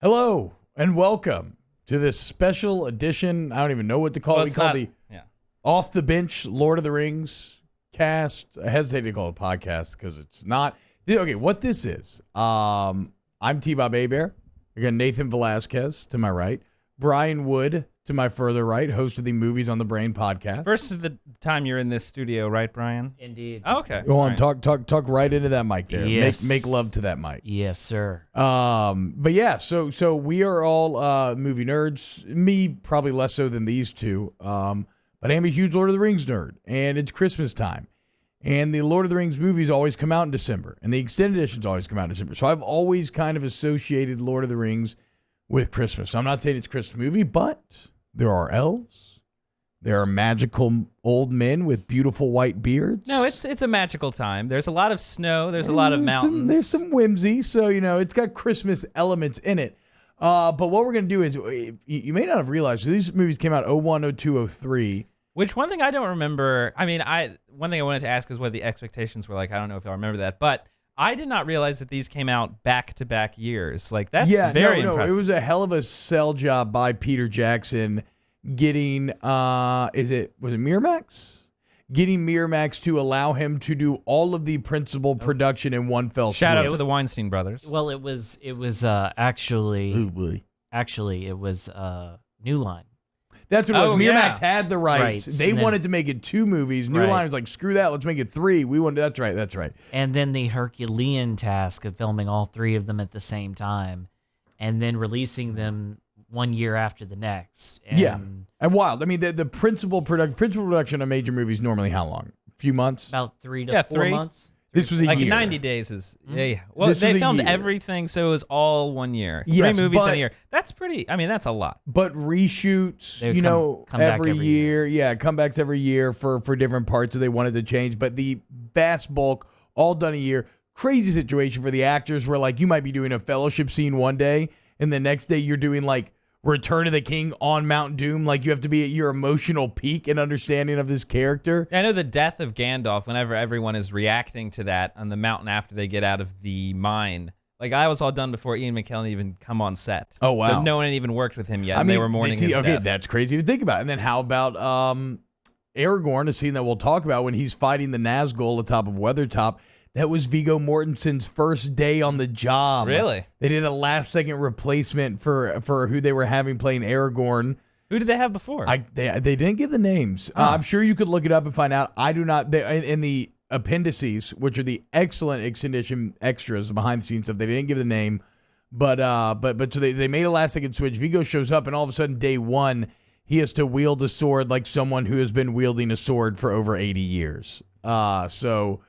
Hello and welcome to this special edition. I don't even know what to call it. We call the Off the Bench Lord of the Rings cast. I hesitate to call it a podcast because it's not. Okay, what this is. I'm T-Bob Hebert. We got Nathan Velasquez to my right. Brian Wood to my further right, host of the Movies on the Brain podcast. First is the time you're in this studio, right, Brian? Indeed. Oh, okay. Go on, right. talk right into that mic there. Yes. Make love to that mic. Yes, sir. But yeah, so we are all movie nerds. Me probably less so than these two. But I am a huge Lord of the Rings nerd, and it's Christmas time. And the Lord of the Rings movies always come out in December, and the extended editions always come out in December. So I've always kind of associated Lord of the Rings with Christmas. So I'm not saying it's a Christmas movie, but there are elves. There are magical old men with beautiful white beards. No, it's a magical time. There's a lot of snow. There's a lot of mountains. There's some whimsy. So, it's got Christmas elements in it. But what we're going to do is, you may not have realized, so these movies came out 01, 02, 03. Which one thing I don't remember, one thing I wanted to ask is what the expectations were like. I don't know if y'all remember that. But I did not realize that these came out back-to-back years. Like, that's very impressive. It was a hell of a sell job by Peter Jackson getting, was it Miramax? Getting Miramax to allow him to do all of the principal production in one fell swoop. Shout out to the Weinstein brothers. Well, it was actually Oh, boy. it was New Line. That's what it was. Oh, Miramax yeah. had the rights. They wanted to make it 2 movies. New Line was like, screw that, let's make it 3. We wanted. That's right. And then the Herculean task of filming all 3 of them at the same time, and then releasing them 1 year after the next. And and wild. I mean, the principal production of major movies normally how long? A few months? About 3 to 4 months. This was a like year. 90 days is, yeah. Well, This was they a filmed year. everything, so it was all 1 year. Yes, 3 movies in but- a year. That's pretty, that's a lot. But reshoots, They would come back every every year. Yeah, comebacks every year for different parts that they wanted to change. But the vast bulk, all done a year. Crazy situation for the actors where, like, you might be doing a fellowship scene one day, and the next day you're doing, like, Return of the King on Mount Doom. Like, you have to be at your emotional peak and understanding of this character. I know the death of Gandalf, whenever everyone is reacting to that on the mountain after they get out of the mine. Like, I was all done before Ian McKellen even come on set. Oh, wow. So no one had even worked with him yet, and they were mourning his death. That's crazy to think about. And then how about Aragorn, a scene that we'll talk about when he's fighting the Nazgul atop of Weathertop. That was Viggo Mortensen's first day on the job. Really? They did a last-second replacement for who they were having playing Aragorn. Who did they have before? They didn't give the names. I'm sure you could look it up and find out. I do not. In the appendices, which are the excellent extension extras behind the scenes stuff, they didn't give the name. But so they made a last-second switch. Viggo shows up, and all of a sudden, day one, he has to wield a sword like someone who has been wielding a sword for over 80 years. So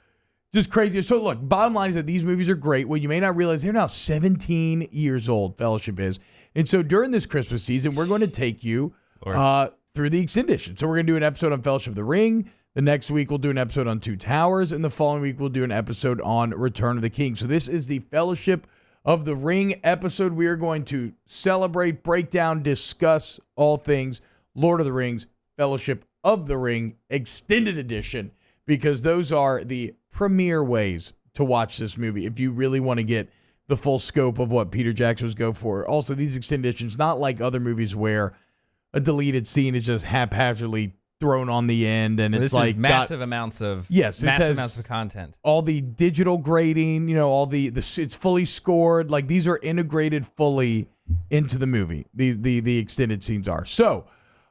just crazy. So look, bottom line is that these movies are great. Well, you may not realize they're now 17 years old, Fellowship is. And so during this Christmas season, we're going to take you through the extended edition. So we're going to do an episode on Fellowship of the Ring. The next week, we'll do an episode on Two Towers. And the following week, we'll do an episode on Return of the King. So this is the Fellowship of the Ring episode. We are going to celebrate, break down, discuss all things Lord of the Rings, Fellowship of the Ring, extended edition, because those are the premier ways to watch this movie if you really want to get the full scope of what Peter Jackson was going for. Also, these extended editions, not like other movies where a deleted scene is just haphazardly thrown on the end, and it's like massive amounts of content. All the digital grading, all the it's fully scored. Like, these are integrated fully into the movie. The extended scenes are. So,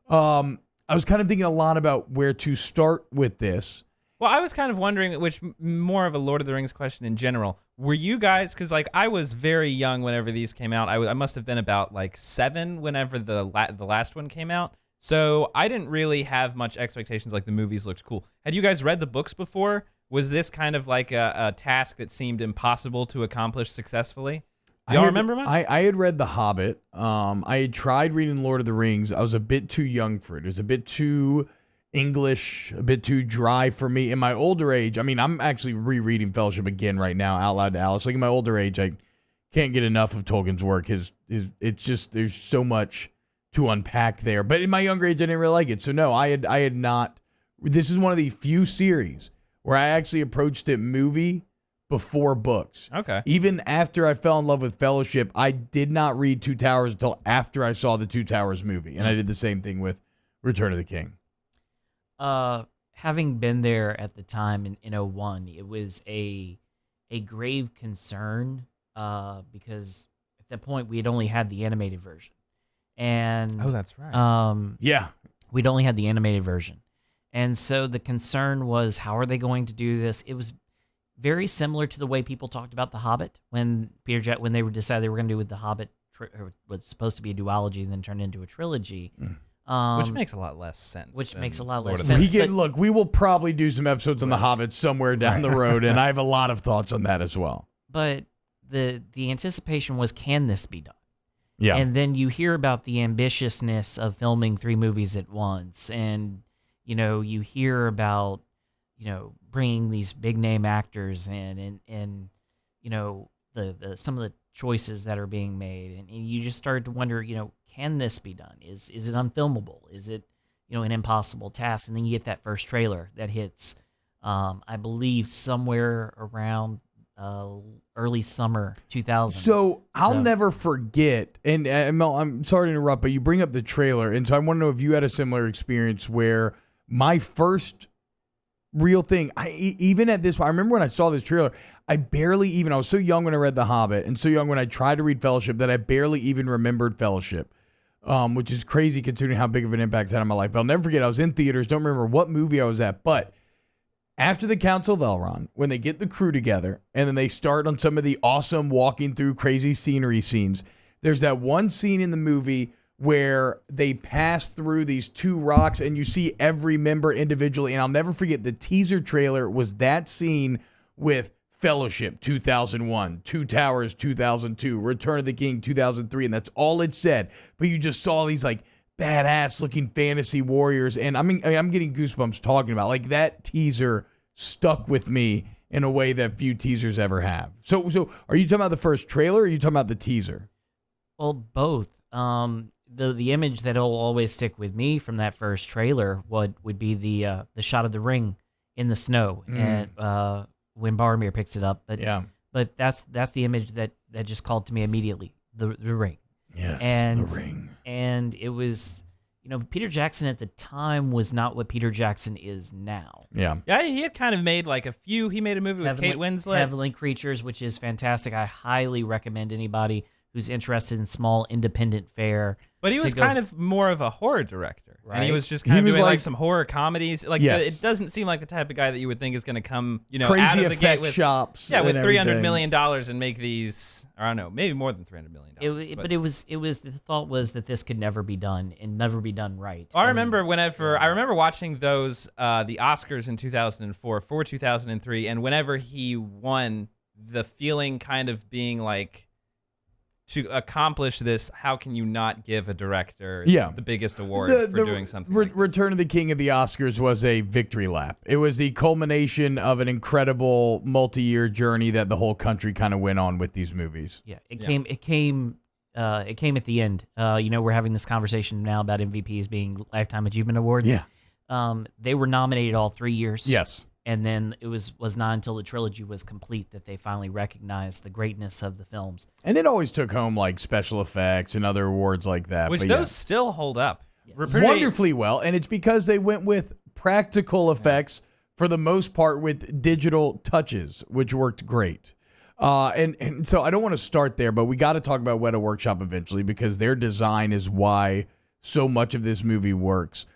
I was kind of thinking a lot about where to start with this. Well, I was kind of wondering, which more of a Lord of the Rings question in general. Were you guys, because like I was very young whenever these came out. I must have been about like 7 whenever the last one came out. So I didn't really have much expectations. Like, the movies looked cool. Had you guys read the books before? Was this kind of like a task that seemed impossible to accomplish successfully? Y'all remember much? I had read The Hobbit. I had tried reading Lord of the Rings. I was a bit too young for it. It was a bit too English, a bit too dry for me. In my older age, I'm actually rereading Fellowship again right now out loud to Alice. Like, in my older age, I can't get enough of Tolkien's work. It's just, there's so much to unpack there. But in my younger age, I didn't really like it. So no, I had not. This is one of the few series where I actually approached it movie before books. Okay. Even after I fell in love with Fellowship, I did not read Two Towers until after I saw the Two Towers movie. And I did the same thing with Return of the King. Having been there at the time in '01, it was a grave concern because at that point we had only had the animated version. And Oh, that's right. Yeah. we'd only had the animated version. And so the concern was, how are they going to do this? It was very similar to the way people talked about The Hobbit when when they decided they were going to do with The Hobbit, was supposed to be a duology and then turned into a trilogy. Which makes a lot less sense. Which makes a lot Lord less of sense. the- Look, we will probably do some episodes on The Hobbit somewhere down the road, and I have a lot of thoughts on that as well. But the anticipation was, can this be done? Yeah. And then you hear about the ambitiousness of filming 3 movies at once. And, you hear about, bringing these big name actors in and the some of the choices that are being made. And you just started to wonder, can this be done? Is it unfilmable? Is it, an impossible task? And then you get that first trailer that hits, I believe, somewhere around early summer 2000. So I'll never forget, and I'm sorry to interrupt, but you bring up the trailer, and so I want to know if you had a similar experience where my first real thing, even at this point, I remember when I saw this trailer, I was so young when I read The Hobbit, and so young when I tried to read Fellowship that I barely even remembered Fellowship, which is crazy considering how big of an impact it's had on my life. But I'll never forget, I was in theaters, don't remember what movie I was at, but after the Council of Elrond, when they get the crew together and then they start on some of the awesome walking through crazy scenery scenes, there's that one scene in the movie where they pass through these 2 rocks and you see every member individually. And I'll never forget, the teaser trailer was that scene with Fellowship 2001, Two Towers 2002, Return of the King 2003, and that's all it said. But you just saw these like badass looking fantasy warriors, and I'm getting goosebumps talking about, like, that teaser stuck with me in a way that few teasers ever have. So are you talking about the first trailer or are you talking about the teaser? Well, both. The image that'll always stick with me from that first trailer would be the shot of the ring in the snow and when Boromir picks it up. But that's the image that just called to me immediately. The ring. Yes, the ring. And it was, Peter Jackson at the time was not what Peter Jackson is now. Yeah. Yeah, he had kind of made he made a movie with Kate Winslet. Heavenly Creatures, which is fantastic. I highly recommend anybody who's interested in small independent fare. But he was kind of more of a horror director. Right. And he was just kind of doing like some horror comedies. It doesn't seem like the type of guy that you would think is going to come, crazy out of the effect gate with shops. Yeah, with and $300 million and make these, I don't know, maybe more than $300 million. But it was the thought was that this could never be done and never be done right. I remember watching those the Oscars in 2004 for 2003, and whenever he won, the feeling kind of being like, to accomplish this, how can you not give a director the biggest award for doing something like this? Return of the King of the Oscars was a victory lap. It was the culmination of an incredible multi-year journey that the whole country kind of went on with these movies. Yeah, it came at the end. We're having this conversation now about MVPs being Lifetime Achievement Awards. Yeah. They were nominated all 3 years. Yes. And then it was not until the trilogy was complete that they finally recognized the greatness of the films. And it always took home like special effects and other awards like that. Which those still hold up. Yes. Wonderfully well. And it's because they went with practical effects for the most part with digital touches, which worked great. And so I don't want to start there, but we got to talk about Weta Workshop eventually because their design is why so much of this movie works.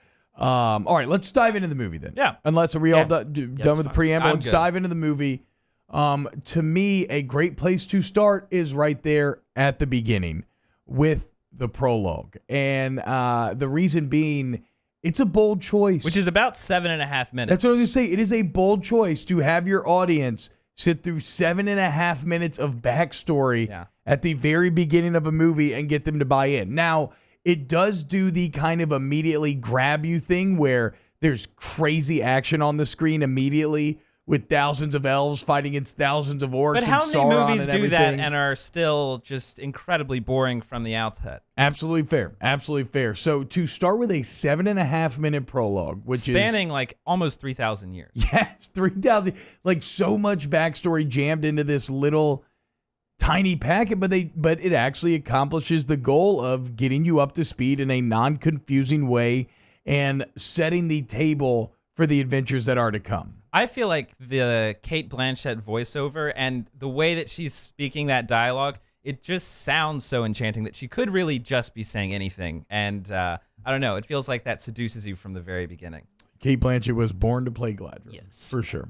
All right, let's dive into the movie then. Yeah. Unless are we all done with the preamble? Let's dive into the movie. To me, a great place to start is right there at the beginning with the prologue. And the reason being, it's a bold choice. Which is about 7.5 minutes. That's what I was going to say. It is a bold choice to have your audience sit through 7.5 minutes of backstory at the very beginning of a movie and get them to buy in. Now, it does do the kind of immediately grab you thing where there's crazy action on the screen immediately with thousands of elves fighting against thousands of orcs. But how and many Sauron movies and do that everything. and are still just incredibly boring from the outset? Absolutely fair. Absolutely fair. So to start with a 7.5-minute prologue, which spanning like almost 3,000 years. Yes, 3,000. Like so much backstory jammed into this little tiny packet, but it actually accomplishes the goal of getting you up to speed in a non-confusing way and setting the table for the adventures that are to come. I feel like the Cate Blanchett voiceover and the way that she's speaking that dialogue, it just sounds so enchanting that she could really just be saying anything. And I don't know, it feels like that seduces you from the very beginning. Cate Blanchett was born to play Galadriel. Yes. For sure.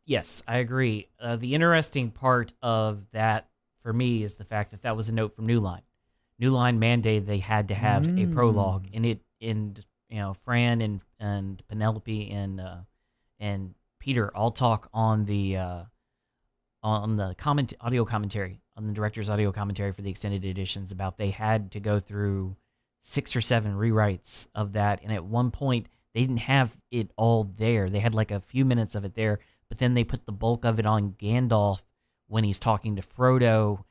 Yes, I agree. The interesting part of that for me is the fact that that was a note from New Line. New Line mandated they had to have a prologue, and Fran and Penelope and Peter all talk on the audio commentary, on the director's audio commentary for the extended editions about they had to go through 6 or 7 rewrites of that, and at one point they didn't have it all there. They had like a few minutes of it there, but then they put the bulk of it on Gandalf when he's talking to Frodo,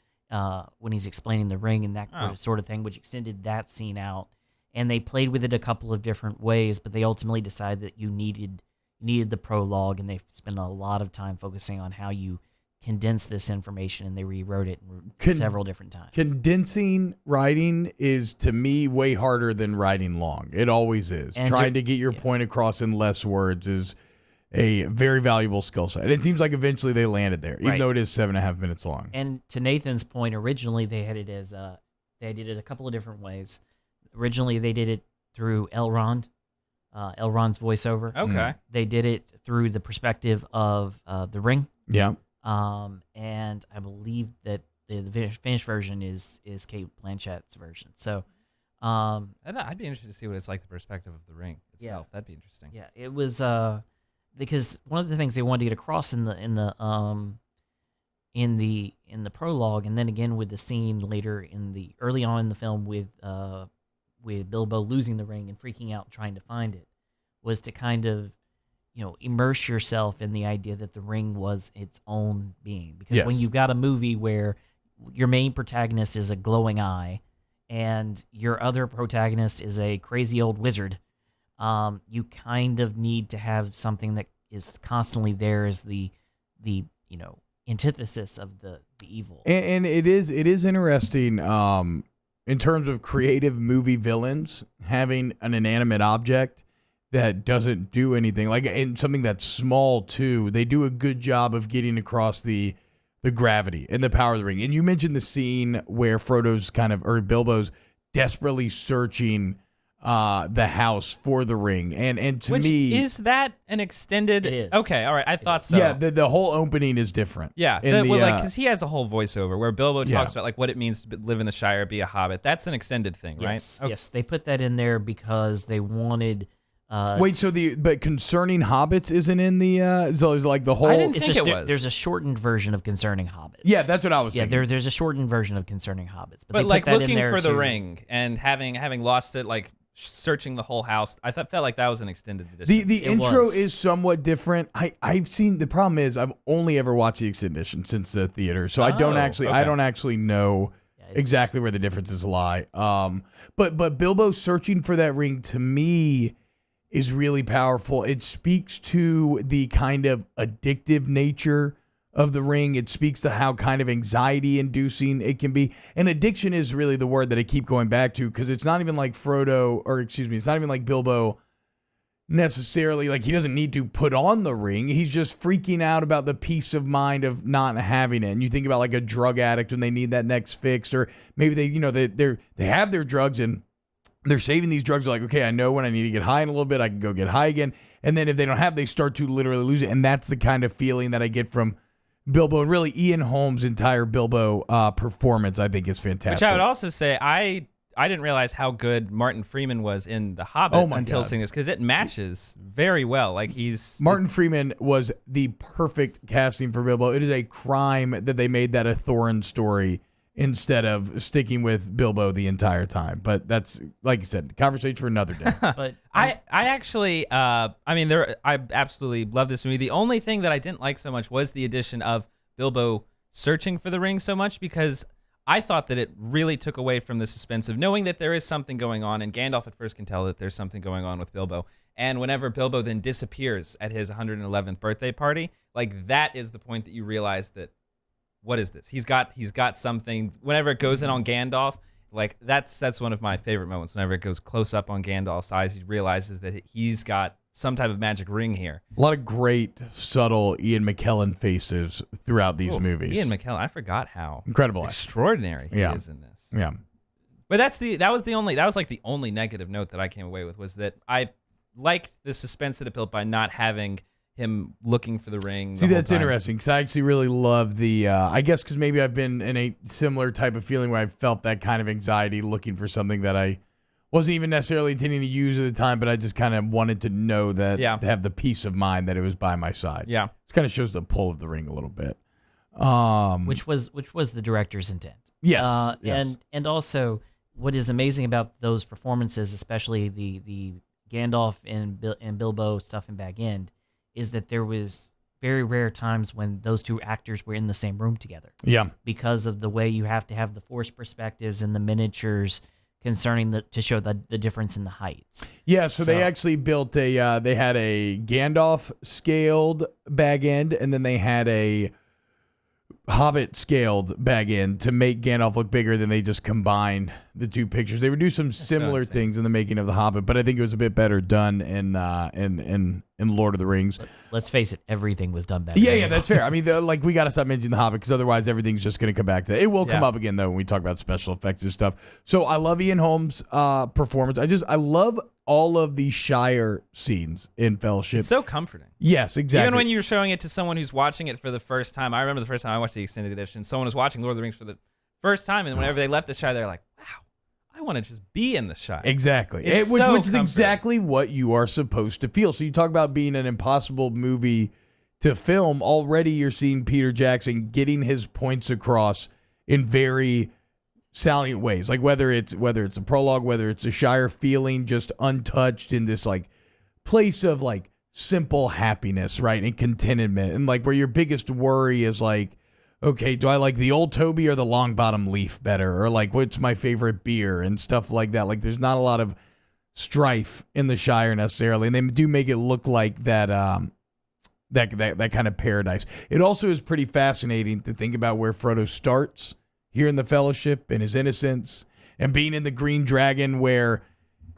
when he's explaining the ring and that sort of thing, which extended that scene out. And they played with it a couple of different ways, but they ultimately decided that you needed the prologue, and they spent a lot of time focusing on how you condense this information, and they rewrote it several different times. Condensing writing is, to me, way harder than writing long. It always is. And trying to get your point across in less words is a very valuable skill set. And it seems like eventually they landed there, even though it is 7.5 minutes long. And to Nathan's point, originally they had it as they did it a couple of different ways. Originally, they did it through Elrond, Elrond's voiceover. Okay. They did it through the perspective of the ring. Yeah. And I believe that the finished version is Cate Blanchett's version. So, I'd be interested to see what it's like, the perspective of the ring itself. That'd be interesting. Yeah, it was because one of the things they wanted to get across in the prologue, and then again with the scene later early on in the film with Bilbo losing the ring and freaking out trying to find it, was to kind of immerse yourself in the idea that the ring was its own being. Because when you've got a movie where your main protagonist is a glowing eye and your other protagonist is a crazy old wizard, you kind of need to have something that is constantly there as the antithesis of the evil. And it is interesting in terms of creative movie villains, having an inanimate object that doesn't do anything, like in something that's small too. They do a good job of getting across the gravity and the power of the ring. And you mentioned the scene where Bilbo's desperately searching the house for the ring, and to me, is that an extended? It is. Okay, all right, I thought so. Yeah, the whole opening is different. Yeah, because he has a whole voiceover where Bilbo talks about like what it means to live in the Shire, be a hobbit. That's an extended thing, right? Yes, they put that in there because they wanted. Wait, but concerning hobbits isn't in the so it's like the whole. I didn't think it was. There's a shortened version of Concerning Hobbits. Yeah, that's what I was saying. Yeah, there's a shortened version of Concerning Hobbits, but they like put that looking in there for the too. ring and having lost it, like searching the whole house. I felt like that was an extended edition. The intro is somewhat different. I've seen, the problem is I've only ever watched the extended edition since the theater, so I don't actually know exactly where the differences lie. But Bilbo searching for that ring, to me, is really powerful. It speaks to the kind of addictive nature of the ring. It speaks to how kind of anxiety-inducing it can be. And addiction is really the word that I keep going back to, because it's not even like it's not even like Bilbo necessarily, like he doesn't need to put on the ring. He's just freaking out about the peace of mind of not having it. And you think about like a drug addict when they need that next fix, or maybe they have their drugs and they're saving these drugs. They're like, okay, I know when I need to get high in a little bit, I can go get high again. And then if they don't have, they start to literally lose it. And that's the kind of feeling that I get from Bilbo, and really Ian Holm's entire Bilbo performance, I think, is fantastic. Which I would also say, I didn't realize how good Martin Freeman was in The Hobbit until seeing this, because it matches very well. Like Martin Freeman was the perfect casting for Bilbo. It is a crime that they made that a Thorin story instead of sticking with Bilbo the entire time. But that's, like you said, conversation for another day. But I actually, I absolutely love this movie. The only thing that I didn't like so much was the addition of Bilbo searching for the ring so much, because I thought that it really took away from the suspense of knowing that there is something going on, and Gandalf at first can tell that there's something going on with Bilbo. And whenever Bilbo then disappears at his 111th birthday party, like that is the point that you realize that, what is this? He's got something. Whenever it goes in on Gandalf, like that's one of my favorite moments. Whenever it goes close up on Gandalf's eyes, he realizes that he's got some type of magic ring here. A lot of great, subtle Ian McKellen faces throughout these movies. Ian McKellen, I forgot how incredible, extraordinary he is in this. Yeah, but that was like the only negative note that I came away with, was that I liked the suspense that it built by not having him looking for the ring. See, that's interesting, because I actually really love the, I guess because maybe I've been in a similar type of feeling where I felt that kind of anxiety looking for something that I wasn't even necessarily intending to use at the time, but I just kind of wanted to know that, to have the peace of mind that it was by my side. Yeah. It kind of shows the pull of the ring a little bit. Which was the director's intent. Yes. Yes. And also, what is amazing about those performances, especially the Gandalf and Bilbo stuff in Bag End, is that there was very rare times when those two actors were in the same room together. Yeah. Because of the way you have to have the force perspectives and the miniatures concerning to show the difference in the heights. Yeah, so they actually built they had a Gandalf scaled Bag End, and then they had a Hobbit scaled Bag End to make Gandalf look bigger. Then they just combined the two pictures. They would do some similar things in the making of the Hobbit, but I think it was a bit better done in Lord of the Rings. Let's face it, everything was done better. Yeah, that's fair. I mean, we got to stop mentioning the Hobbit, because otherwise everything's just going to come back to it. It will come up again, though, when we talk about special effects and stuff. So I love Ian Holm's performance. I love all of the Shire scenes in Fellowship. It's so comforting. Yes, exactly. Even when you're showing it to someone who's watching it for the first time. I remember the first time I watched the extended edition, someone was watching Lord of the Rings for the first time, and whenever they left the Shire, they're like, wow, I want to just be in the Shire. Exactly. Which is exactly what you are supposed to feel. So you talk about being an impossible movie to film. Already you're seeing Peter Jackson getting his points across in very salient ways, like whether it's a prologue, whether it's a Shire feeling just untouched in this like place of like simple happiness, right, and contentment, and like where your biggest worry is like, okay, do I like the Old Toby or the Long Bottom Leaf better, or like what's my favorite beer and stuff like that. Like there's not a lot of strife in the Shire necessarily, and they do make it look like that that kind of paradise. It also is pretty fascinating to think about where Frodo starts here in the Fellowship and his innocence, and being in the Green Dragon where,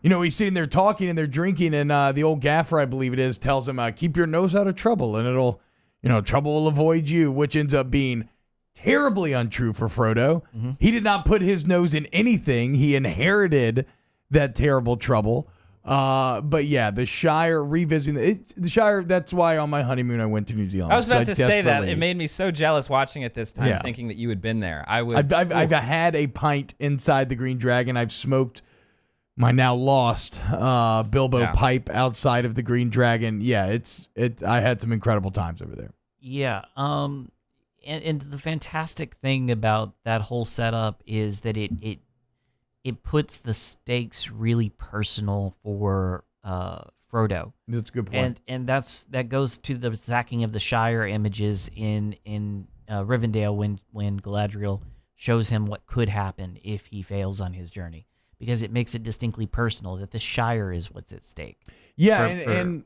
you know, he's sitting there talking and they're drinking, and the old gaffer, I believe it is, tells him, keep your nose out of trouble and it'll, you know, trouble will avoid you, which ends up being terribly untrue for Frodo. Mm-hmm. He did not put his nose in anything. He inherited that terrible trouble. But yeah, the Shire, revisiting the Shire, that's why on my honeymoon I went to New Zealand. I was about to say that. It made me so jealous watching it this time, thinking that you had been there. I've had a pint inside the Green Dragon. I've smoked my now lost Bilbo pipe outside of the Green Dragon. Yeah, I had some incredible times over there. Yeah. And the fantastic thing about that whole setup is that it puts the stakes really personal for Frodo. That's a good point. And that goes to the sacking of the Shire images in Rivendell when Galadriel shows him what could happen if he fails on his journey, because it makes it distinctly personal that the Shire is what's at stake. Yeah,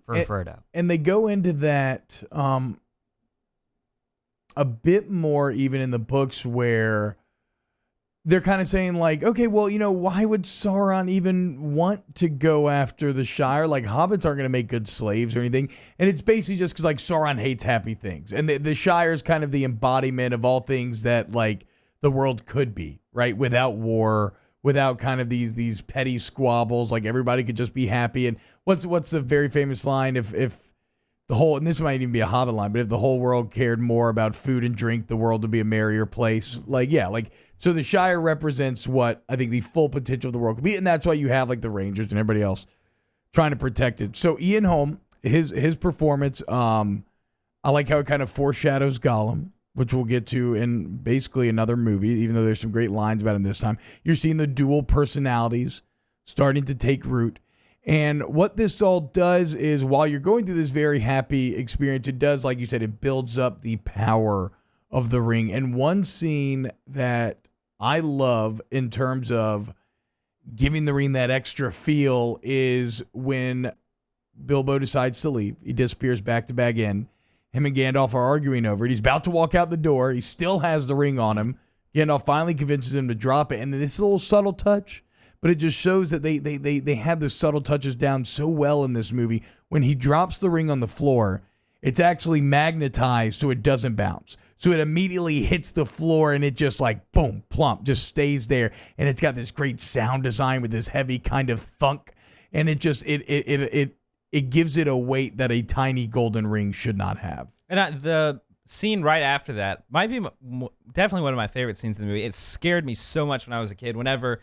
for Frodo. And they go into that a bit more even in the books, where they're kind of saying like, okay, well, you know, why would Sauron even want to go after the Shire? Like, hobbits aren't going to make good slaves or anything. And it's basically just because like Sauron hates happy things. And the Shire is kind of the embodiment of all things that like the world could be, right? Without war, without kind of these petty squabbles, like everybody could just be happy. And what's the very famous line? If the whole, and this might even be a Hobbit line, but if the whole world cared more about food and drink, the world would be a merrier place. Like, yeah, like, so the Shire represents what I think the full potential of the world could be, and that's why you have like the Rangers and everybody else trying to protect it. So Ian Holm, his performance, I like how it kind of foreshadows Gollum which we'll get to in basically another movie, even though there's some great lines about him this time. You're seeing the dual personalities starting to take root. And what this all does is, while you're going through this very happy experience, it does, like you said, it builds up the power of the ring. And one scene that I love in terms of giving the ring that extra feel is when Bilbo decides to leave. He disappears back to Bag End. Him and Gandalf are arguing over it. He's about to walk out the door. He still has the ring on him. Gandalf finally convinces him to drop it. And this little subtle touch, but it just shows that they had the subtle touches down so well in this movie. When he drops the ring on the floor, it's actually magnetized so it doesn't bounce. So it immediately hits the floor and it just like, boom, plump, just stays there. And it's got this great sound design with this heavy kind of thunk. And it just, it gives it a weight that a tiny golden ring should not have. And the scene right after that might be definitely one of my favorite scenes in the movie. It scared me so much when I was a kid. Whenever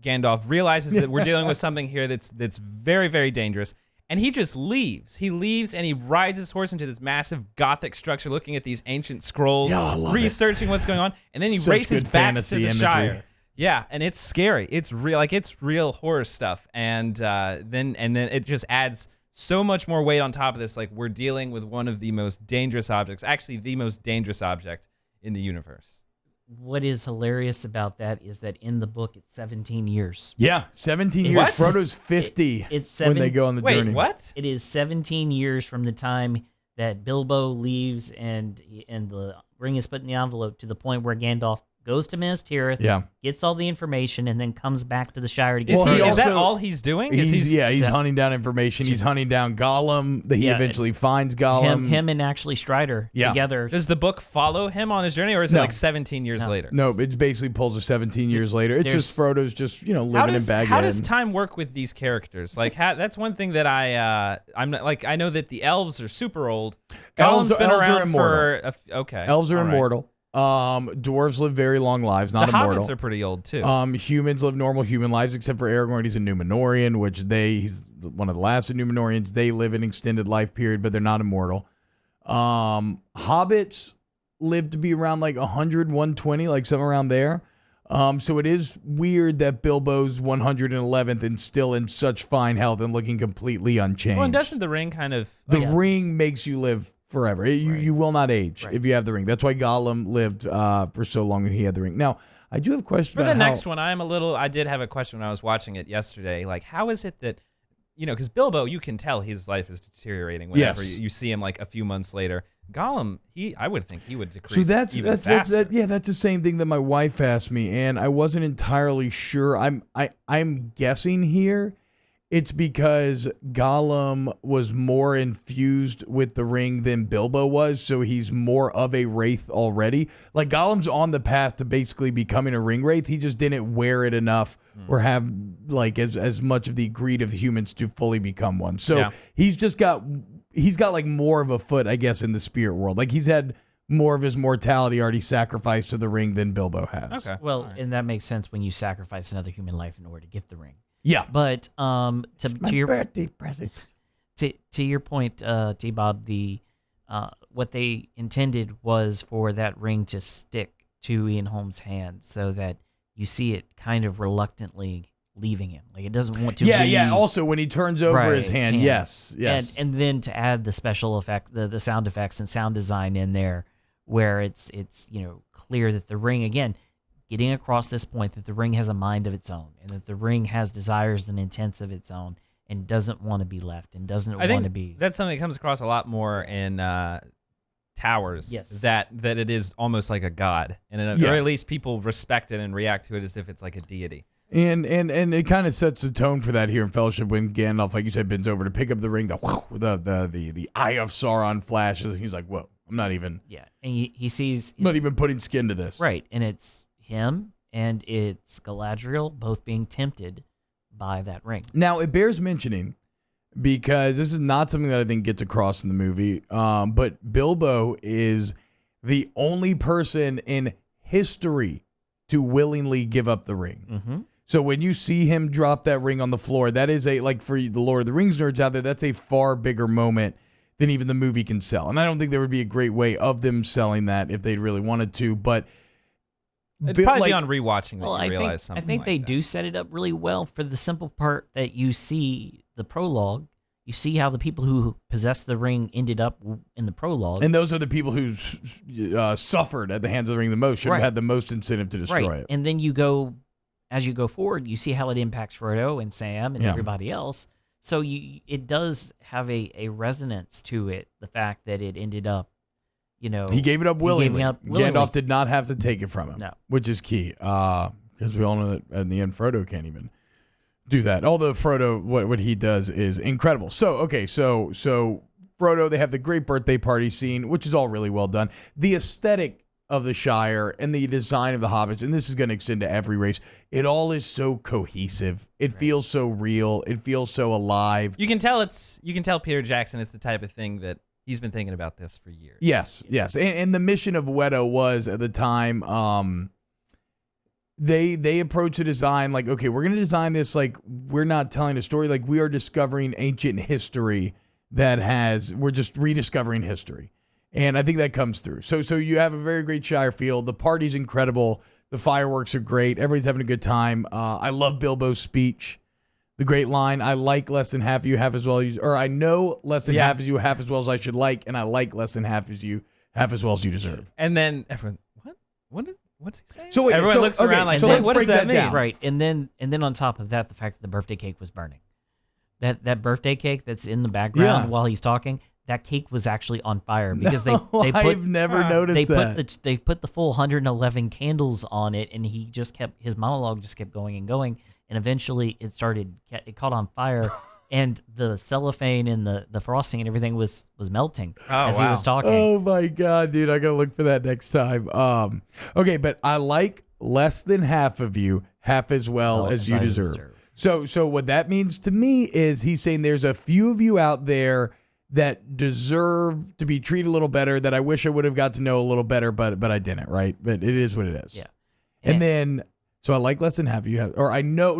Gandalf realizes that we're dealing with something here that's very, very dangerous, and he just leaves. He leaves and he rides his horse into this massive Gothic structure, looking at these ancient scrolls, researching what's going on, and then he races back to the Shire. Yeah, and it's scary. It's real, it's real horror stuff, and then it just adds so much more weight on top of this. Like, we're dealing with one of the most dangerous objects, actually the most dangerous object in the universe. What is hilarious about that is that in the book, it's 17 years. Yeah, 17 years. What? Frodo's 50 when they go on the journey. Wait, what? It is 17 years from the time that Bilbo leaves and the ring is put in the envelope to the point where Gandalf goes to Minas Tirith, gets all the information, and then comes back to the Shire to get is that all he's doing? He's hunting down information. He's hunting down Gollum. He eventually finds Gollum. Him and actually Strider together. Does the book follow him on his journey, or is it like 17 years later? No, it basically pulls us 17 years later. It's just Frodo's just living in Bag End. How does time work with these characters? Like, that's one thing that I'm not like. I know that the elves are super old. Gollum's been around for Elves are immortal. Dwarves live very long lives, not immortal. The hobbits are pretty old too. Humans live normal human lives, except for Aragorn. He's a Númenórean, which he's one of the last of Númenóreans. They live an extended life period, but they're not immortal. Hobbits live to be around like 100, 120, like somewhere around there. So it is weird that Bilbo's 111th and still in such fine health and looking completely unchanged. Well, and doesn't the ring kind of... The ring makes you live forever. You will not age if you have the ring. That's why Gollum lived for so long when he had the ring. Now, I do have a question about the next one. I did have a question when I was watching it yesterday. Like, how is it that, because Bilbo, you can tell his life is deteriorating whenever you see him like a few months later. Gollum, I would think he would decrease even faster. That's the same thing that my wife asked me, and I wasn't entirely sure. I'm guessing here. It's because Gollum was more infused with the ring than Bilbo was, so he's more of a wraith already. Like, Gollum's on the path to basically becoming a ring wraith. He just didn't wear it enough or have like as much of the greed of humans to fully become one. So he's got like more of a foot, I guess, in the spirit world. Like, he's had more of his mortality already sacrificed to the ring than Bilbo has. Okay. Well, and that makes sense when you sacrifice another human life in order to get the ring. Yeah, but to your birthday present. To your point, T-Bob, what they intended was for that ring to stick to Ian Holm's hand, so that you see it kind of reluctantly leaving him, like it doesn't want to. Yeah. Also, when he turns over his hand, yes. And then to add the special effect, the sound effects and sound design in there, where it's clear that the ring again. Getting across this point that the ring has a mind of its own, and that the ring has desires and intents of its own, and doesn't want to be left, and doesn't want to be. That's something that comes across a lot more in Towers. Yes. That it is almost like a god, and or at least people respect it and react to it as if it's like a deity. And it kind of sets the tone for that here in Fellowship when Gandalf, like you said, bends over to pick up the ring. The Eye of Sauron flashes. He's like, "Whoa, I'm not even." Yeah, and he sees. I'm not even putting skin to this. Right, and it's him and it's Galadriel both being tempted by that ring. Now, it bears mentioning, because this is not something that I think gets across in the movie, but Bilbo is the only person in history to willingly give up the ring. Mm-hmm. So when you see him drop that ring on the floor, that is for the Lord of the Rings nerds out there, that's a far bigger moment than even the movie can sell. And I don't think there would be a great way of them selling that if they really wanted to, but it'd probably be on rewatching that you realize something I think like they that. do set it up really well for the simple part that you see the prologue. You see how the people who possessed the ring ended up in the prologue. And those are the people who suffered at the hands of the ring the most, should have had the most incentive to destroy it. And then as you go forward, you see how it impacts Frodo and Sam and everybody else. So it does have a resonance to it, the fact that it ended up, he gave it up willingly. willingly. Gandalf did not have to take it from him, which is key. Because we all know that in the end, Frodo can't even do that. Although Frodo, what he does is incredible. So Frodo, they have the great birthday party scene, which is all really well done. The aesthetic of the Shire and the design of the hobbits, and this is going to extend to every race, it all is so cohesive. It feels so real. It feels so alive. You can tell Peter Jackson, it's the type of thing that he's been thinking about this for years. Yes. And the mission of Weta was at the time, they approached the design like, okay, we're going to design this like we're not telling a story, like we are discovering ancient history we're just rediscovering history. And I think that comes through. So you have a very great Shire feel. The party's incredible. The fireworks are great. Everybody's having a good time. I love Bilbo's speech. The great line, I like less than half of you, half as well as you, or I know less than half as you, half as well as I should like, and I like less than half as you, half as well as you deserve. And then everyone, what's he saying? So wait, everyone looks around like, what does that mean? Down. Right, and then on top of that, the fact that the birthday cake was burning. That birthday cake that's in the background while he's talking, that cake was actually on fire because they put. I've never noticed that. They put the full 111 candles on it, and his monologue just kept going and going, and eventually it caught on fire, and the cellophane and the frosting and everything was melting as he was talking. Oh my God, dude! I gotta look for that next time. Okay, but I like less than half of you, half as well as you deserve. So what that means to me is he's saying there's a few of you out there that deserve to be treated a little better, that I wish I would have got to know a little better, but I didn't, right? But it is what it is. Yeah. And then, so I like less than half of you, or I know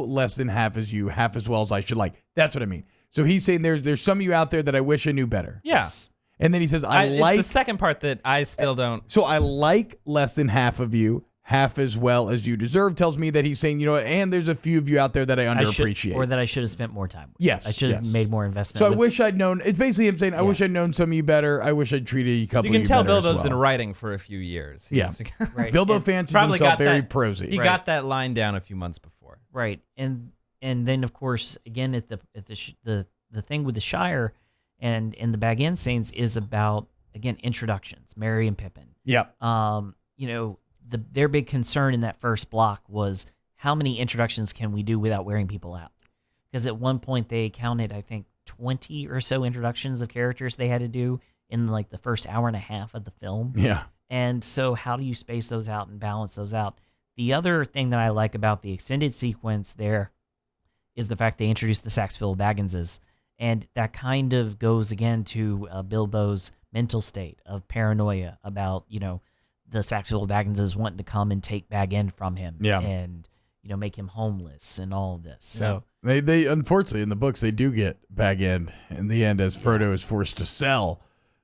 less than half as you, half as well as I should like. That's what I mean. So he's saying there's some of you out there that I wish I knew better. Yes. And then he says, it's the second part that I still don't. So I like less than half of you, half as well as you deserve, tells me that he's saying, you know what, and there's a few of you out there that I underappreciate. Or that I should have spent more time with. Yes. I should have made more investment. So I wish I'd known, it's basically him saying, I wish I'd known some of you better. I wish I'd treated a couple of you better. You can tell Bilbo's been writing for a few years. Right. Bilbo fancies himself very prosy. He got that line down a few months before. Right. And then, of course, again, at the thing with the Shire and the Bag End scenes is about, again, introductions, Merry and Pippin. Yep. Their big concern in that first block was how many introductions can we do without wearing people out? Because at one point they counted, I think, 20 or so introductions of characters they had to do in like the first hour and a half of the film. Yeah. And so how do you space those out and balance those out? The other thing that I like about the extended sequence there is the fact they introduced the Saxville Bagginses. And that kind of goes again to Bilbo's mental state of paranoia about, the Saxville Bagginses wanting to come and take Bag End from him, and make him homeless and all of this. So they unfortunately in the books they do get Bag End in the end, as Frodo is forced to sell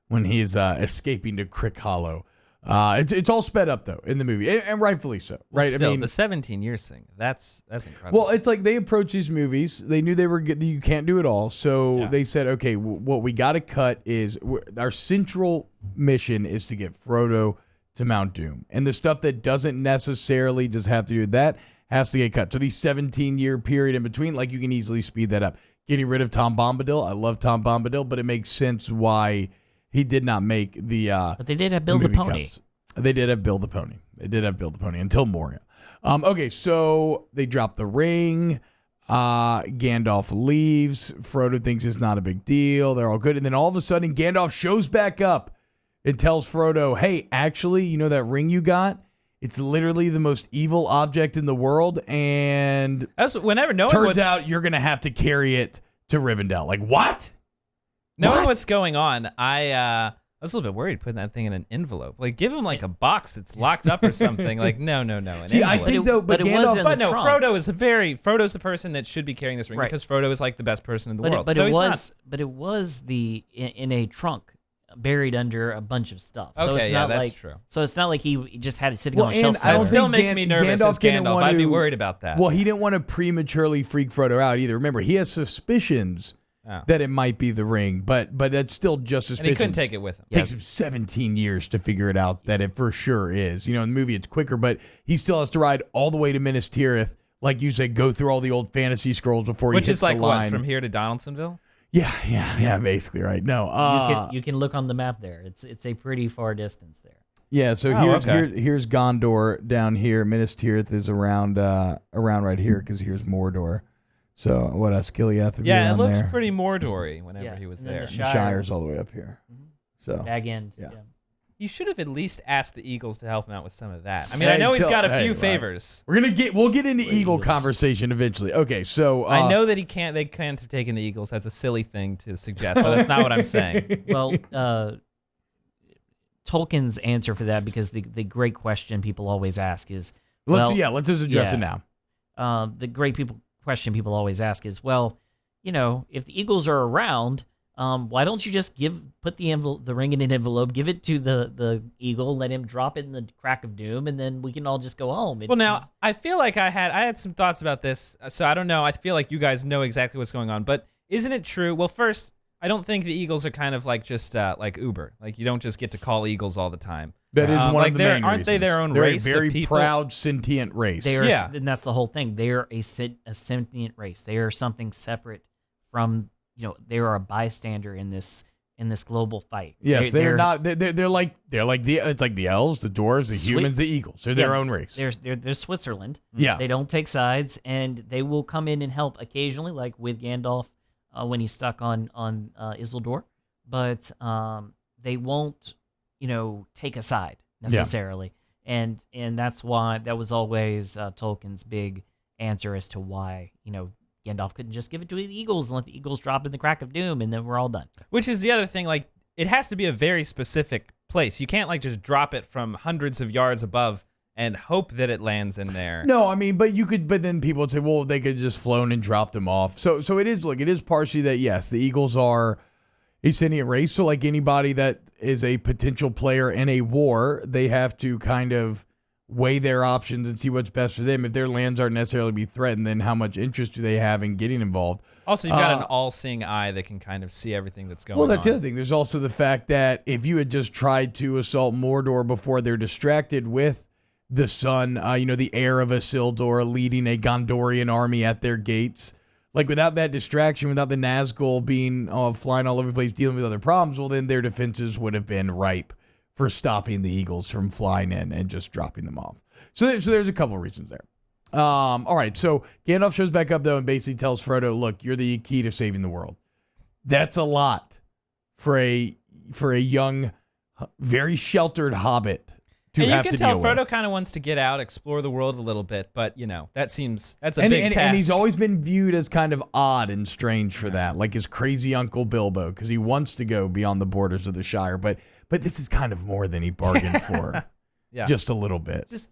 when he's escaping to Crick Hollow. It's all sped up though in the movie, and rightfully so, right? Still, I mean, the 17 years thing, that's incredible. Well, it's like they approach these movies. They knew they were good. You can't do it all, so they said, okay, what we got to cut is our central mission is to get Frodo to Mount Doom, and the stuff that doesn't necessarily just have to do with that has to get cut. So the 17-year period in between, like, you can easily speed that up. Getting rid of Tom Bombadil, I love Tom Bombadil, but it makes sense why he did not make the. But they did have Bill the Pony. Cuts. They did have Bill the Pony. Until Moria. Okay, so they drop the ring. Gandalf leaves. Frodo thinks it's not a big deal. They're all good, and then all of a sudden, Gandalf shows back up. It tells Frodo, hey, actually, you know that ring you got? It's literally the most evil object in the world, and turns out you're going to have to carry it to Rivendell. Like, what? Knowing what's going on, I I was a little bit worried putting that thing in an envelope. Like, give him like a box that's locked up or something. Like, no. An See, envelope. I think though, but it was Gandalf, in But the no, trunk. Frodo's the person that should be carrying this ring Right. because Frodo is like the best person in the world. But So it he's was not- it was in a trunk buried under a bunch of stuff. So Okay, it's yeah, not that's like true. So it's not like he just had it sitting Well, on a shelf. and I don't That somewhere. still think makes me nervous as didn't Gandalf. want I'd be to- worried about that. Well, he didn't want to prematurely freak Frodo out either. Remember, he has suspicions Oh. that it might be the ring, but that's still just And suspicions. he couldn't take it with him. Takes him 17 years to figure it out that it for sure is. You know, in the movie it's quicker, but he still has to ride all the way to Minas Tirith, like you said, go through all the old fantasy scrolls before Which he hits is like the what, line. from here to Donaldsonville? Yeah, basically, right. No, You can look on the map there. It's a pretty far distance there. yeah. So Oh, here's okay. here's Gondor down here. Minas Tirith is around right here because here's Mordor. So what Osgiliath would be Yeah, it around looks there. pretty Mordory whenever Yeah, he was and then there. the The Shire. Shire's all the way up here. Mhm. So Bag End. Yeah. You should have at least asked the Eagles to help him out with some of that. I mean, I know he's got a few favors. we'll get into Well, Eagle Eagles. conversation eventually. Okay, so I know that they can't have taken the Eagles. That's a silly thing to suggest, but that's not what I'm saying. Well, Tolkien's answer for that, because the great question people always ask is, let's well, just address it yeah. now. the question people always ask is, well, if the Eagles are around, why don't you just put the ring in an envelope, give it to the Eagle, let him drop it in the crack of doom, and then we can all just go home. Well, now I feel like I had some thoughts about this, so I don't know. I feel like you guys know exactly what's going on, but isn't it true? Well, first, I don't think the Eagles are kind of like just like Uber. Like you don't just get to call Eagles all the time. That is one like of the main aren't they reasons. their own They're race a very of people? proud, sentient race. They are, Yeah. and that's the whole thing. They are a sentient race. They are something separate from, they are a bystander in this global fight. Yes, they're not. They're like it's like the elves, the dwarves, the humans, the eagles. They're their own race. They're Switzerland. Yeah. They don't take sides, and they will come in and help occasionally, like with Gandalf when he's stuck on Isildur, but they won't, take a side necessarily, and that's why that was always Tolkien's big answer as to why Gandalf couldn't just give it to the Eagles and let the Eagles drop in the crack of doom, and then we're all done. Which is the other thing. Like it has to be a very specific place. You can't like just drop it from hundreds of yards above and hope that it lands in there. No, I mean, but then people would say, well, they could just flown and dropped them off. So it is. Look, it is partially that yes, the Eagles are a sentient race. So like anybody that is a potential player in a war, they have to kind of weigh their options and see what's best for them. If their lands aren't necessarily be threatened, then how much interest do they have in getting involved? Also, you've got an all-seeing eye that can kind of see everything that's going on. Well, that's the other thing. There's also the fact that if you had just tried to assault Mordor before they're distracted with the sun, the heir of Isildur leading a Gondorian army at their gates, like without that distraction, without the Nazgul being flying all over the place dealing with other problems, well, then their defenses would have been ripe for stopping the Eagles from flying in and just dropping them off. So there's a couple of reasons there. All right, so Gandalf shows back up, though, and basically tells Frodo, look, you're the key to saving the world. That's a lot for a young, very sheltered hobbit to and have you to can tell deal Frodo with. kind of wants to get out, explore the world a little bit, but that's a big task. And he's always been viewed as kind of odd and strange for that, like his crazy Uncle Bilbo, because he wants to go beyond the borders of the Shire, but this is kind of more than he bargained for. Yeah. Just a little bit. Just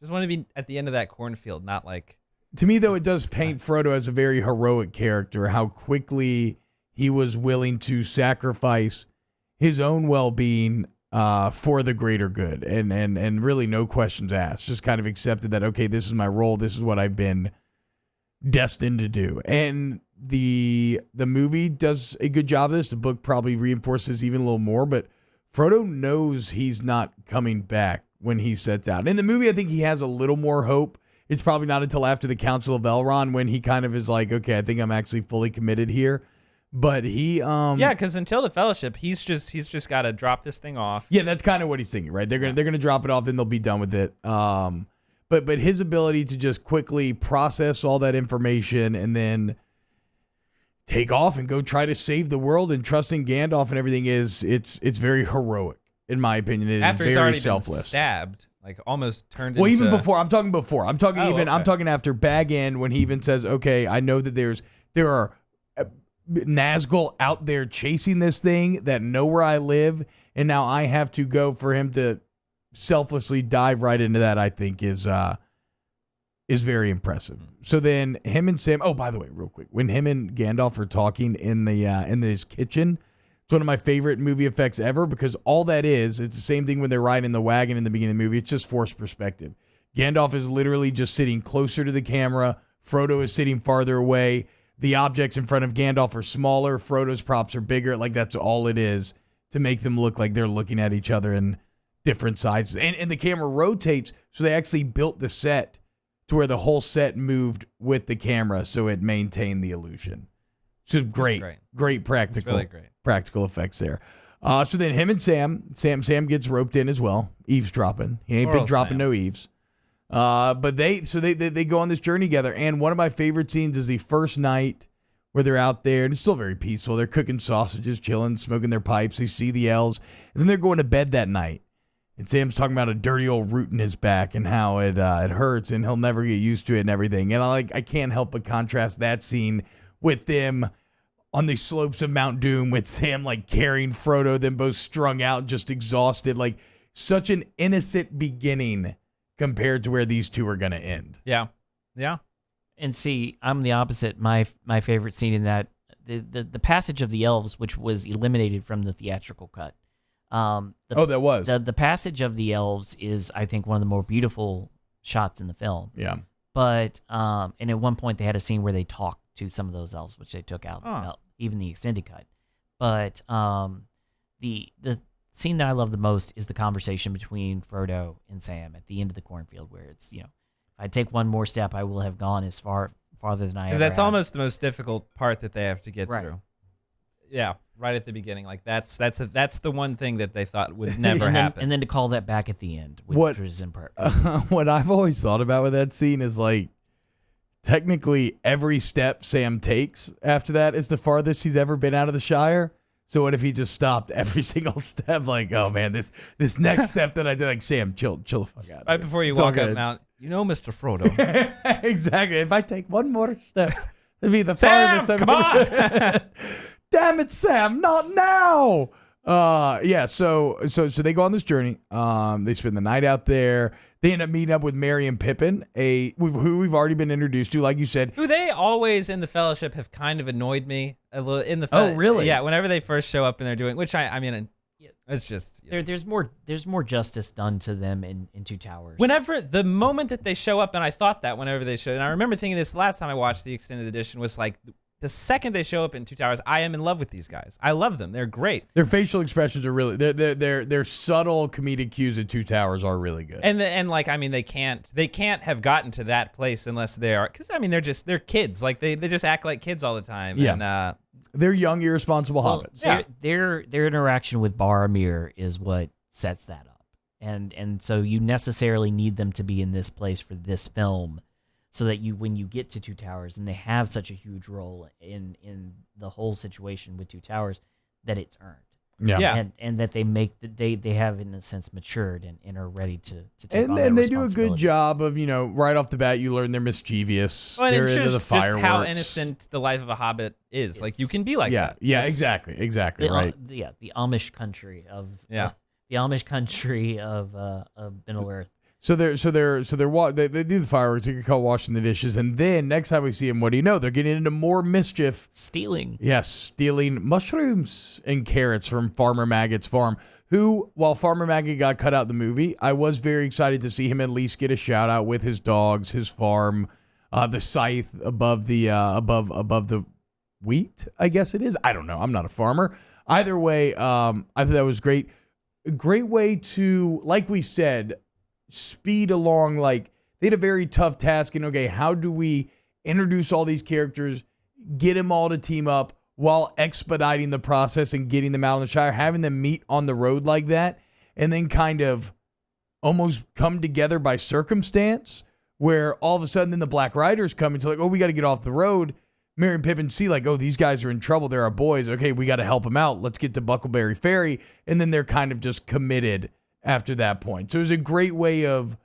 want to be at the end of that cornfield, not like. To me, though, it does paint Frodo as a very heroic character, how quickly he was willing to sacrifice his own well-being for the greater good, and really no questions asked, just kind of accepted that, okay, this is my role, this is what I've been destined to do. And the movie does a good job of this. The book probably reinforces even a little more, but Frodo knows he's not coming back when he sets out. In the movie, I think he has a little more hope. It's probably not until after the Council of Elrond when he kind of is like, okay, I think I'm actually fully committed here. But he because until the Fellowship, he's just got to drop this thing off. Yeah, that's kind of what he's thinking, right? They're gonna drop it off, then they'll be done with it. But his ability to just quickly process all that information and then take off and go try to save the world and trusting Gandalf and everything it's very heroic, in my opinion. It After is he's very already selfless. been stabbed, like almost turned Well, into... even before. I'm talking before. I'm talking Oh, I'm okay. talking after Bag End, when he even says, okay, I know that there are Nazgul out there chasing this thing that know where I live, and now I have to go for him to selflessly dive right into that, I think is very impressive. So then him and Sam, oh, by the way, real quick, when him and Gandalf are talking in his kitchen, it's one of my favorite movie effects ever, because all that is, it's the same thing when they're riding in the wagon in the beginning of the movie. It's just forced perspective. Gandalf is literally just sitting closer to the camera. Frodo is sitting farther away. The objects in front of Gandalf are smaller. Frodo's props are bigger. Like, that's all it is to make them look like they're looking at each other in different sizes. And the camera rotates, so they actually built the set to where the whole set moved with the camera, so it maintained the illusion. So great practical, really great. Practical effects there. So then him and Sam gets roped in as well, eavesdropping. He ain't been dropping no eaves. But they go on this journey together, and one of my favorite scenes is the first night where they're out there, and it's still very peaceful. They're cooking sausages, chilling, smoking their pipes. They see the elves, and then they're going to bed that night. And Sam's talking about a dirty old root in his back and how it hurts, and he'll never get used to it and everything. And I can't help but contrast that scene with them on the slopes of Mount Doom, with Sam like carrying Frodo, them both strung out, just exhausted. Like, such an innocent beginning compared to where these two are going to end. Yeah. Yeah. And see, I'm the opposite. My favorite scene in that, the passage of the elves, which was eliminated from the theatrical cut. That was. The passage of the elves is, I think, one of the more beautiful shots in the film. Yeah. But, and at one point they had a scene where they talked to some of those elves, which they took out, even the extended cut. But the scene that I love the most is the conversation between Frodo and Sam at the end of the cornfield, where it's, if I take one more step, I will have gone as farther than I ever Because that's have. almost the most difficult part that they have to get Right. through. Yeah, right at the beginning. Like, that's the one thing that they thought would never happen. And then to call that back at the end, which was imperfect. What I've always thought about with that scene is, like, technically every step Sam takes after that is the farthest he's ever been out of the Shire. So what if he just stopped every single step? Like, oh man, this next step that I did, like, Sam, chill the fuck out. Right before you It's all walk up good. Mount, Mr. Frodo. Exactly. If I take one more step, it'd be the Sam, farthest. come on! Damn it, Sam, not now. Yeah. So they go on this journey. They spend the night out there. They end up meeting up with Merry and Pippin, who we've already been introduced to, like you said. Who they always in the Fellowship have kind of annoyed me a little in the. Oh, really? Yeah. Whenever they first show up and they're doing, which I mean, it's just There's more justice done to them in Two Towers. Whenever the moment that they show up, and I thought that whenever they showed, and I remember thinking this last time I watched the extended edition, was like, the second they show up in Two Towers, I am in love with these guys. I love them. They're great. Their facial expressions are really their subtle comedic cues in Two Towers are really good. And like, I mean, they can't have gotten to that place unless they are, because I mean, they're kids. Like they just act like kids all the time. Yeah. And, they're young, irresponsible hobbits. Yeah. Their interaction with Boromir is what sets that up, and so you necessarily need them to be in this place for this film, so that when you get to Two Towers, and they have such a huge role in the whole situation with Two Towers, that it's earned. Yeah. And that they have, in a sense, matured and are ready to take on And that they do a good job of, right off the bat, you learn they're mischievous. Well, and they're it into shows the just fireworks. how innocent the life of a hobbit is. Like, you can be like that. Yeah, That's- exactly, right. The Amish country of the Amish country of Middle Earth. So they do the fireworks. They get caught washing the dishes, and then next time we see them, what do you know? They're getting into more mischief. Stealing. Yes, stealing mushrooms and carrots from Farmer Maggot's farm. Who, while Farmer Maggot got cut out of the movie, I was very excited to see him at least get a shout out with his dogs, his farm, the scythe above the above the wheat. I guess it is. I don't know. I'm not a farmer. Either way, I thought that was great. A great way to, like we said, speed along. Like, they had a very tough task, and okay, how do we introduce all these characters, get them all to team up while expediting the process and getting them out in the Shire, having them meet on the road like that, and then kind of almost come together by circumstance, where all of a sudden then the Black Riders come into, like, oh, we got to get off the road. Merry and Pippin see, like, oh, these guys are in trouble. They're our boys. Okay, we got to help them out. Let's get to Buckleberry Ferry. And then they're kind of just committed after that point. So it was a great way of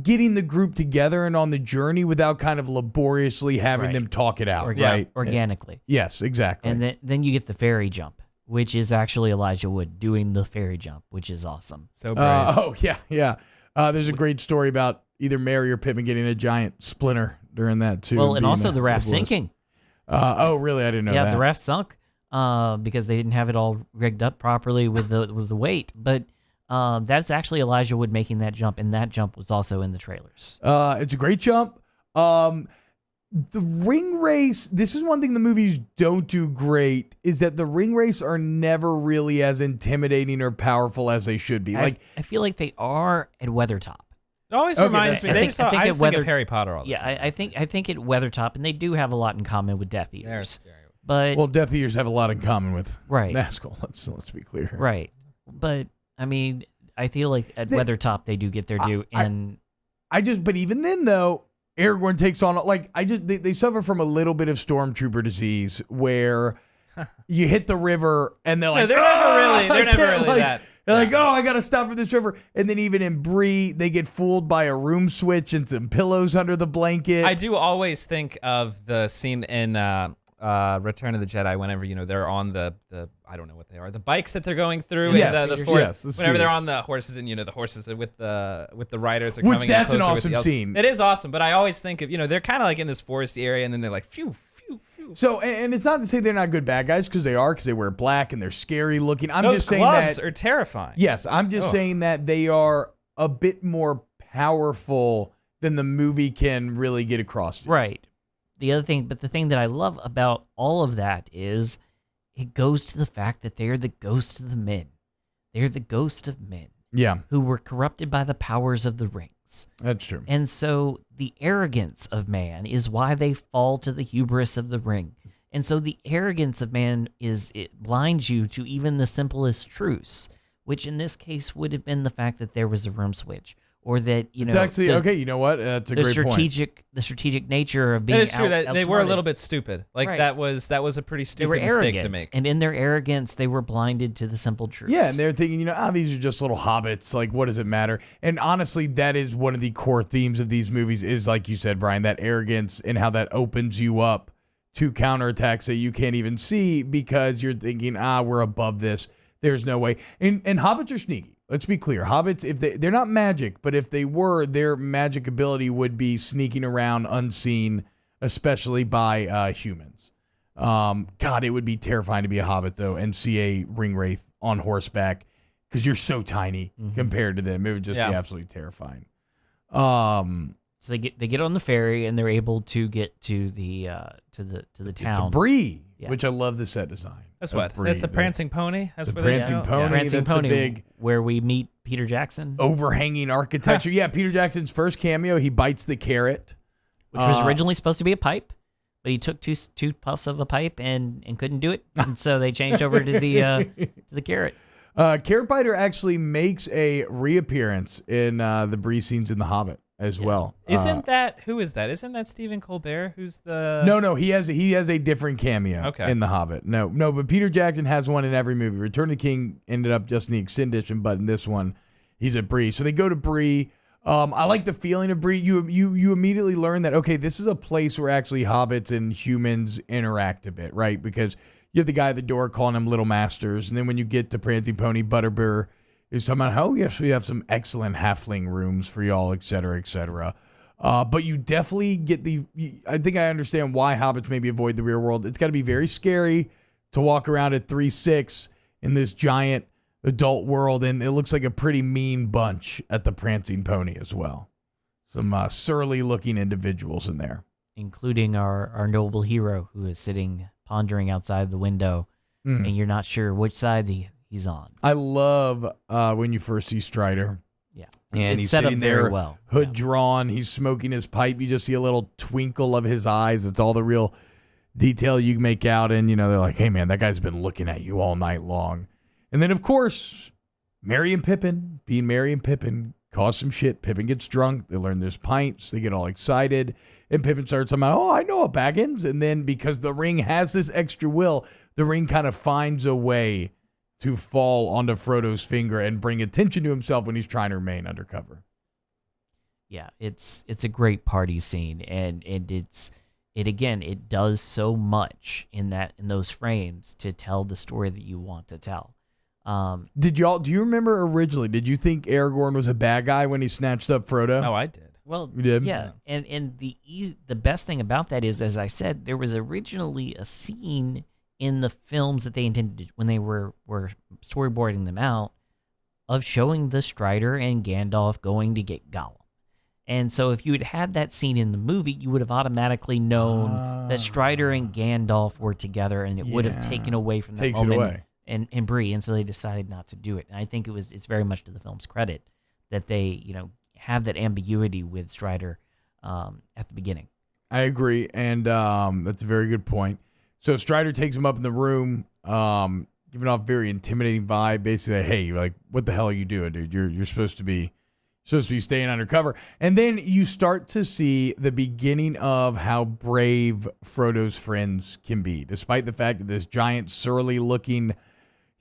getting the group together and on the journey without kind of laboriously having them talk it out, right? Organically. Yes, exactly. And then you get the ferry jump, which is actually Elijah Wood doing the fairy jump, which is awesome. So brave. Yeah. There's a great story about either Merry or Pippin getting a giant splinter during that too. Well, and also the raft sinking. Oh, really? I didn't know that. Yeah, the raft sunk because they didn't have it all rigged up properly with the weight. But that's actually Elijah Wood making that jump, and that jump was also in the trailers. It's a great jump. The ring race, this is one thing the movies don't do great, is that the ring race are never really as intimidating or powerful as they should be. I feel like they are at Weathertop. It always reminds me. I just think of Harry Potter all the time. I think at Weathertop, and they do have a lot in common with Death Eaters. But well, Death Eaters have a lot in common with right. Nazgul. Let's be clear. Right, but I mean, I feel like at Weathertop they do get their due, but even then though, Aragorn takes on they suffer from a little bit of stormtrooper disease where you hit the river and they're like, they're never really that. They're like, oh, I got to stop for this river. And then even in Bree, they get fooled by a room switch and some pillows under the blanket. I do always think of the scene in Return of the Jedi whenever, they're on the I don't know what they are, the bikes that they're going through. Yes, the forest. yes, whenever they're on the horses and, the horses with the riders are coming in. Which that's an closer awesome scene. It is awesome, but I always think of, they're kind of like in this forest area and then they're like, phew, phew, phew. So, and it's not to say they're not good bad guys because they wear black and they're scary looking. I'm Those just saying gloves that are terrifying. Yes, I'm just saying that they are a bit more powerful than the movie can really get across to. Right. The thing that I love about all of that is it goes to the fact that they are the ghosts of the men. They're the ghosts of men. Yeah. Who were corrupted by the powers of the rings. That's true. And so the arrogance of man is why they fall to the hubris of the ring. And so the arrogance of man it blinds you to even the simplest truths, which in this case would have been the fact that there was a room switch. Or that, it's actually, okay, you know what? That's a great point. The strategic nature of being It is true that they were a little bit stupid. Like, right. that was a pretty stupid mistake to make. And in their arrogance, they were blinded to the simple truths. Yeah, and they're thinking, these are just little hobbits. Like, what does it matter? And honestly, that is one of the core themes of these movies is, like you said, Brian, that arrogance and how that opens you up to counterattacks that you can't even see because you're thinking, we're above this. There's no way. And hobbits are sneaky. Let's be clear. Hobbits, if they're not magic, but if they were, their magic ability would be sneaking around unseen, especially by humans. God, it would be terrifying to be a hobbit, though, and see a ring wraith on horseback because you're so tiny compared to them. It would just be absolutely terrifying. So they get on the ferry and they're able to get to the town. To Bree, which I love the set design. That's what. Bree, that's the prancing pony. That's the prancing pony. Prancing that's pony, the big where we meet Peter Jackson. Overhanging architecture. Yeah, Peter Jackson's first cameo. He bites the carrot, which was originally supposed to be a pipe, but he took two puffs of a pipe and couldn't do it, and so they changed over to the carrot. Carrot Biter actually makes a reappearance in the Bree scenes in The Hobbit as well. Who is that? Isn't that Stephen Colbert? Who's the? No. He has a different cameo in The Hobbit. No. But Peter Jackson has one in every movie. Return of the King ended up just in the extended edition, but in this one, he's at Bree. So they go to Bree. I like the feeling of Bree. You immediately learn that this is a place where actually hobbits and humans interact a bit, right? Because you have the guy at the door calling them little masters, and then when you get to Prancing Pony, Butterbur is talking about how, yes, we have some excellent halfling rooms for y'all, et cetera, et cetera. But you definitely get I think I understand why hobbits maybe avoid the real world. It's got to be very scary to walk around at 3'6" in this giant adult world, and it looks like a pretty mean bunch at the Prancing Pony as well. Some surly-looking individuals in there. Including our noble hero who is sitting pondering outside the window, and you're not sure which side he's on. I love when you first see Strider. Yeah. And he's sitting there, hood drawn. He's smoking his pipe. You just see a little twinkle of his eyes. It's all the real detail you make out. And, they're like, hey, man, that guy's been looking at you all night long. And then, of course, Merry and Pippin, being Merry and Pippin, cause some shit. Pippin gets drunk. They learn there's pints. They get all excited. And Pippin starts talking about, I know a Baggins. And then because the ring has this extra will, the ring kind of finds a way to fall onto Frodo's finger and bring attention to himself when he's trying to remain undercover. Yeah, it's a great party scene, and it's it does so much in those frames to tell the story that you want to tell. Do you remember originally, did you think Aragorn was a bad guy when he snatched up Frodo? Oh, I did. Well, You did? yeah, and the best thing about that is, as I said, there was originally a scene in the films that they intended when they were storyboarding them out of showing the Strider and Gandalf going to get Gollum. And so if you had had that scene in the movie, you would have automatically known that Strider and Gandalf were together, and it would have taken away from that Takes it moment away. and Bree, and so they decided not to do it. And I think it's very much to the film's credit that they, have that ambiguity with Strider at the beginning. I agree, and that's a very good point. So Strider takes him up in the room, giving off a very intimidating vibe. Basically, hey, like, what the hell are you doing, dude? You're supposed to be staying undercover. And then you start to see the beginning of how brave Frodo's friends can be, despite the fact that this giant, surly-looking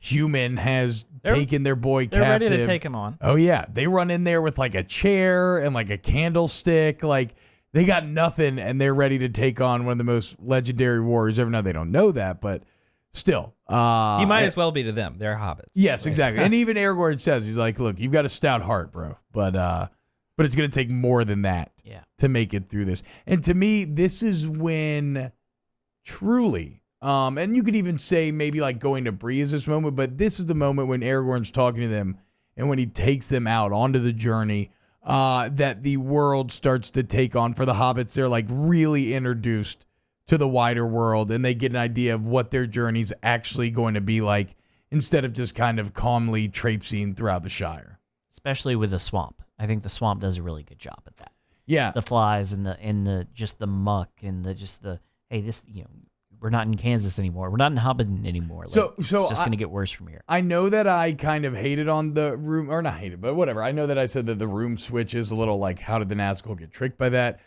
human has taken their boy captive. They're ready to take him on. Oh, yeah. They run in there with, like, a chair and, like, a candlestick. Like, they got nothing, and they're ready to take on one of the most legendary warriors ever. Now, they don't know that, but still. He might as well be to them. They're hobbits. Yes, exactly. And even Aragorn says, he's like, look, you've got a stout heart, bro. But it's going to take more than that to make it through this. And to me, this is when truly, and you could even say maybe like going to Bree is this moment, but this is the moment when Aragorn's talking to them and when he takes them out onto the journey, that the world starts to take on for the hobbits. They're like really introduced to the wider world, and they get an idea of what their journey's actually going to be like instead of just kind of calmly traipsing throughout the Shire. Especially with the swamp. I think the swamp does a really good job at that. Yeah. The flies and the just the muck and hey, this, we're not in Kansas anymore. We're not in Hobbiton anymore. Like, it's just going to get worse from here. I know that I kind of hated on the room, or not hated, but whatever. I know that I said that the room switch is a little like, how did the Nazgul get tricked by that?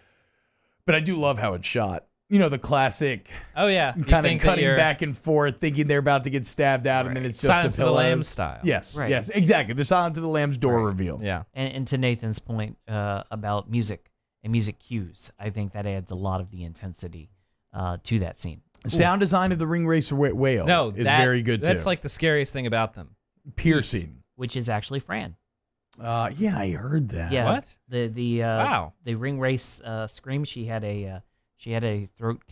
But I do love how it's shot. The classic. Oh yeah, kind of cutting back and forth, thinking they're about to get stabbed out, and then it's just Silence the of the pillows. Lambs style. Yes, Right. yes, exactly. The Silence of the Lambs door reveal. Yeah, and to Nathan's point about music and music cues, I think that adds a lot of the intensity to that scene. Sound design of the ring racer whale is very good too. That's like the scariest thing about them. Piercing, which is actually Fran. Yeah, I heard that. Yeah, What? The Wow. the ring race scream. She had a throat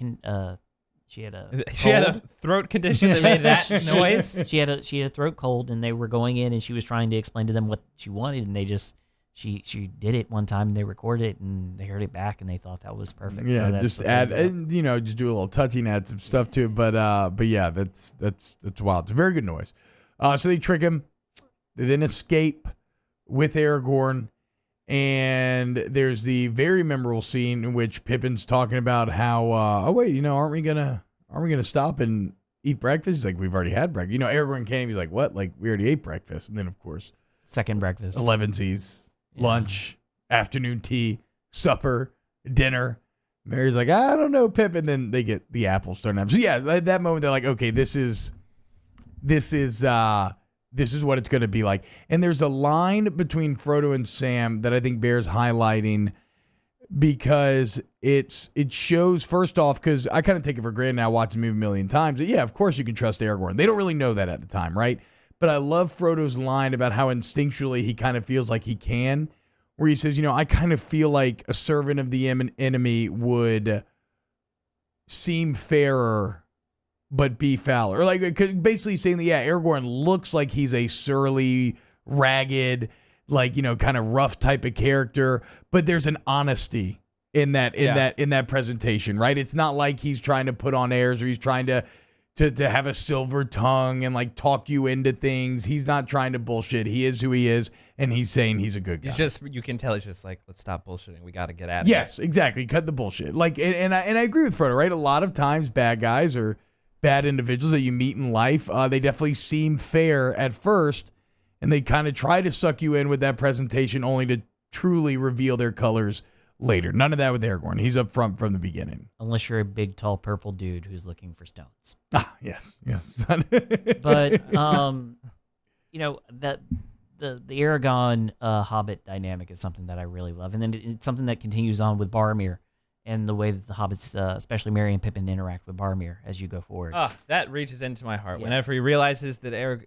she had a throat condition that made that noise. she had a throat cold, and they were going in, and she was trying to explain to them what she wanted, and they just she did it one time, and they recorded it, and they heard it back, and they thought that was perfect. Yeah, so just add, just do a little touching, add some stuff to it. But yeah, that's wild. It's a very good noise. So they trick him. They then escape with Aragorn. And there's the very memorable scene in which Pippin's talking about how, aren't we gonna stop and eat breakfast? He's like, we've already had breakfast. Aragorn came. He's like, what? Like, we already ate breakfast. And then of course, second breakfast, 11sies, lunch, afternoon tea, supper, dinner. Mary's like, I don't know, Pippin. Then they get the apples thrown up. So yeah, at that moment they're like, okay, this is what it's going to be like. And there's a line between Frodo and Sam that I think bears highlighting because it shows, first off, because I kind of take it for granted now watching the movie a million times, that, yeah, of course you can trust Aragorn. They don't really know that at the time, right? But I love Frodo's line about how instinctually he kind of feels like he can, where he says, I kind of feel like a servant of the enemy would seem fairer but be fouler. Or like, basically saying that, yeah, Aragorn looks like he's a surly, ragged, like, kind of rough type of character, but there's an honesty in that presentation, right? It's not like he's trying to put on airs or he's trying to have a silver tongue and like talk you into things. He's not trying to bullshit. He is who he is, and he's saying he's a good guy. You can tell it's just like, let's stop bullshitting. We got to get out of Yes, exactly. Cut the bullshit. Like, and I agree with Frodo, right? A lot of times bad guys or bad individuals that you meet in life, they definitely seem fair at first, and they kind of try to suck you in with that presentation only to truly reveal their colors later. None of that with Aragorn. He's up front from the beginning. Unless you're a big, tall, purple dude who's looking for stones. Yes. Yeah. But, that the Aragorn Hobbit dynamic is something that I really love. And then it's something that continues on with Boromir and the way that the hobbits, especially Merry and Pippin, interact with Boromir as you go forward. That reaches into my heart Yeah. whenever he realizes that Aragorn.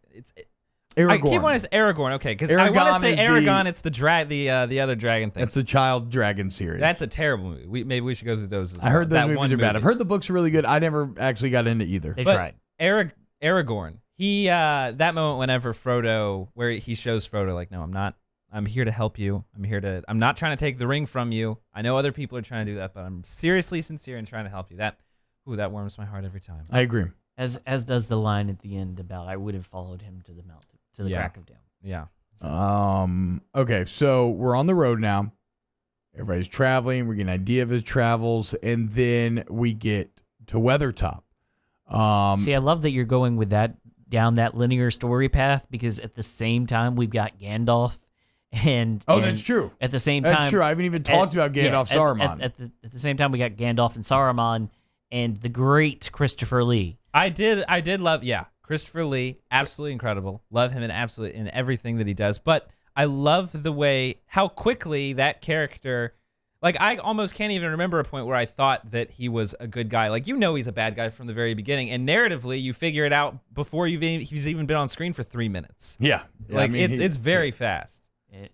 I keep wanting to say Aragorn, okay, because I want to say is Aragon. It's the other dragon thing. That's the Child Dragon series. That's a terrible movie. Maybe we should go through those as well. I heard those That movies one are bad. movie. I've heard the books are really good. I never actually got into either. They But tried. Aragorn, he that moment whenever Frodo, where he shows Frodo like, no, I'm here to help you. I'm not trying to take the ring from you. I know other people are trying to do that, but I'm seriously sincere in trying to help you. That warms my heart every time. I agree. As does the line at the end about I would have followed him to the mountain, to the crack of doom. Yeah. Okay, so we're on the road now. Everybody's traveling. We get an idea of his travels, and then we get to Weathertop. See, I love that you're going with that down that linear story path, because at the same time we've got Gandalf and that's true. At the same time, That's true. I haven't even talked about Gandalf Saruman. At the same time, we got Gandalf and Saruman and the great Christopher Lee. I did love, Christopher Lee, absolutely incredible. Love him in everything that he does. But I love the way, how quickly that character, like I almost can't even remember a point where I thought that he was a good guy. Like, he's a bad guy from the very beginning. And narratively, you figure it out before he's even been on screen for 3 minutes. Yeah. Like, it's very fast.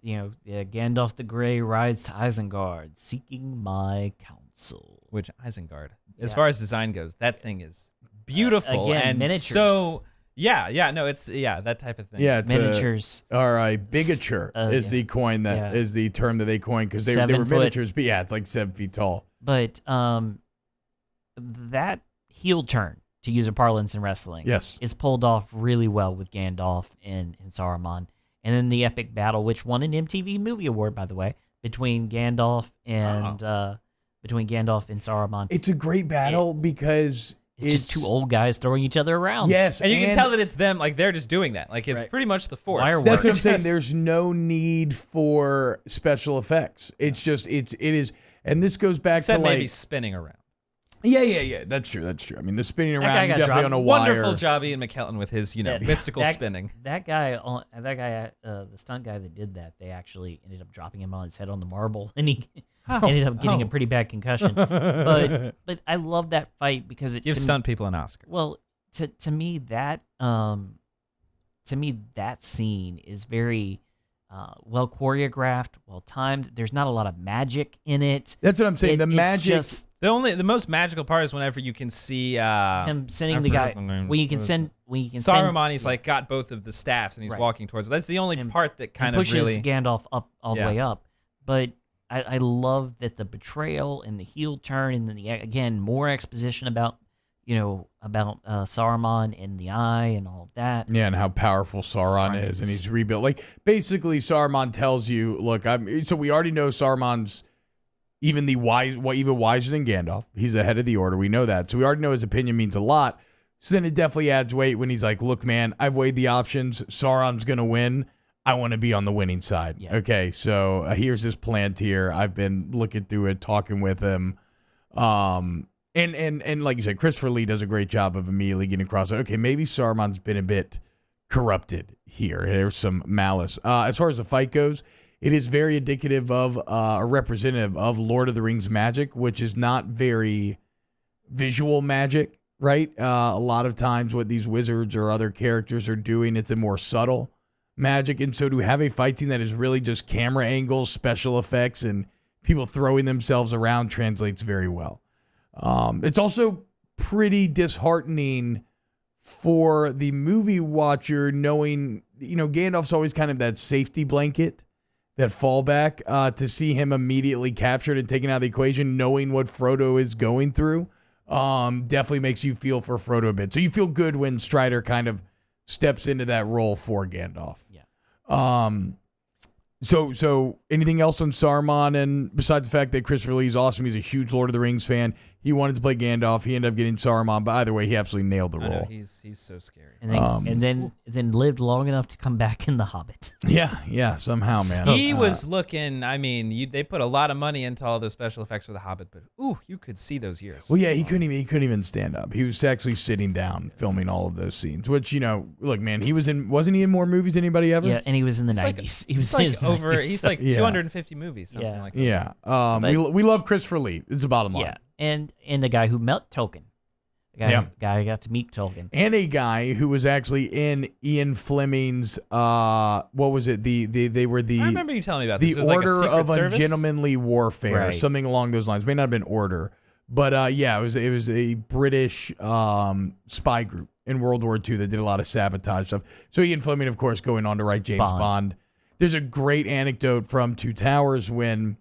Gandalf the Grey rides to Isengard, seeking my counsel. Which Isengard, as far as design goes, that thing is beautiful again, and miniatures. So it's that type of thing. Yeah, it's miniatures. Bigature is the coin that is the term that they coined, because they were miniatures. But it's like 7 feet tall. But that heel turn, to use a parlance in wrestling, is pulled off really well with Gandalf and Saruman. And then the epic battle, which won an MTV Movie Award, by the way, between Gandalf and Saruman. It's a great battle because it's just two old guys throwing each other around. Yes, and you can tell that it's them. Like, they're just doing that. Like, it's pretty much the Force. That's what I'm saying. There's no need for special effects. It's just it is, and this goes back Except to like maybe spinning around. Yeah. That's true. I mean, the spinning around, you're definitely on a wire. wonderful job, Ian McKellen, with his mystical spinning. That guy, the stunt guy that did that, they actually ended up dropping him on his head on the marble, and he ended up getting a pretty bad concussion. But I love that fight because it gives stunt people an Oscar. Well, to me that scene is very well choreographed, well timed. There's not a lot of magic in it. That's what I'm saying. The magic. The most magical part is whenever you can see him sending the guy. Saruman, he's like got both of the staffs and he's walking towards it. That's the only part that kind of pushes really Gandalf up all the way up. But I love that the betrayal and the heel turn, and then again more exposition about Saruman and the eye and all of that. Yeah, and how powerful Sauron is, and he's rebuilt. Like, basically, Saruman tells you, look, so we already know Saruman's even wiser than Gandalf. He's ahead of the order. We know that. So we already know his opinion means a lot. So then it definitely adds weight when he's like, look, man, I've weighed the options. Sauron's going to win. I want to be on the winning side. Yeah. Okay, so here's this Palantir. I've been looking through it, talking with him. And like you said, Christopher Lee does a great job of immediately getting across it. Okay, maybe Saruman's been a bit corrupted here. There's some malice. As far as the fight goes, it is very indicative of a representative of Lord of the Rings magic, which is not very visual magic, right? A lot of times what these wizards or other characters are doing, it's a more subtle magic. And so to have a fight scene that is really just camera angles, special effects, and people throwing themselves around translates very well. It's also pretty disheartening for the movie watcher knowing, Gandalf's always kind of that safety blanket, that fallback, to see him immediately captured and taken out of the equation, knowing what Frodo is going through, definitely makes you feel for Frodo a bit. So you feel good when Strider kind of steps into that role for Gandalf. Yeah. So anything else on Saruman? And besides the fact that Christopher Lee's awesome, he's a huge Lord of the Rings fan. He wanted to play Gandalf. He ended up getting Saruman, but either way, he absolutely nailed the I know, role. he's so scary. And then lived long enough to come back in The Hobbit. Yeah, somehow, man. He was looking. I mean, they put a lot of money into all those special effects for The Hobbit, but you could see those years. Well, yeah, he couldn't even stand up. He was actually sitting down filming all of those scenes. Which, look, man, wasn't he in more movies than anybody ever? Yeah, and he was in the 90s. He was like his over. 90s, He's so- like 250 movies, something like that. Yeah. We love Christopher Lee. It's the bottom line. Yeah, and the guy who met Tolkien. The guy who got to meet Tolkien. And a guy who was actually in Ian Fleming's what was it? They were the I remember you telling me about this. the It was Order like a of Secret Service? Ungentlemanly Warfare, Right. something along those lines. May not have been Order, but it was a British spy group in World War II that did a lot of sabotage stuff. So Ian Fleming, of course, going on to write James Bond. There's a great anecdote from Two Towers when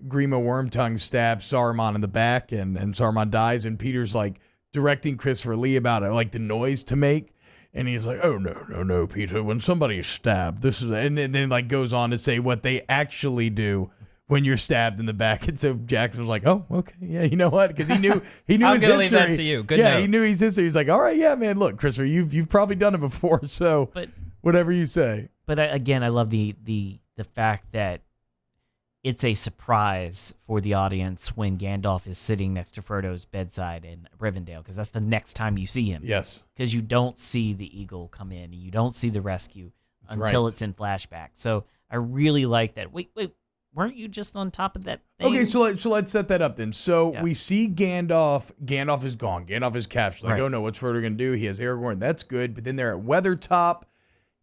Grima Wormtongue stabs Saruman in the back and Saruman dies, and Peter's like directing Christopher Lee about it, like the noise to make. And he's like, oh, no, Peter, when somebody is stabbed, this is, and then like goes on to say what they actually do when you're stabbed in the back. And so Jackson was like, oh, okay, yeah, you know what? Because he knew his I'm history. gonna leave that to you. Good yeah, note. he knew his history. He's like, all right, yeah, man, look, Christopher, you've probably done it before, so But whatever you say. But again, I love the fact that it's a surprise for the audience when Gandalf is sitting next to Frodo's bedside in Rivendell, because that's the next time you see him. Yes. Because you don't see the eagle come in, and you don't see the rescue until it's in flashback. So I really like that. Wait, weren't you just on top of that thing? Okay, so let's set that up then. So we see Gandalf. Gandalf is gone. Gandalf is captured. Like, oh no, what's Frodo gonna do? He has Aragorn. That's good. But then they're at Weathertop,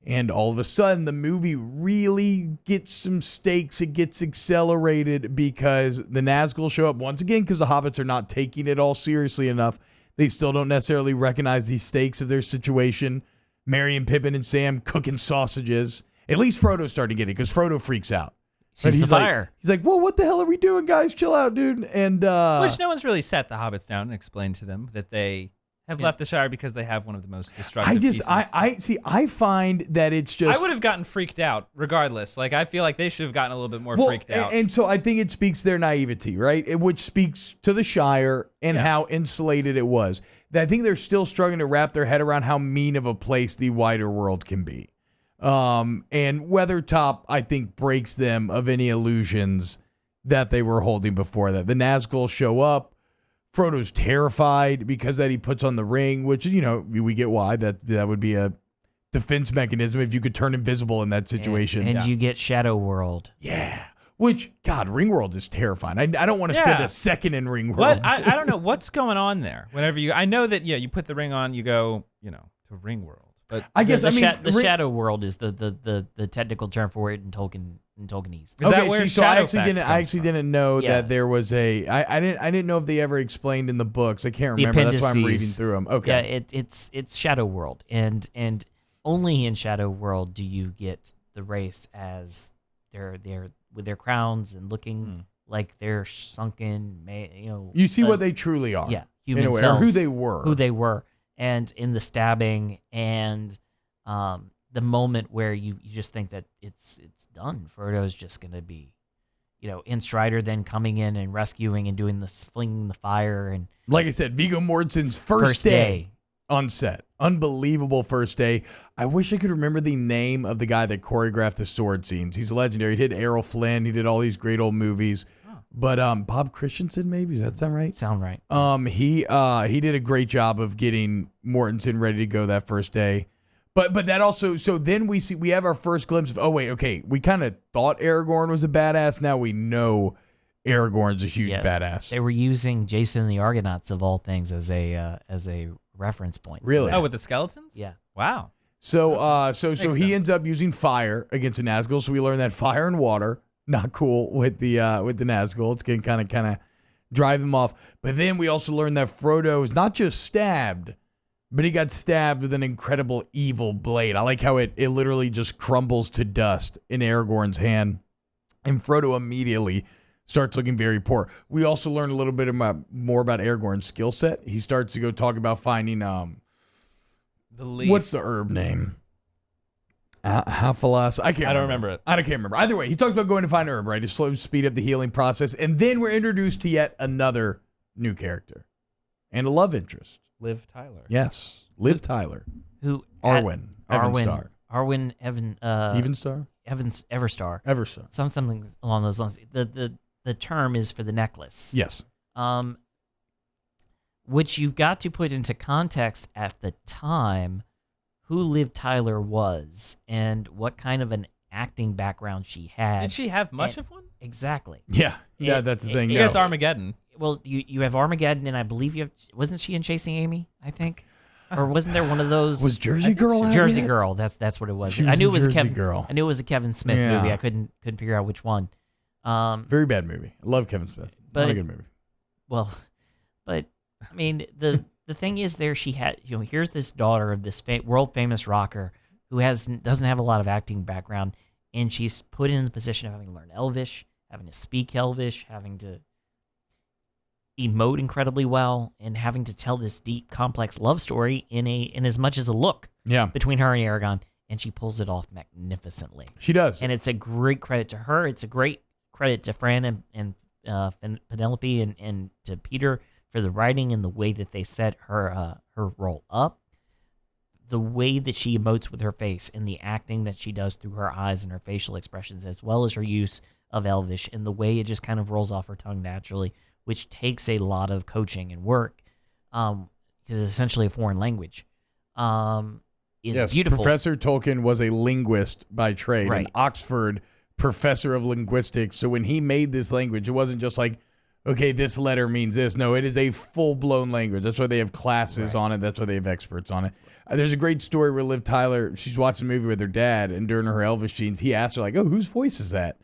and all of a sudden the movie really gets some stakes. It gets accelerated because the Nazgûl show up once again because the hobbits are not taking it all seriously enough. They still don't necessarily recognize the stakes of their situation. Merry and Pippin and Sam cooking sausages. At least Frodo's starting to get it because Frodo freaks out. Sees the fire. He's like, well, what the hell are we doing, guys? Chill out, dude. And Which no one's really sat the hobbits down and explained to them that they have left the Shire because they have one of the most destructive pieces. I find that it's just... I would have gotten freaked out regardless. Like, I feel like they should have gotten a little bit more freaked out. And so I think it speaks to their naivety, right? Which speaks to the Shire and how insulated it was. I think they're still struggling to wrap their head around how mean of a place the wider world can be. And Weathertop, I think, breaks them of any illusions that they were holding before that. The Nazgûl show up. Frodo's terrified because that he puts on the ring, which, we get why. That would be a defense mechanism if you could turn invisible in that situation. And you get Shadow World. Yeah. Which, God, Ringworld is terrifying. I don't want to spend a second in Ringworld. What? I don't know. What's going on there? Whenever I know that, you put the ring on, you go, to Ringworld. But I guess the Shadow World is the technical term for it in Tolkienese. Is that where I actually didn't know that there was a. I didn't know if they ever explained in the books. I can't remember. That's why I'm reading through them. Okay. Yeah, it's Shadow World, and only in Shadow World do you get the race as they're with their crowns and looking like they're sunken. You see what they truly are. Yeah, human in a way, selves, or who they were. And in the stabbing and the moment where you just think that it's done. Frodo's just going to be, in Strider then coming in and rescuing and doing flinging the fire. And like I said, Viggo Mortensen's first day on set. Unbelievable first day. I wish I could remember the name of the guy that choreographed the sword scenes. He's legendary. He did Errol Flynn. He did all these great old movies. But Bob Christensen, maybe, does that sound right? Sound right. He did a great job of getting Mortensen ready to go that first day. But that also, so then we have our first glimpse of, we kind of thought Aragorn was a badass. Now we know Aragorn's a huge badass. They were using Jason and the Argonauts of all things as a reference point. Really? Oh, with the skeletons? Yeah. Wow. So he ends up using fire against a Nazgûl. So we learn that fire and water, not cool with the Nazgûl. It's going to kind of drive them off. But then we also learn that Frodo is not just stabbed, but he got stabbed with an incredible evil blade. I like how it literally just crumbles to dust in Aragorn's hand. And Frodo immediately starts looking very poor. We also learn a little bit more about Aragorn's skill set. He starts to go talk about finding the leaf. What's the herb name? Hafalas. I don't remember it. I can't remember. Either way, he talks about going to find a herb, right? To speed up the healing process. And then we're introduced to yet another new character and a love interest. Liv Tyler. Yes, Liv Tyler. Who Arwen Evenstar. Arwen Evan Evenstar? Everstar. Everstar. Something along those lines. The term is for the necklace. Yes. Which you've got to put into context at the time who Liv Tyler was and what kind of an acting background she had. Did she have much of one? Exactly. Yeah. That's the thing. I guess Armageddon. Well, you have Armageddon, and I believe you have. Wasn't she in Chasing Amy? I think, or wasn't there one of those? Was Jersey Girl out Jersey yet? Girl? That's what it was. She was I knew it was Jersey Kevin. Girl. I knew it was a Kevin Smith movie. I couldn't figure out which one. Very bad movie. I love Kevin Smith. Not a good movie. Well, but I mean the thing is, there she had. Here's this daughter of this world famous rocker who doesn't have a lot of acting background, and she's put in the position of having to learn Elvish, having to speak Elvish, having to emote incredibly well, and having to tell this deep, complex love story in as much as a look between her and Aragorn, and she pulls it off magnificently. She does, and it's a great credit to her. It's a great credit to Fran and Penelope and to Peter for the writing and the way that they set her role up, the way that she emotes with her face, and the acting that she does through her eyes and her facial expressions, as well as her use of Elvish, and the way it just kind of rolls off her tongue naturally, which takes a lot of coaching and work, because it's essentially a foreign language. Is beautiful. Professor Tolkien was a linguist by trade, an Oxford professor of linguistics. So when he made this language, it wasn't just like, okay, this letter means this. No, it is a full-blown language. That's why they have classes on it. That's why they have experts on it. There's a great story where Liv Tyler, she's watching a movie with her dad, and during her Elvish scenes, he asked her, like, oh, whose voice is that?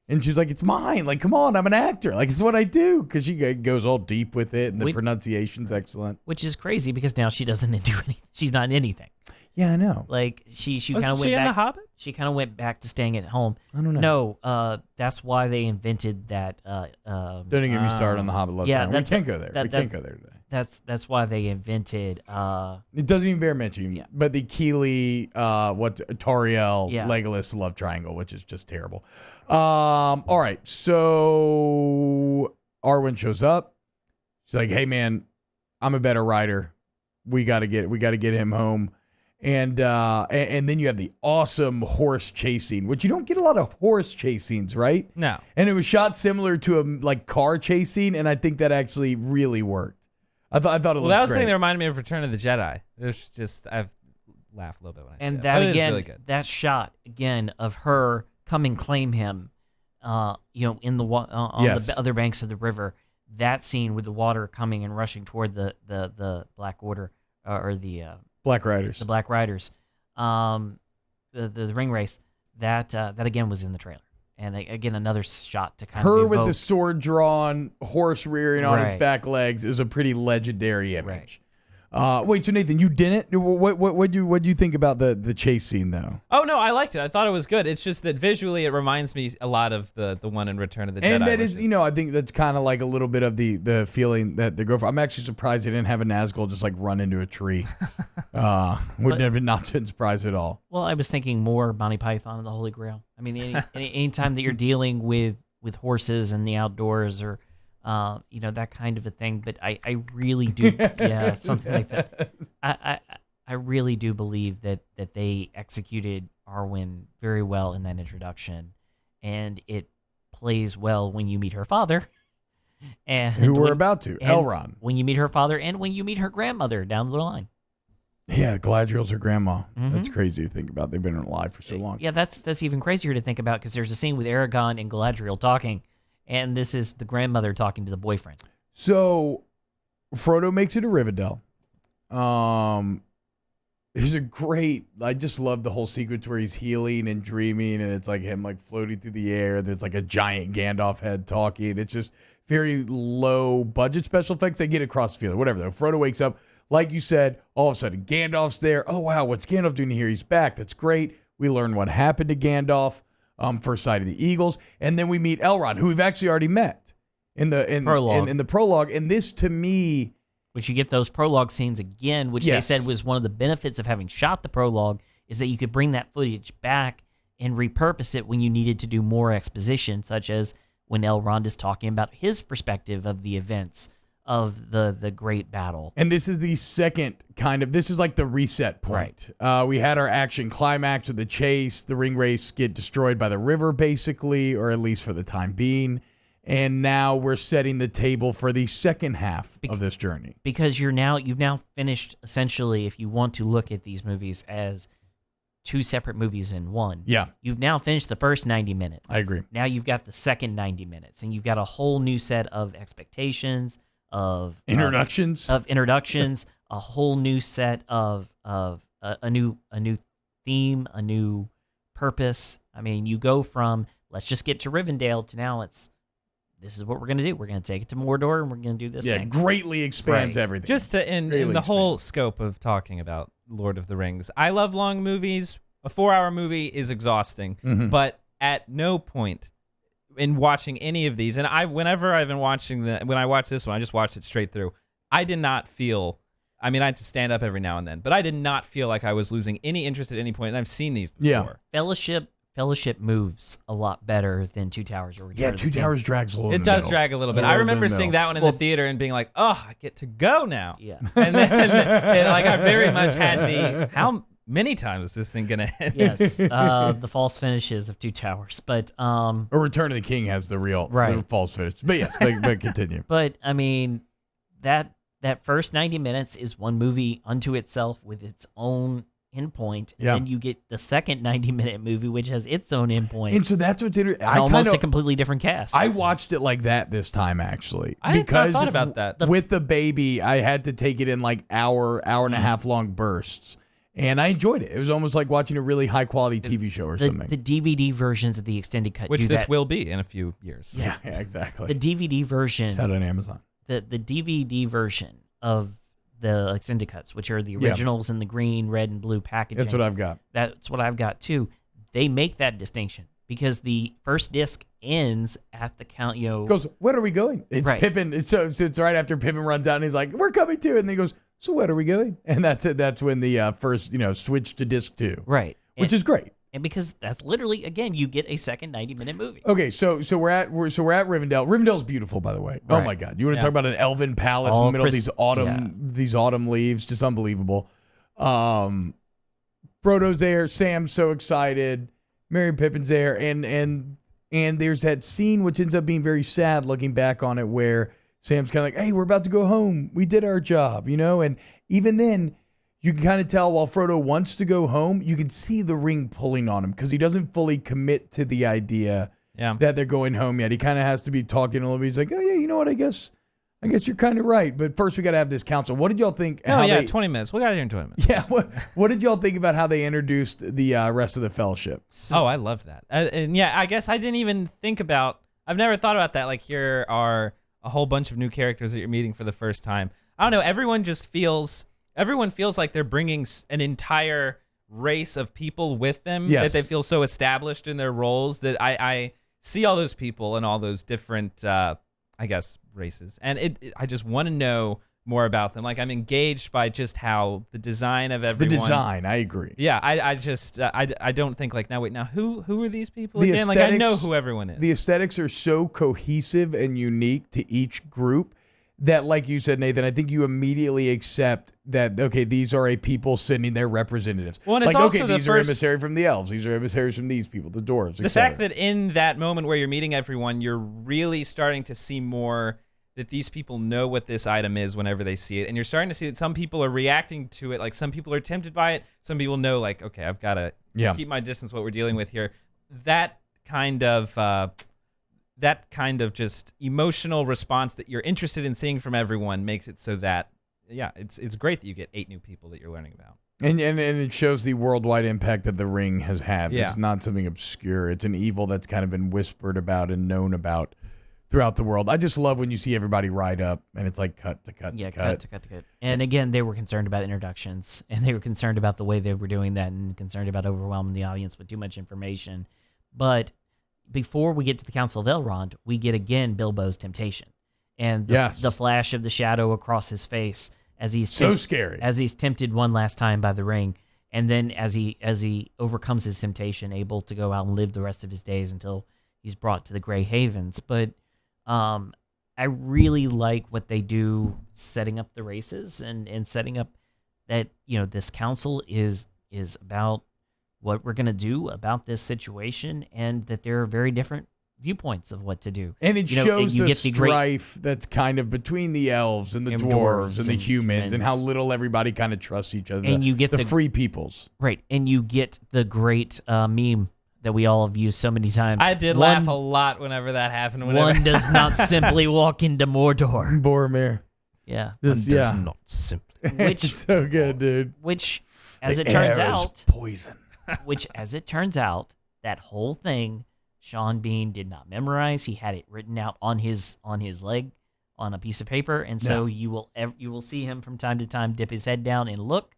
And she's like, it's mine. Like, come on, I'm an actor. Like, it's what I do. Because she goes all deep with it, and the pronunciation's excellent. Which is crazy, because now she doesn't do anything. She's not in anything. Yeah, I know. Like, she kind of went she back. in The Hobbit? She kind of went back to staying at home. I don't know. No, that's why they invented that. Don't even get me started on the Hobbit love triangle. We can't go there. We can't go there today. That's why they invented. It doesn't even bear mentioning. But the Keeley, Tauriel, Legolas love triangle, which is just terrible. All right, so Arwen shows up. She's like, "Hey, man, I'm a better rider. We gotta get him home." And then you have the awesome horse chase scene, which you don't get a lot of horse chase scenes, right? No. And it was shot similar to a car chase scene, and I think that actually really worked. I thought it looked great. Well, that was the thing that reminded me of Return of the Jedi. There's just I've laughed a little bit when I and see that but again, really good. That shot again of her come and claim him, in the on the other banks of the river. That scene with the water coming and rushing toward the Black Order or the Black Riders. The Black Riders, the ring race. That again was in the trailer, and again another shot to kind of her with the sword drawn, horse rearing on its back legs is a pretty legendary image. Wait, so Nathan, you didn't? What do you think about the chase scene though? Oh no, I liked it. I thought it was good. It's just that visually it reminds me a lot of the one in Return of the Jedi. And that is, I think that's kind of like a little bit of the feeling that they go for. I'm actually surprised they didn't have a Nazgul just like run into a tree. Would have not been surprised at all. Well, I was thinking more Monty Python and the Holy Grail. I mean, any time that you're dealing with horses and the outdoors or that kind of a thing. But I really do, something like that. I really do believe that they executed Arwen very well in that introduction, and it plays well when you meet her father. And who we're about to, Elrond. When you meet her father and when you meet her grandmother down the line. Yeah, Galadriel's her grandma. Mm-hmm. That's crazy to think about. They've been alive for so long. Yeah, that's even crazier to think about because there's a scene with Aragorn and Galadriel talking, and this is the grandmother talking to the boyfriend. So, Frodo makes it to Rivendell. There's a great, I just love the whole sequence where he's healing and dreaming, and it's like him like floating through the air. There's like a giant Gandalf head talking. It's just very low budget special effects. They get across the field, whatever though. Frodo wakes up, like you said, all of a sudden Gandalf's there. Oh wow, what's Gandalf doing here? He's back. That's great. We learn what happened to Gandalf, first sight of the Eagles, and then we meet Elrond, who we've actually already met in the prologue. In the prologue. And this to me, which you get those prologue scenes again, which they said was one of the benefits of having shot the prologue, is that you could bring that footage back and repurpose it when you needed to do more exposition, such as when Elrond is talking about his perspective of the events of the great battle. And this is the second this is like the reset point. Right. We had our action climax with the chase. The ring race get destroyed by the river, basically, or at least for the time being. And now we're setting the table for the second half of this journey. Because you've now finished, essentially, if you want to look at these movies as two separate movies in one. Yeah. You've now finished the first 90 minutes. I agree. Now you've got the second 90 minutes, and you've got a whole new set of expectations, of introductions, a whole new set of a new theme, a new purpose. I mean, you go from let's just get to Rivendell to now this is what we're going to do. We're going to take it to Mordor, and we're going to do this thing. Yeah, greatly expands everything. Just to in the whole scope of talking about Lord of the Rings, I love long movies. A 4-hour movie is exhausting, but at no point in watching any of these, and whenever I've been watching when I watch this one, I just watched it straight through. I did not feel. I mean, I had to stand up every now and then, but I did not feel like I was losing any interest at any point. And I've seen these before. Yeah. Fellowship moves a lot better than Two Towers. Two Towers drags a little bit. It does drag a little bit. I remember seeing that one in the theater and being like, oh, I get to go now. Yeah. And then I very much had how many times is this thing going to end? Yes. The false finishes of Two Towers. But or Return of the King has the real the false finish. But yes, but continue. But I mean, that first 90 minutes is one movie unto itself with its own endpoint, and then you get the second 90-minute movie, which has its own endpoint. And so that's what's interesting. Almost a completely different cast. I watched it like that this time, actually. I thought about that. With the baby, I had to take it in like hour and a half long bursts. And I enjoyed it. It was almost like watching a really high-quality TV show or something. The DVD versions of the extended cut which this will be in a few years. Yeah, exactly. The DVD version. Shout out on Amazon. The DVD version of the extended cuts, which are the originals in the green, red, and blue packaging. That's what I've got. That's what I've got, too. They make that distinction because the first disc ends at the count, goes, when are we going? It's right. Pippin. It's right after Pippin runs out, and he's like, we're coming to it. And then he goes, so when are we going? And that's it. That's when the first, switch to disc 2. Right. Which is great. And because that's literally, again, you get a second 90-minute movie. Okay, so we're at Rivendell. Rivendell's beautiful, by the way. Right. Oh my God, you want to talk about an elven palace in the middle of these autumn leaves? Just unbelievable. Frodo's there. Sam's so excited. Merry and Pippin's there, and there's that scene which ends up being very sad, looking back on it, where Sam's kind of like, "Hey, we're about to go home. We did our job," And even then, you can kind of tell while Frodo wants to go home, you can see the ring pulling on him because he doesn't fully commit to the idea that they're going home yet. He kind of has to be talking a little bit. He's like, oh, yeah, you know what? I guess you're kind of right. But first, we got to have this council. What did y'all think? 20 minutes. We got here in 20 minutes. Yeah. What did y'all think about how they introduced the rest of the fellowship? I love that. And I guess I didn't even think about, I've never thought about that. Like, here are a whole bunch of new characters that you're meeting for the first time. I don't know. Everyone feels like they're bringing an entire race of people with them that they feel so established in their roles that I see all those people and all those different, races. And I just want to know more about them. Like, I'm engaged by just how the design of everyone. The design, I agree. Yeah, I don't think like, now who are these people again? Like, I know who everyone is. The aesthetics are so cohesive and unique to each group that, like you said, Nathan, I think you immediately accept that, okay, these are a people sending their representatives. Well, and it's also these are emissary from the elves. These are emissaries from these people, the dwarves, The fact that in that moment where you're meeting everyone, you're really starting to see more that these people know what this item is whenever they see it. And you're starting to see that some people are reacting to it. Like, some people are tempted by it. Some people know, like, okay, I've got to keep my distance, what we're dealing with here. That kind of just emotional response that you're interested in seeing from everyone makes it so that, it's great that you get 8 new people that you're learning about. And it shows the worldwide impact that the ring has had. It's not something obscure. It's an evil that's kind of been whispered about and known about throughout the world. I just love when you see everybody ride up and it's like cut to cut to cut. And again, they were concerned about introductions, and they were concerned about the way they were doing that, and concerned about overwhelming the audience with too much information. But before we get to the Council of Elrond, we get again Bilbo's temptation, and the flash of the shadow across his face as he's scary as he's tempted one last time by the ring, and then as he overcomes his temptation, able to go out and live the rest of his days until he's brought to the Grey Havens. But I really like what they do setting up the races and setting up that, this council is about what we're going to do about this situation, and that there are very different viewpoints of what to do. And it shows you the get strife that's kind of between the elves and the dwarves and the humans, and how little everybody kind of trusts each other. And you get the free peoples. Right. And you get the great meme that we all have used so many times. I did laugh a lot whenever that happened. One does not simply walk into Mordor. Boromir. Yeah. Does not simply. Which It's so good, dude. Which, as it turns out, poison. Which, as it turns out, that whole thing, Sean Bean did not memorize. He had it written out on his leg, on a piece of paper, and so you will see him from time to time dip his head down and look.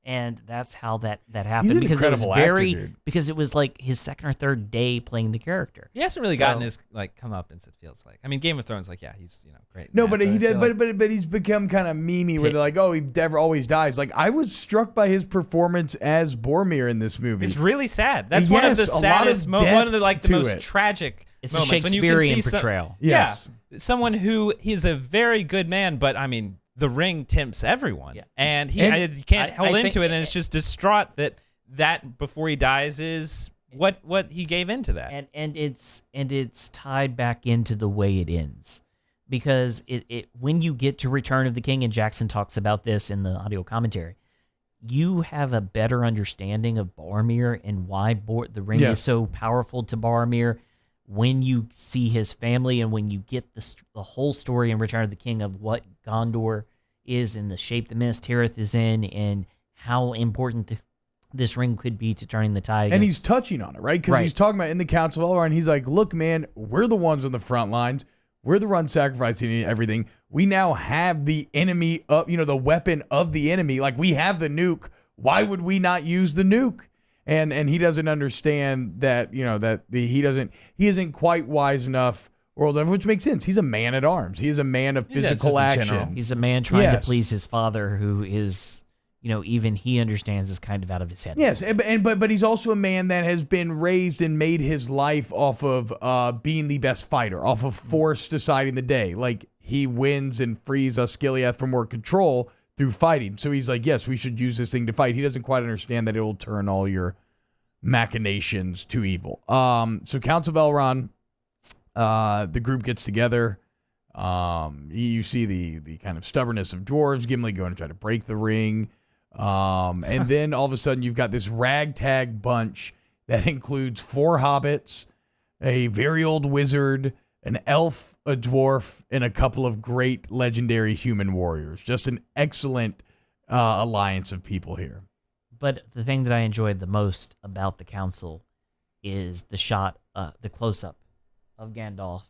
And that's how that happened. He's an because it was incredible actor, dude. because it was like his second or third day playing the character. He hasn't really gotten his comeuppance. It feels like. I mean, Game of Thrones, he's great. No, but he did. But he's become kind of memey, where they're like, oh, he never always dies. Like, I was struck by his performance as Boromir in this movie. It's really sad. That's one of the saddest moments. One of the most tragic. It's moments. a Shakespearean portrayal. Yes. Yeah, someone who he's a very good man, but I mean, the ring tempts everyone, and he can't hold into it, and it's just distraught that before he dies is what he gave into that, and it's tied back into the way it ends, because it when you get to Return of the King, and Jackson talks about this in the audio commentary, you have a better understanding of Boromir and why the ring is so powerful to Boromir. When you see his family, and when you get the whole story in Return of the King of what Gondor is and the shape that Minas Tirith is in, and how important this ring could be to turning the tide. And he's touching on it, right? Because he's talking about in the Council of Elrond, he's like, look, man, we're the ones on the front lines. We're the ones sacrificing everything. We now have the enemy, the weapon of the enemy. Like, we have the nuke. Why would we not use the nuke? And he doesn't understand that, he isn't quite wise enough, which makes sense. He's a man at arms. He is a man of physical action. He's a man trying to please his father, who is, even he understands is kind of out of his head. Yes, but he's also a man that has been raised and made his life off of being the best fighter, off of force deciding the day. Like, he wins and frees Osgiliath from more control through fighting. So he's like, yes, we should use this thing to fight. He doesn't quite understand that it will turn all your machinations to evil. So Council of Elrond, the group gets together. You see the kind of stubbornness of dwarves, Gimli going to try to break the ring. And then all of a sudden you've got this ragtag bunch that includes 4 hobbits, a very old wizard, an elf, a dwarf, and a couple of great legendary human warriors. Just an excellent alliance of people here. But the thing that I enjoyed the most about the council is the shot, the close-up of Gandalf,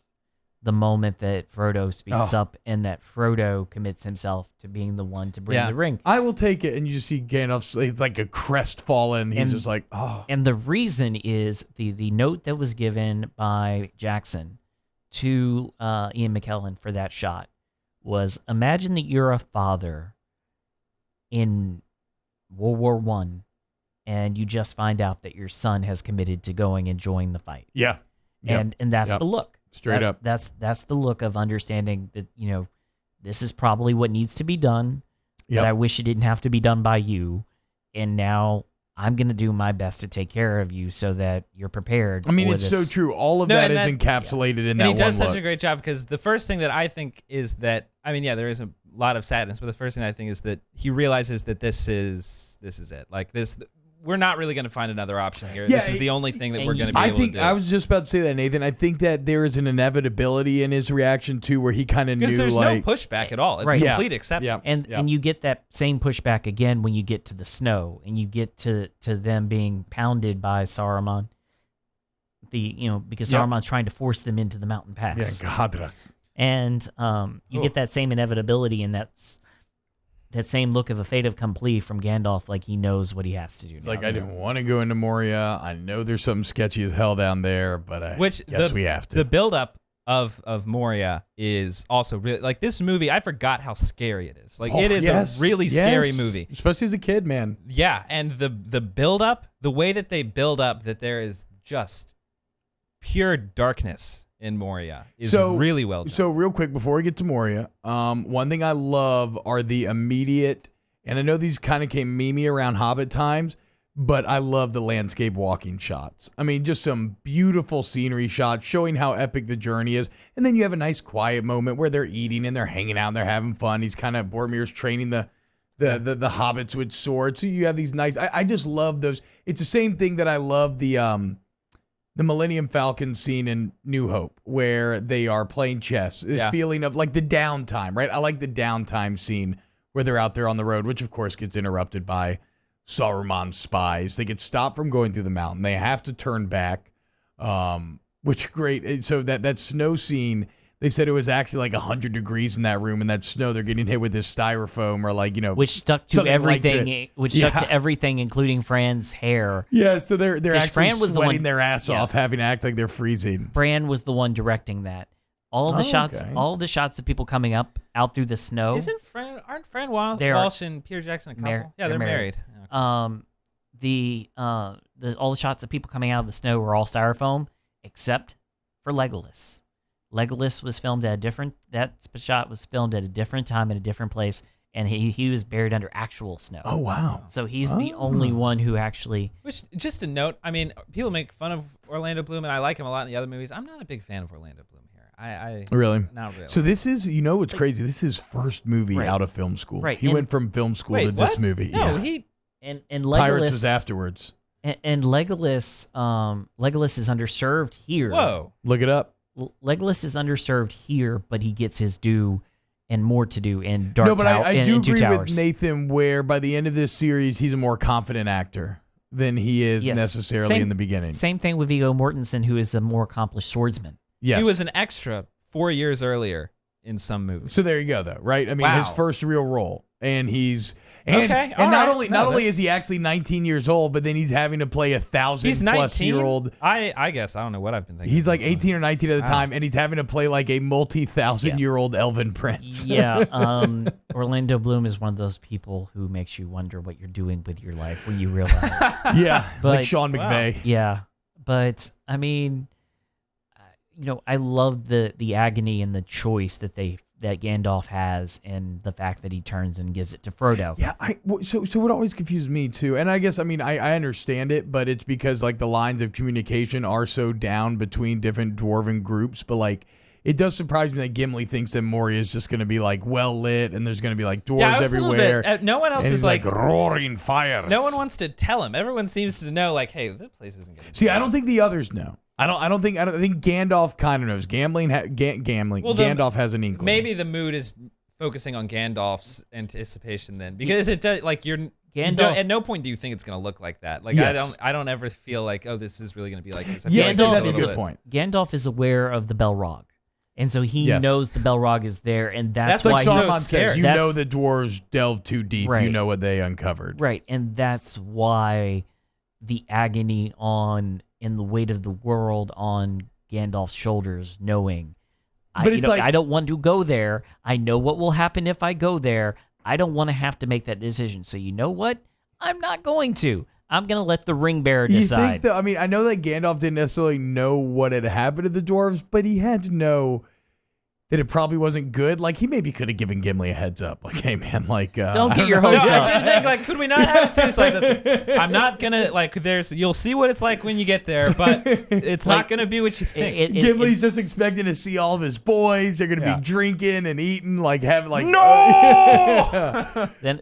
the moment that Frodo speaks up, and that Frodo commits himself to being the one to bring the ring. I will take it. And you just see Gandalf like a crestfallen. He's just like, oh. And the reason is the note that was given by Jackson to Ian McKellen for that shot was, imagine that you're a father in World War I, and you just find out that your son has committed to going and joining the fight. Yeah. And that's the look. Straight up. That's the look of understanding that, this is probably what needs to be done. But I wish it didn't have to be done by you. And now I'm going to do my best to take care of you so that you're prepared. I mean, it's so true. All of that is encapsulated in that one And he does look. such a great job, because the first thing that I think is that, there is a lot of sadness, but the first thing I think is that he realizes that this is it. Like, this, we're not really going to find another option here. This is the only thing that we're going to be able to do. I was just about to say that, Nathan. I think that there is an inevitability in his reaction, too, where he kind of knew, because there's no pushback at all. It's complete acceptance. And you get that same pushback again when you get to the snow, and you get to them being pounded by Saruman. Because Saruman's trying to force them into the mountain pass. Yeah, Gadras. And you get that same inevitability, and that same look of a fait accompli from Gandalf, like he knows what he has to do. It's like, I didn't want to go into Moria. I know there's something sketchy as hell down there, but I guess we have to. The buildup of Moria is also really, like, this movie, I forgot how scary it is. Like, it is a really scary movie. Especially as a kid, man. Yeah, and the buildup, the way that they build up that there is just pure darkness in Moria is really well done. So real quick before we get to Moria, one thing I love are the immediate, and I know these kind of came memey around Hobbit times, but I love the landscape walking shots. I mean, just some beautiful scenery shots showing how epic the journey is. And then you have a nice quiet moment where they're eating and they're hanging out and they're having fun. He's kind of, Boromir's training the hobbits with swords. So you have these nice, I just love those. It's the same thing that I love the Millennium Falcon scene in New Hope where they are playing chess. This feeling of like the downtime, right? I like the downtime scene where they're out there on the road, which of course gets interrupted by Saruman's spies. They get stopped from going through the mountain. They have to turn back, which great. So that snow scene, they said it was actually like 100 degrees in that room, and that snow, they're getting hit with this styrofoam or like, which stuck to everything, stuck to everything, including Fran's hair. Yeah, so they're actually sweating their ass off, having to act like they're freezing. Fran was the one directing that. All of the shots, all of the shots of people coming out through the snow. Aren't Fran Walsh and Peter Jackson a couple? They're married. All the shots of people coming out of the snow were all styrofoam, except for Legolas. Legolas was filmed at that shot was filmed at a different time at a different place, and he was buried under actual snow. Oh, wow. So he's the only one who actually... Which, just a note, I mean, people make fun of Orlando Bloom, and I like him a lot in the other movies. I'm not a big fan of Orlando Bloom here. I really? Not really. So this is, what's crazy? This is his first movie out of film school. Right. He went from film school to this movie. No, And Legolas, Pirates was afterwards. And Legolas is underserved here. Whoa. Look it up. Legolas is underserved here, but he gets his due and more to do in Dark Tower. No, but I do agree Towers. with Nathan where by the end of this series, he's a more confident actor than he is necessarily in the beginning. Same thing with Viggo Mortensen, who is a more accomplished swordsman. Yes. He was an extra 4 years earlier in some movies. So there you go, though, right? I mean, his first real role, and he's not only is he actually 19 years old, but then he's having to play 1,000-plus-year-old. I guess I don't know what I've been thinking. He's like 18 or 19 at the time, and he's having to play like a multi-thousand-year-old elven prince. Yeah, Orlando Bloom is one of those people who makes you wonder what you're doing with your life when you realize. Like Sean McVay. Wow. Yeah, but I mean, I love the agony and the choice that Gandalf has, and the fact that he turns and gives it to Frodo. Yeah, so what always confused me too, and I guess I understand it, but it's because like the lines of communication are so down between different dwarven groups, but like it does surprise me that Gimli thinks that Moria is just going to be like well lit, and there's going to be like dwarves everywhere. No one else is like roaring fires. No one wants to tell him. Everyone seems to know, like, hey, this place isn't going to. See, I don't think the others know. I think Gandalf kind of knows. Gandalf has an inkling. Maybe the mood is focusing on Gandalf's anticipation then, because it does. Like at no point do you think it's going to look like that. Like I don't ever feel like, oh, this is really going to be like this. That's a good point. Gandalf is aware of the Balrog, and so he knows the Balrog is there, and that's why like he's so scared. You know the dwarves delved too deep. Right. You know what they uncovered. Right, and that's why the agony and the weight of the world on Gandalf's shoulders, knowing, I don't want to go there. I know what will happen if I go there. I don't want to have to make that decision. So you know what? I'm not going to. I'm going to let the ring bearer decide. I mean, I know that Gandalf didn't necessarily know what had happened to the dwarves, but he had to know that it probably wasn't good. Like, he maybe could have given Gimli a heads up. Like, hey, man, like... don't get your hopes up. I did think, like, could we not have a series like this? I'm not going to, like, you'll see what it's like when you get there, but it's not going to be what you think. Gimli's just expecting to see all of his boys. They're going to be drinking and eating, like, having, like... No! Man.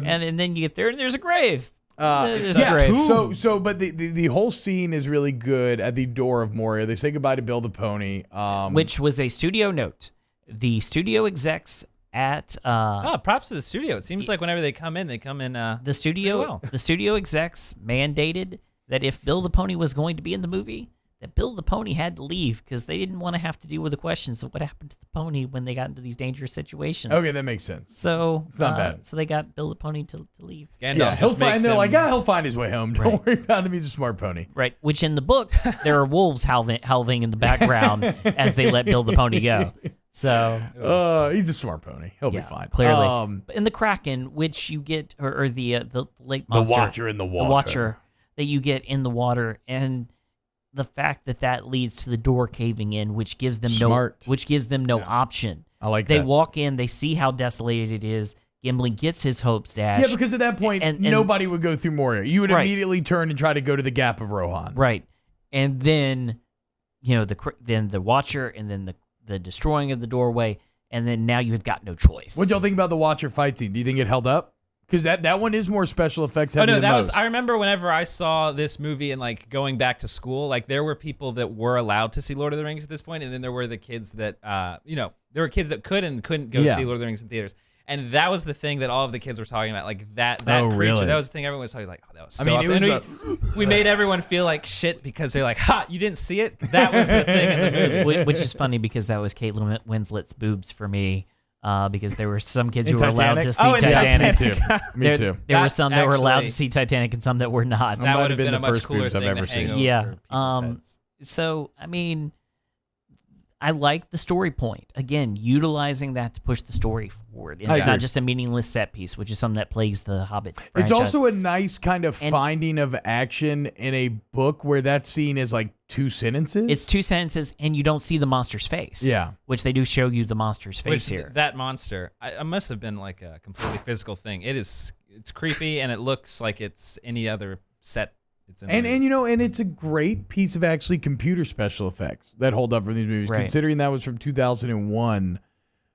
And then you get there, and there's a grave. But the whole scene is really good at the door of Moria. They say goodbye to Bill the Pony, which was a studio note. The studio execs at props to the studio. It seems like whenever they come in the studio execs mandated that if Bill the Pony was going to be in the movie, that Bill the Pony had to leave because they didn't want to have to deal with the questions of what happened to the pony when they got into these dangerous situations. Okay, that makes sense. So it's not bad. So they got Bill the Pony to leave. Gandalf he'll find his way home. Don't worry about him. He's a smart pony. Right. Which in the books there are wolves howling in the background as they let Bill the Pony go. So he's a smart pony. He'll be fine. Clearly. In the Kraken, which you get, or the lake monster, the Watcher in the water. The Watcher that you get in the water, and the fact that leads to the door caving in, which gives them Smart. no option. I like they that. walk in, they see how desolated it is. Gimli gets his hopes dashed. Yeah, because at that point, and nobody would go through Moria. You would Right. immediately turn and try to go to the Gap of Rohan. Right. And then, the Watcher, and then the destroying of the doorway, and then now you've got no choice. What y'all think about the Watcher fight scene? Do you think it held up? Because that one is more special effects heavy than that most. I remember whenever I saw this movie and like going back to school, like there were people that were allowed to see Lord of the Rings at this point, and then there were the kids that, there were kids that could and couldn't go see Lord of the Rings in theaters. And that was the thing that all of the kids were talking about, like that creature. Really? That was the thing everyone was talking like, oh, that was so awesome. And we made everyone feel like shit because they're like, ha, you didn't see it? That was the thing in the movie. Which is funny because that was Kate Winslet's boobs for me. Because there were some kids who were allowed to see Titanic. Me too. There were some that were allowed to see Titanic and some that were not. That would have been been the a much first cooler boobs I've thing ever to hang seen. over Yeah. people's heads. So, I mean, I like the story point. Again, utilizing that to push the story forward. And it's not just a meaningless set piece, which is something that plagues the Hobbit franchise. It's also a nice kind of finding of action in a book where that's seen as like 2 sentences. It's 2 sentences, and you don't see the monster's face. Yeah. Which they do show you the monster's face here. That monster, I must have been like a completely physical thing. It's creepy, and it looks like it's any other set. And it's a great piece of actually computer special effects that hold up for these movies. Right. Considering that was from 2001,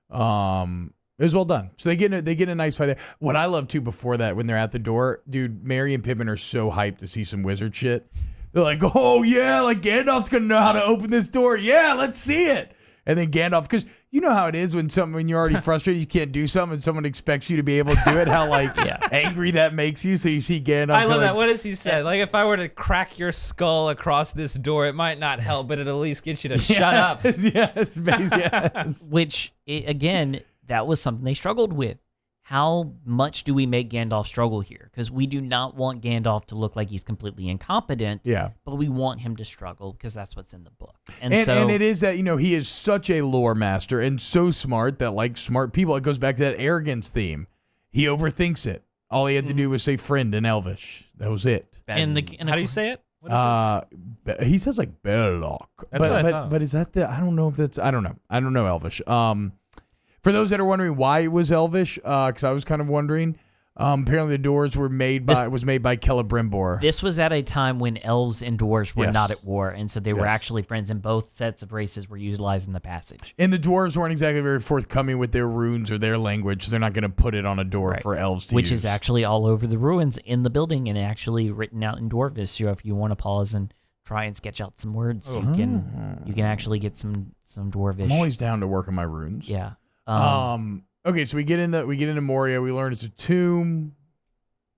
it was well done. So they get a nice fight there. What I love too before that, when they're at the door, dude, Merry and Pippin are so hyped to see some wizard shit. They're like, oh yeah, like Gandalf's gonna know how to open this door. Yeah, let's see it. And then Gandalf, because you know how it is when you're already frustrated, you can't do something, and someone expects you to be able to do it. How angry that makes you. So you see Gandalf. I love that. What does he say? Like, if I were to crack your skull across this door, it might not help, but it'll at least get you to shut up. Yes, yes. Which, again, that was something they struggled with. How much do we make Gandalf struggle here? Because we do not want Gandalf to look like he's completely incompetent. Yeah. But we want him to struggle because that's what's in the book. And it is that, he is such a lore master and so smart that, like smart people, it goes back to that arrogance theme. He overthinks it. All he had to do was say friend in Elvish. That was it. How do you say it? What is he says like Belloc. That's what I thought. But is that I don't know if that's, I don't know. I don't know Elvish. For those that are wondering why it was Elvish, because I was kind of wondering, apparently the doors were made by Celebrimbor. This was at a time when elves and dwarves were Yes. not at war, and so they were Yes. actually friends, and both sets of races were utilizing the passage. And the dwarves weren't exactly very forthcoming with their runes or their language, so they're not going to put it on a door for elves to Which use. is actually all over the ruins in the building and actually written out in Dwarvish. So if you want to pause and try and sketch out some words, you can actually get some Dwarvish. I'm always down to work on my runes. Yeah. Okay, so we get into Moria. We learn it's a tomb.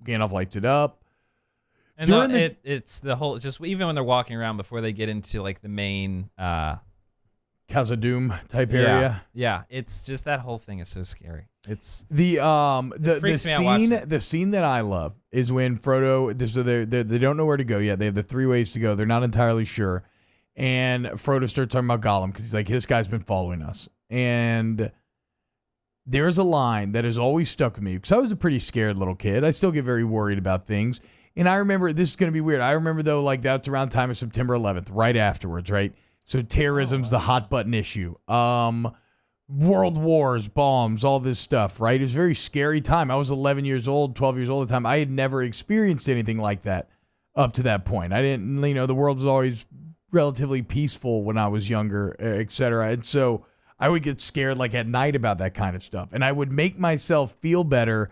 Gandalf lights it up. And it's the whole, just even when they're walking around before they get into like the main Khazad-dûm type area. Yeah, it's just that whole thing is so scary. It's the freaks me out watching it. the scene that I love is when Frodo, so they don't know where to go yet. They have the 3 ways to go. They're not entirely sure. And Frodo starts talking about Gollum because he's like, this guy's been following us. And there's a line that has always stuck with me because I was a pretty scared little kid. I still get very worried about things. And I remember, this is going to be weird. I remember, though, like that's around time of September 11th, right afterwards, right? So terrorism's the hot button issue. World wars, bombs, all this stuff, right? It was a very scary time. I was 11 years old, 12 years old at the time. I had never experienced anything like that up to that point. I didn't, the world was always relatively peaceful when I was younger, et cetera. And so I would get scared like at night about that kind of stuff. And I would make myself feel better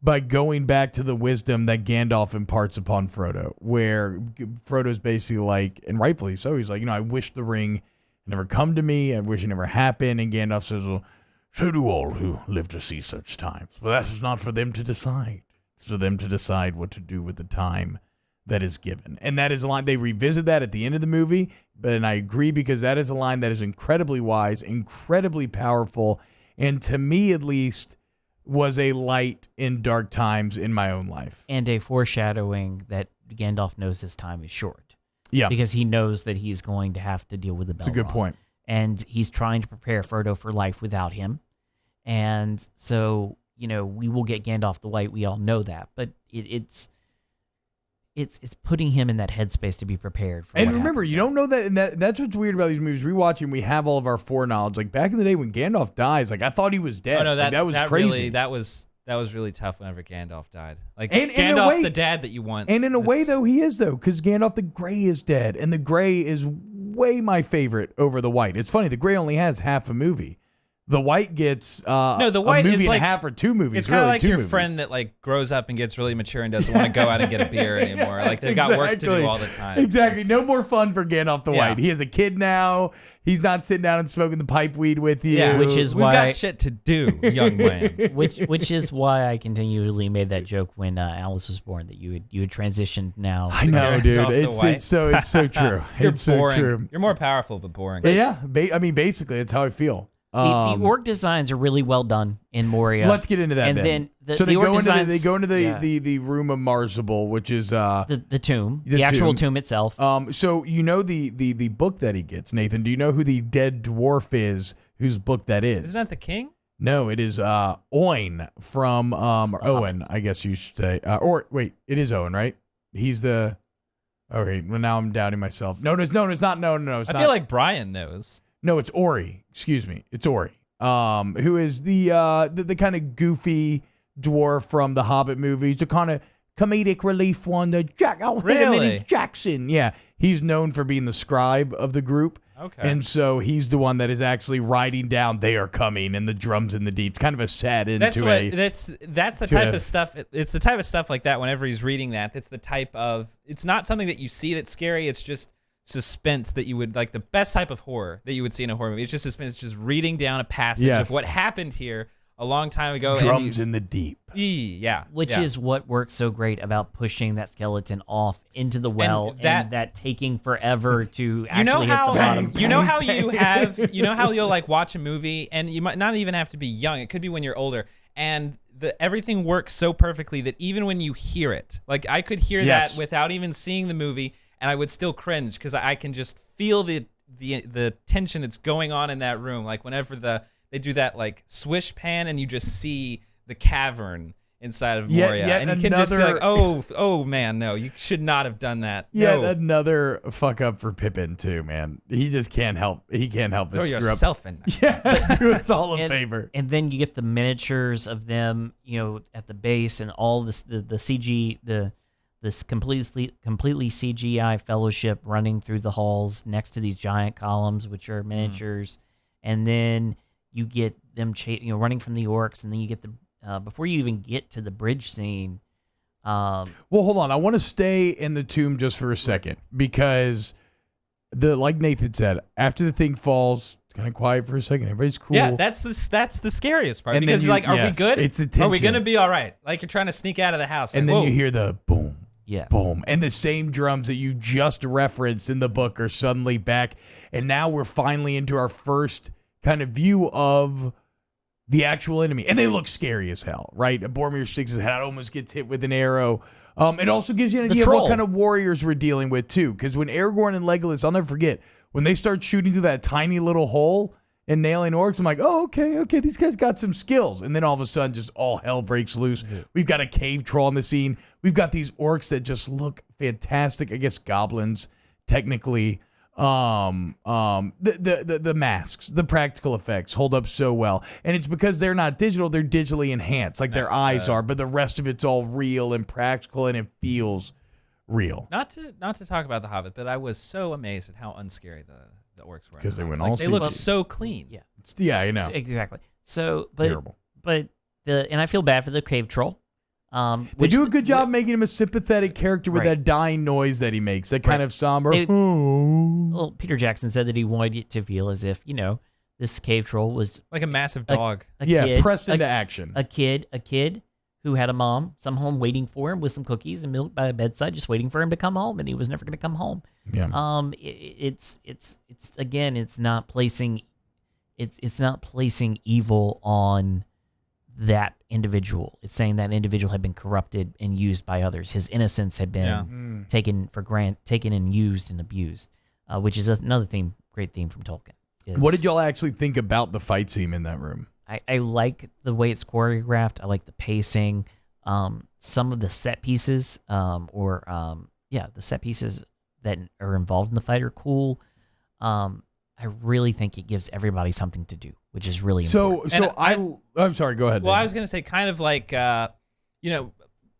by going back to the wisdom that Gandalf imparts upon Frodo, where Frodo's basically like, and rightfully so, he's like, I wish the ring never come to me. I wish it never happened. And Gandalf says, well, so do all who live to see such times. But that is not for them to decide. It's for them to decide what to do with the time that is given. And that is a line, they revisit that at the end of the movie, and I agree because that is a line that is incredibly wise, incredibly powerful, and to me at least was a light in dark times in my own life. And a foreshadowing that Gandalf knows his time is short. Yeah. Because he knows that he's going to have to deal with the Belrond. That's a good point. And he's trying to prepare Frodo for life without him. And so, we will get Gandalf the White. We all know that. But it's it's putting him in that headspace to be prepared for And what remember, happens. you don't know that, and that's what's weird about these movies. Rewatching, we have all of our foreknowledge. Like back in the day when Gandalf dies, like I thought he was dead. Oh no, Like, that was crazy. That was really tough whenever Gandalf died. Like And in a Gandalf's way- the dad that you want. And in a way, It's- though, he is, though, because Gandalf the Grey is dead, and the Grey is way my favorite over the White. It's funny, the Grey only has half a movie. The White gets No, the White a movie is and like- a half or 2 movies. It's kind of really, like 2 your movies. friend that like grows up and gets really mature and doesn't want to go out and get a beer anymore. Like they've got work to do Exactly. all the time. Exactly. It's- No more fun for Gandalf the Yeah. White. He has a kid now. He's not sitting down and smoking the pipe weed with you. Yeah, Which is we've why- got shit to do, young man. which is why I continually made that joke when Alice was born, that you had transitioned now. I know, Off dude. the It's White. so true. You're It's so boring. true. You're more powerful but boring. Yeah. I mean, basically, that's how I feel. The orc designs are really well done in Moria. Let's get into that. And then then the- so they the orc go into designs- they go into yeah. the room of Marzabul, which is the tomb, the the actual tomb. tomb itself. So you know the book that he gets, Nathan. Do you know who the dead dwarf is? Whose book that is? Isn't that the king? No, it is Owen from or Owen, I guess you should say. Or wait, it is Owen, right? He's the. Okay, well now I'm doubting myself. No, it's not. No, it's I not. feel like Brian knows. No, it's Ori. Excuse me, it's Ori. Who is the kind of goofy dwarf from the Hobbit movies, the kind of comedic relief one. The Jack, I'll hit him in his Really? Jackson. Yeah, he's known for being the scribe of the group. Okay. And so he's the one that is actually writing down "They are coming" and the drums in the deep. It's kind of a sad end That's to what. a. That's the to type a- of stuff. It's the type of stuff like that. Whenever he's reading that, that's the type of. It's not something that you see that's scary. It's just suspense that you would like. The best type of horror that you would see in a horror movie. It's just suspense. It's just reading down a passage Yes. of what happened here a long time ago. Drums and in the deep. yeah, Which yeah. is what works so great about pushing that skeleton off into the well, that- and that taking forever to you know actually hit how the bottom. you know how you have you know how you'll like watch a movie and you might not even have to be young. It could be when you're older and everything works so perfectly that even when you hear it, like I could hear Yes. that without even seeing the movie and I would still cringe because I can just feel the tension that's going on in that room. Like whenever they do that like swish pan and you just see the cavern inside of Moria, yet and you can just be another- like, oh man, no, you should not have done that. Yeah, no. another fuck up for Pippin too, man. He just can't help. He can't help but Throw screw up. yourself in. Yeah, do us all a And- favor. And then you get the miniatures of them, at the base, and all this the CG this completely CGI fellowship running through the halls next to these giant columns, which are miniatures, and then you get them running from the orcs, and then you get the before you even get to the bridge scene. Well, hold on. I want to stay in the tomb just for a second because like Nathan said, after the thing falls, it's kind of quiet for a second. Everybody's cool. Yeah, that's the scariest part And then because you- like, are yes, we good? it's the Are we tension. gonna be all right? Like you're trying to sneak out of the house, and like, then whoa. you hear the boom, Yeah. boom, and the same drums that you just referenced in the book are suddenly back, and now we're finally into our first kind of view of the actual enemy, and they look scary as hell, right? Boromir sticks his head out, almost gets hit with an arrow. It also gives you an The idea of what troll. kind of warriors we're dealing with too, because when Aragorn and Legolas, I'll never forget when they start shooting through that tiny little hole and nailing orcs. I'm like, oh, okay, these guys got some skills, and then all of a sudden, just all hell breaks loose. We've got a cave troll on the scene. We've got these orcs that just look fantastic. I guess goblins, technically. The masks, the practical effects hold up so well, and it's because they're not digital; they're digitally enhanced, like their eyes are. But the rest of it's all real and practical, and it feels real. Not to talk about the Hobbit, but I was so amazed at how unscary the orcs were. 'Cause they went like, all they look CG. so clean. Yeah. Yeah, I know. Exactly. So, but Terrible. and I feel bad for the cave troll. They which do a good job making him a sympathetic character with Right. that dying noise that he makes, that kind Right. of somber. They- Well, Peter Jackson said that he wanted it to feel as if this cave troll was Like a massive dog. a yeah, kid, pressed into a action. kid who had a mom, some home waiting for him with some cookies and milk by the bedside, just waiting for him to come home, and he was never going to come home. Yeah. It's again, it's not placing evil on that individual. It's saying that individual had been corrupted and used by others. His innocence had been Yeah. taken and used and abused, which is another great theme from Tolkien. What did y'all actually think about the fight scene in that room? I like the way it's choreographed. I like the pacing. Some of the set pieces, the set pieces that are involved in the fight are cool. I really think it gives everybody something to do, which is really important. I'm sorry, go ahead. Well, Dave. I was going to say kind of like,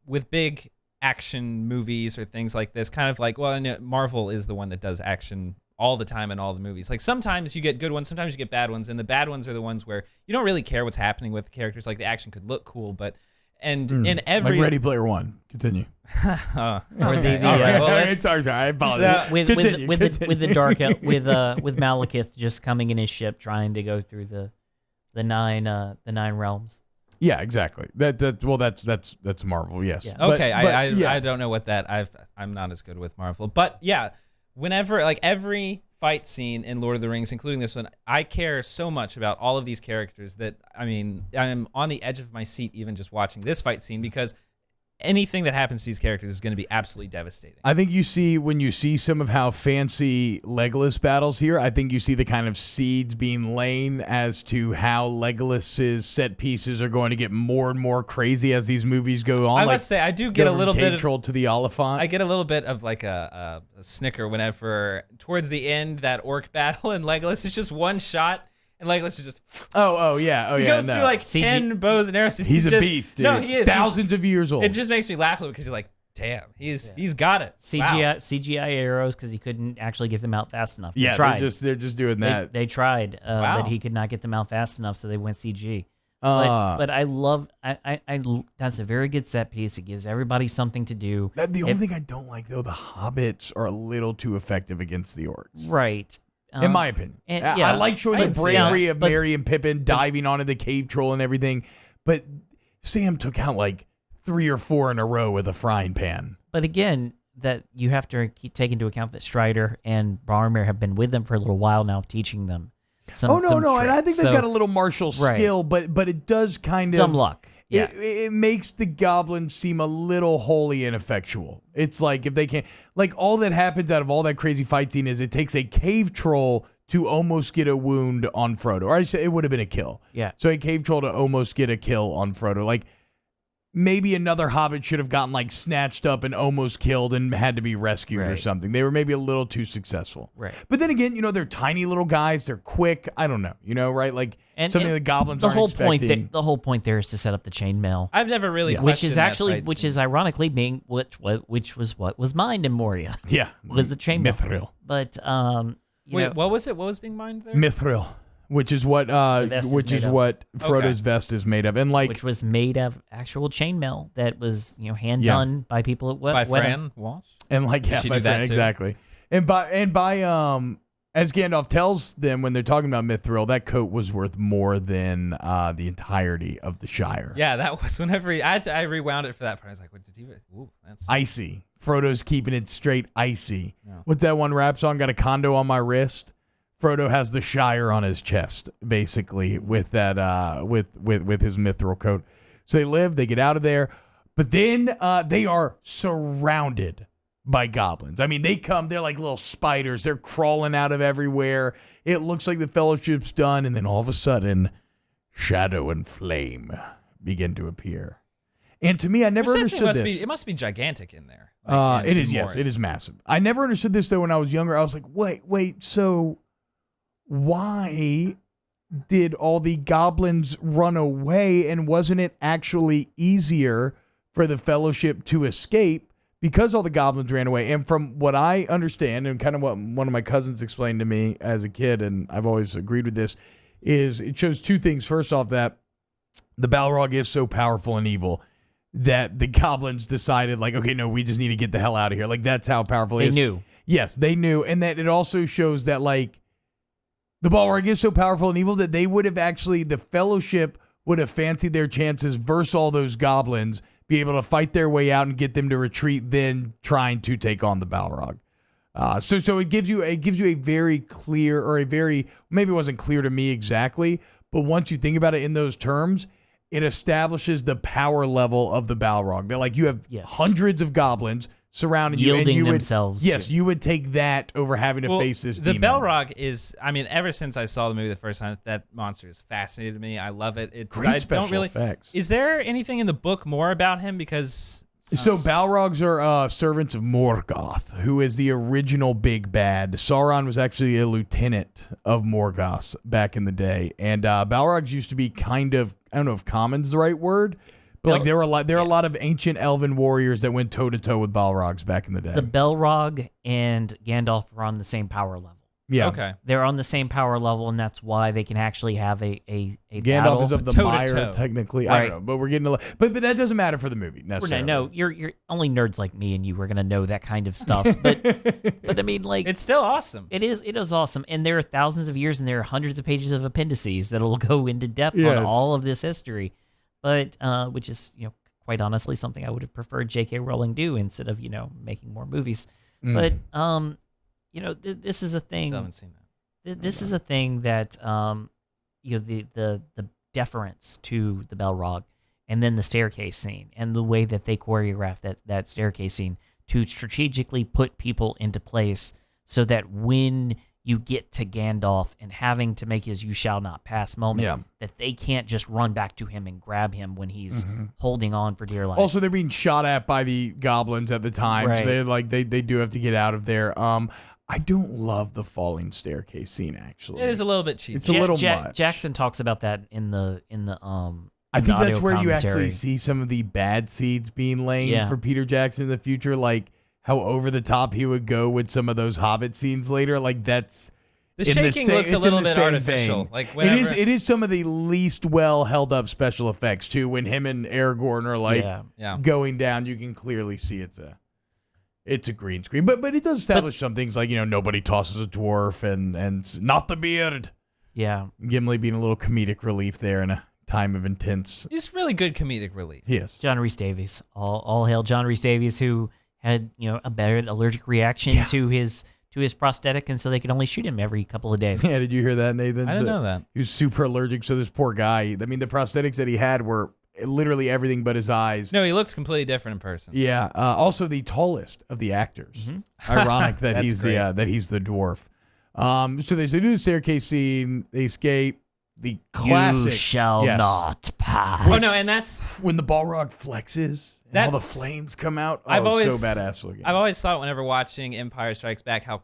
with big action movies or things like this, kind of like, well, Marvel is the one that does action all the time in all the movies. Like sometimes you get good ones, sometimes you get bad ones, and the bad ones are the ones where you don't really care what's happening with the characters. Like the action could look cool, but in every like Ready Player One. Continue. Or okay. All right. Well, sorry. I apologize. With the dark with Malekith just coming in his ship trying to go through the nine realms. Yeah, exactly. That's Marvel. Yes. Yeah. Okay. I don't know what that. I'm not as good with Marvel, but yeah. Whenever, like every fight scene in Lord of the Rings, including this one, I care so much about all of these characters that, I'm on the edge of my seat even just watching this fight scene, because anything that happens to these characters is going to be absolutely devastating. I think when you see some of how fancy Legolas battles here, I think you see the kind of seeds being laid as to how Legolas's set pieces are going to get more and more crazy as these movies go on. I must say, I do get a little bit of troll to the Oliphant. I get a little bit of like a snicker whenever towards the end that orc battle and Legolas is just one shot. And Legolas is just... He goes through like 10 bows and arrows. And he's a beast, dude. No, he is. Thousands of years old. It just makes me laugh a little because he's like, damn, he's got it. CGI arrows because he couldn't actually get them out fast enough. Yeah, they're just doing that. They tried, but he could not get them out fast enough, so they went CG. But I love... that's a very good set piece. It gives everybody something to do. The only thing I don't like, though, the hobbits are a little too effective against the orcs. Right. In my opinion. I like showing the bravery of Merry and Pippin diving onto the cave troll and everything, but Sam took out like 3 or 4 in a row with a frying pan. But again, that you have to take into account that Strider and Boromir have been with them for a little while now, teaching them some tricks. And I think they've got a little martial skill, right. but it does kind of... Some luck. Yeah. It makes the goblins seem a little wholly ineffectual. It's like if they can't... Like all that happens out of all that crazy fight scene is it takes a cave troll to almost get a wound on Frodo. Or I say it would have been a kill. Yeah. So a cave troll to almost get a kill on Frodo. Like maybe another hobbit should have gotten like snatched up and almost killed and had to be rescued or something. They were maybe a little too successful. Right. But then again, they're tiny little guys. They're quick. I don't know. Right? Like something the goblins aren't expecting. The whole point there is to set up the chainmail. I've never really which is ironically being which was what was mined in Moria. Yeah. Was the chainmail. Mithril. But what was it? What was being mined there? Mithril. Which is what Frodo's vest is made of, and which was made of actual chainmail that was hand done by people at by Fran Walsh, and by Fran exactly, and by as Gandalf tells them when they're talking about Mithril, that coat was worth more than the entirety of the Shire. Yeah, that was whenever I rewound it for that part. I was like, what did he? Ooh, that's icy. Frodo's keeping it straight icy. Yeah. What's that one rap song? Got a condo on my wrist. Frodo has the Shire on his chest, basically, with that with his mithril coat. So they get out of there, but then they are surrounded by goblins. I mean, they come, they're like little spiders. They're crawling out of everywhere. It looks like the Fellowship's done, and then all of a sudden, shadow and flame begin to appear. And to me, I never understood this. It must be gigantic in there. It is, yes. It is massive. I never understood this, though, when I was younger. I was like, wait, so... why did all the goblins run away, and wasn't it actually easier for the Fellowship to escape because all the goblins ran away? And from what I understand, and kind of what one of my cousins explained to me as a kid, and I've always agreed with this, is it shows 2 things. First off, that the Balrog is so powerful and evil that the goblins decided, like, okay, no, we just need to get the hell out of here. Like, that's how powerful he is. They knew. Yes, they knew. And that it also shows that, like, the Balrog is so powerful and evil that they would have the Fellowship would have fancied their chances versus all those goblins, be able to fight their way out and get them to retreat, then trying to take on the Balrog. So it gives you a very clear, or a very, maybe it wasn't clear to me exactly, but once you think about it in those terms, it establishes the power level of the Balrog. They're like, you have hundreds of goblins surrounding you, and yielding you would, themselves. yes, you would take that over having to face this The demon. Balrog is, I mean, ever since I saw the movie the first time, that monster has fascinated me. I love it. It's Great special effects. Is there anything in the book more about him? Because So Balrogs are servants of Morgoth, who is the original big bad. Sauron was actually a lieutenant of Morgoth back in the day, and Balrogs used to be kind of, I don't know if common's the right word, but like there were a lot of ancient elven warriors that went toe to toe with Balrogs back in the day. The Balrog and Gandalf are on the same power level. Yeah. Okay. They're on the same power level, and that's why they can actually have a Gandalf battle. is of the toe-to-toe. mire, technically. I don't know, but we're getting but that doesn't matter for the movie necessarily. No, you're only nerds like me, and you were gonna know that kind of stuff. But I mean, like, It's still awesome. it is awesome, and there are thousands of years, and there are hundreds of pages of appendices that'll go into depth Yes. on all of this history. But which is, quite honestly, something I would have preferred J.K. Rowling do instead of making more movies. But this is a thing. Still haven't seen that. This is a thing that the deference to the Balrog, and then the staircase scene, and the way that they choreograph that staircase scene to strategically put people into place, so that when you get to Gandalf and having to make his "you shall not pass" moment, that they can't just run back to him and grab him when he's holding on for dear life. Also, they're being shot at by the goblins at the time, Right. so they do have to get out of there. I don't love the falling staircase scene. Actually, It is a little bit cheesy. It's a little much. Jackson talks about that in the I think that's audio where you commentary. actually see some of the bad seeds being laid Yeah. for Peter Jackson in the future, like how over the top he would go with some of those Hobbit scenes later. Like that's The in shaking same- looks a it's in little the bit same artificial. vein. Like whenever, It is some of the least well held up special effects too. When him and Aragorn are like yeah. going down, you can clearly see it's a green screen. But it does establish some things like nobody tosses a dwarf and not the beard. Yeah. Gimli being a little comedic relief there in a time of intense. It's really good comedic relief. Yes. John Rhys Davies. All hail John Rhys Davies, who had a better allergic reaction to his prosthetic, and so they could only shoot him every couple of days. Yeah, did you hear that, Nathan? I didn't know that. He was super allergic, so this poor guy, I mean, the prosthetics that he had were literally everything but his eyes. No, he looks completely different in person. Yeah. Also the tallest of the actors. Ironic that That's he's great. that he's the dwarf. So they do the staircase scene, they escape. The classic You shall yes. not pass. Oh no, and that's when the Balrog flexes and all the That's- flames come out. Oh, I've always so badass looking. I've always thought whenever watching Empire Strikes Back how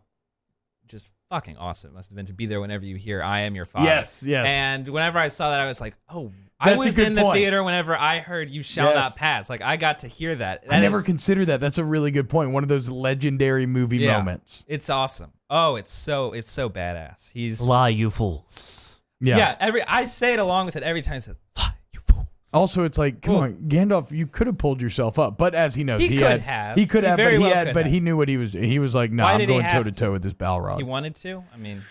just fucking awesome it must have been to be there whenever you hear "I am your father." Yes. And whenever I saw that, I was like, oh. I That's a was good in the point. theater whenever I heard "You shall Yes. not pass." Like I got to hear that. I never considered that. That's a really good point. One of those legendary movie moments. It's awesome. Oh, it's so badass. He's Fly, you fools. Yeah. I say it along with it every time. I said, "Fly, you fool." Also, it's like, come on, Gandalf, you could have pulled yourself up, but as he knows, He could had, have. he could He have, very but well he had, could but have. he knew what he was doing. He was like, no, Why I'm did he going have toe to toe with this Balrog. He wanted to. I mean,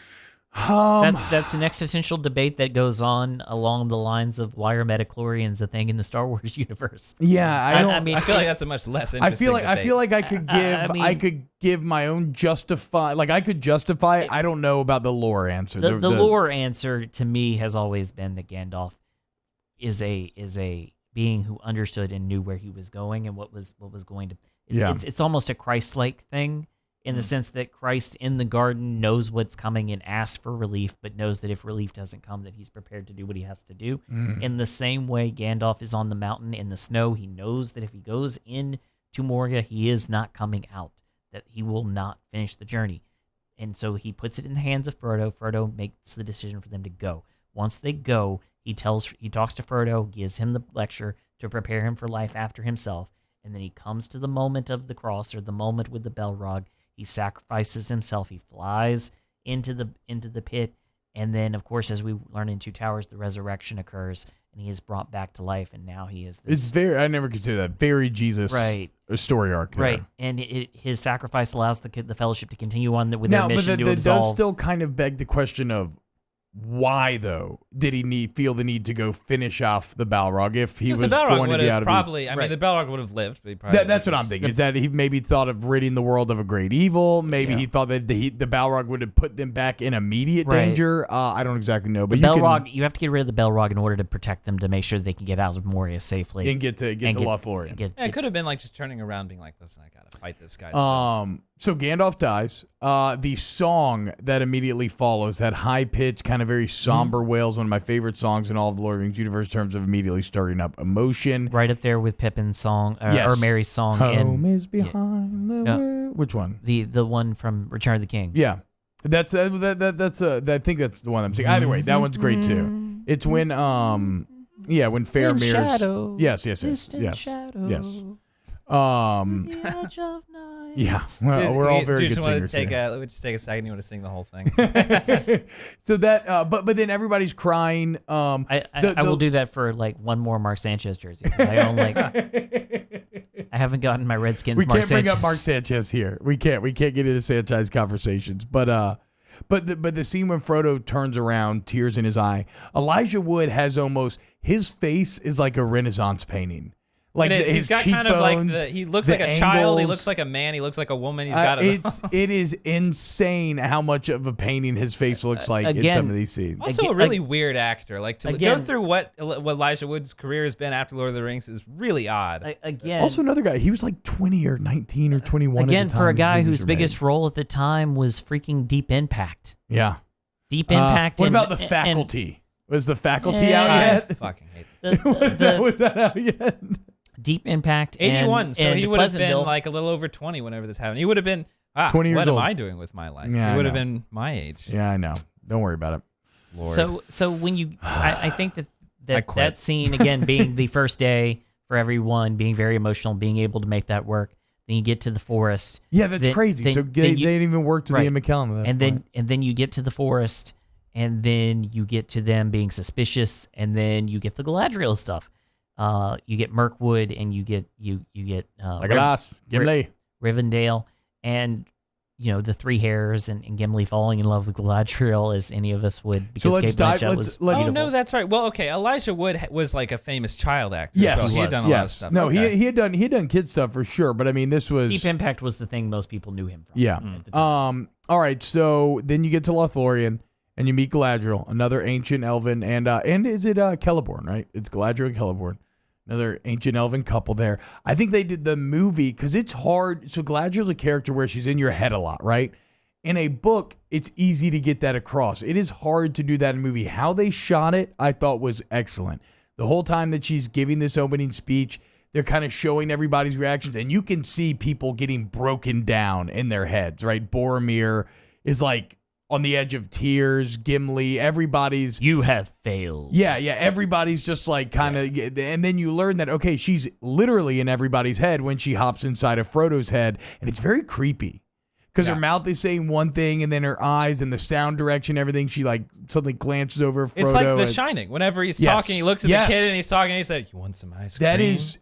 That's an existential debate that goes on along the lines of why are metachlorians a thing in the Star Wars universe. Yeah, I mean, I feel like that's a much less I interesting feel like debate. I could give I could give my own justify. Like I could justify. I don't know about the lore answer. the lore answer to me has always been that Gandalf is a being who understood and knew where he was going and what was going to. It's almost a Christ-like thing in the sense that Christ in the garden knows what's coming and asks for relief, but knows that if relief doesn't come, that he's prepared to do what he has to do. In the same way, Gandalf is on the mountain in the snow. He knows that if he goes into Moria, he is not coming out, that he will not finish the journey. And so he puts it in the hands of Frodo. Frodo makes the decision for them to go. Once they go, he talks to Frodo, gives him the lecture to prepare him for life after himself, and then he comes to the moment of the cross, or the moment with the Balrog. He sacrifices himself. He flies into the pit, and then, of course, as we learn in Two Towers, the resurrection occurs, and he is brought back to life, and now he is. It's I never considered that very Jesus story arc. There. Right, and his sacrifice allows the Fellowship to continue on with their mission to that absolve. does still kind of beg the question of why though did he feel the need to go finish off the Balrog if he was the Balrog going to would be have out of probably. I mean, the Balrog would have lived, but he probably that's what I'm thinking. Is that he maybe thought of ridding the world of a great evil? Maybe he thought that the Balrog would have put them back in immediate danger. I don't exactly know, but the Balrog, you have to get rid of the Balrog in order to protect them to make sure they can get out of Moria safely and get to Lothlorien. It could have been like just turning around, being like, "Listen, I gotta fight this guy." So Gandalf dies. The song that immediately follows, that high-pitched, kind of very somber wail, is one of my favorite songs in all of the Lord of the Rings universe in terms of immediately stirring up emotion. Right up there with Pippin's song, or Mary's song. Home is behind the way. Which one? The one from Return of the King. Yeah. I think that's the one I'm saying. Either way, that one's great too. It's when when Faramir's Distant shadows. Yeah, well, we're all very good singers. Let me just take a second. You want to sing the whole thing? So that, but then everybody's crying. I will do that for like one more Mark Sanchez jersey. I own like, I haven't gotten my Redskins. We can't bring up Mark Sanchez here. We can't get into Sanchez conversations. But the scene when Frodo turns around, tears in his eye. Elijah Wood has almost, his face is like a Renaissance painting. Like he's got kind of like he looks like a child, he looks like a man, he looks like a woman. He's got it is insane how much of a painting his face looks like in some of these scenes. Also a really weird actor. Like to go through what Elijah Wood's career has been after Lord of the Rings is really odd. Also another guy, he was like 20 or 19 or 21 again, at the time for a guy whose biggest role at the time was freaking Deep Impact. Yeah. Deep Impact. What about The Faculty? Was The Faculty out yet? I fucking hate it. Was that out yet? Deep Impact. 81, so he would have been Pleasantville. like a little over 20 whenever this happened. He would have been 20 years what old. am I doing with my life? Yeah, he would I have know. been my age. Yeah, I know. Don't worry about it. Lord. So when you, I think I that quit. scene again being the first day for everyone, being very emotional, being able to make that work. Then you get to the forest. Yeah, that's crazy. Then, so they didn't even work to Ian McKellen. And then you get to the forest, and then you get to them being suspicious, and then you get the Galadriel stuff. You get Mirkwood, and you get Legolas, Gimli, Rivendell, and the three hairs and Gimli falling in love with Galadriel as any of us would. Because so let's dive. Oh no, that's right. Well, okay, Elijah Wood was like a famous child actor. Yes, so he had done a lot of stuff. No, okay. he had done kid stuff for sure. But I mean, this was Deep Impact was the thing most people knew him from. Yeah. At the time. All right. So then you get to Lothlorien and you meet Galadriel, another ancient elven, and is it Celeborn? Right? It's Galadriel and Celeborn. Another ancient elven couple there. I think they did the movie because it's hard. So Galadriel's a character where she's in your head a lot, right? In a book, it's easy to get that across. It is hard to do that in a movie. How they shot it, I thought was excellent. The whole time that she's giving this opening speech, they're kind of showing everybody's reactions, and you can see people getting broken down in their heads, right? Boromir is like on the edge of tears. Gimli, everybody's... You have failed. Yeah, everybody's just like kind of... And then you learn that, okay, she's literally in everybody's head when she hops inside of Frodo's head, and it's very creepy. Because her mouth is saying one thing, and then her eyes and the sound direction, everything, she like suddenly glances over Frodo. It's like The Shining. Whenever he's talking, he looks at the kid and he's talking, and he said, "You want some ice cream?" That is...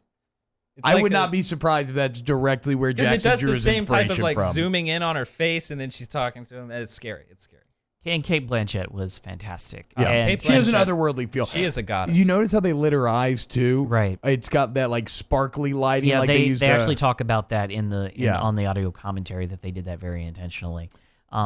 I would not be surprised if that's directly where Jackson drew his inspiration from. It does the same type of like zooming in on her face, and then she's talking to him. It's scary. It's scary. And Kate Blanchett was fantastic. Yeah, she has an otherworldly feel. She is a goddess. You notice how they lit her eyes too? Right. It's got that like sparkly lighting. Yeah, like they actually talk about that on the audio commentary that they did that very intentionally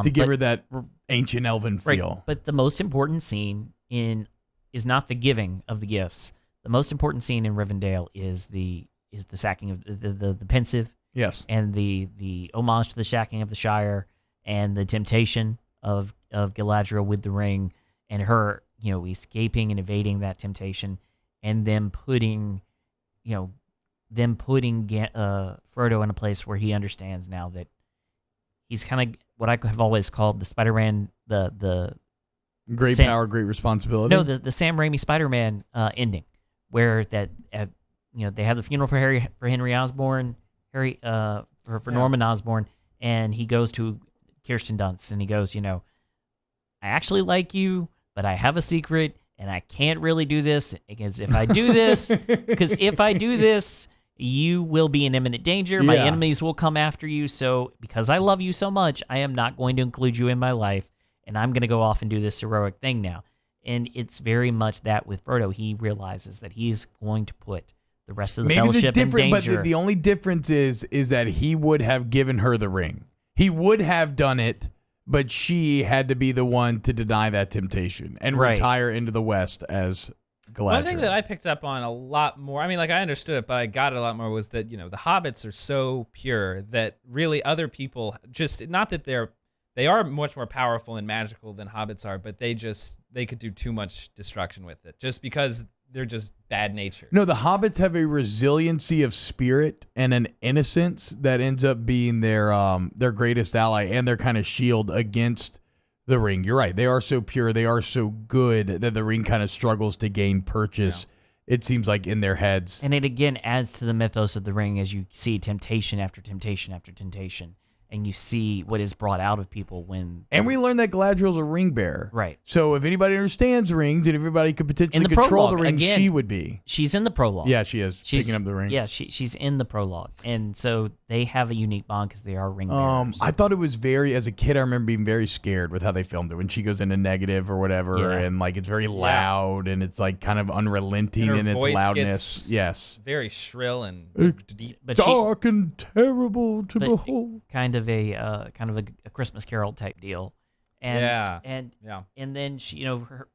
to give her that ancient elven feel. Right. But the most important scene is not the giving of the gifts. The most important scene in Rivendell is the sacking of the pensive. Yes. And the homage to the sacking of the Shire and the temptation of Galadriel with the ring and her, escaping and evading that temptation, and them putting Frodo in a place where he understands now that he's kind of what I have always called the Spider-Man, the great power, great responsibility. No, the Sam Raimi Spider-Man ending, where they have the funeral for Henry Osborn, for Norman Osborn, and he goes to Kirsten Dunst and he goes, I actually like you, but I have a secret and I can't really do this because if I do this, you will be in imminent danger. My enemies will come after you. So because I love you so much, I am not going to include you in my life. and I'm going to go off and do this heroic thing now. And it's very much that with Frodo. He realizes that he's going to put the rest of the Fellowship in danger. But the only difference is that he would have given her the ring. He would have done it, but she had to be the one to deny that temptation and retire into the West as Galadriel. One thing that I picked up on a lot more, I mean, like I understood it, but I got it a lot more, was that, the hobbits are so pure that really other people just, not that they are much more powerful and magical than hobbits are, but they could do too much destruction with it just because they're just bad nature. No, the hobbits have a resiliency of spirit and an innocence that ends up being their greatest ally and their kind of shield against the ring. You're right. They are so pure. They are so good that the ring kind of struggles to gain purchase. Yeah. It seems like in their heads. And it again adds to the mythos of the ring as you see temptation after temptation after temptation. And you see what is brought out of people when... And we learned that Galadriel's a ring bearer. Right. So if anybody understands rings and everybody could potentially control the ring, again, she would be. She's in the prologue. Yeah, she is. She's picking up the ring. Yeah, she's in the prologue. And so they have a unique bond because they are ring bearers. I thought it was as a kid, I remember being very scared with how they filmed it. When she goes into negative or whatever, and like it's very loud and it's like kind of unrelenting in its loudness. Yes. Very shrill and deep. But dark and terrible to behold. Kind of a Christmas Carol type deal, and then she,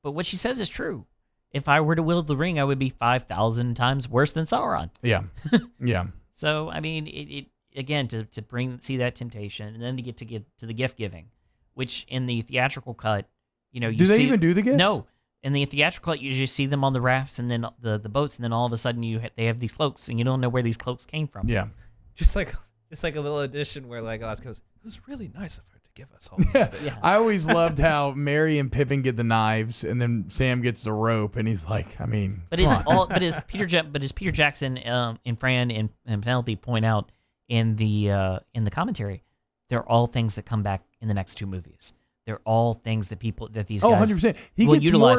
but what she says is true. If I were to wield the ring, I would be 5,000 times worse than Sauron. Yeah, yeah. So I mean, it again to see that temptation, and then to get to the gift giving, which in the theatrical cut, do they even do the gifts? No. In the theatrical cut, you just see them on the rafts and then the boats, and then all of a sudden they have these cloaks, and you don't know where these cloaks came from. Yeah, just like. It's like a little addition where Legolas goes, it was really nice of her to give us all these things. I always loved how Merry and Pippin get the knives and then Sam gets the rope and he's like, I mean, but as Peter Jackson and Fran and Penelope point out in the commentary, they're all things that come back in the next two movies. They're all things that these guys 100%.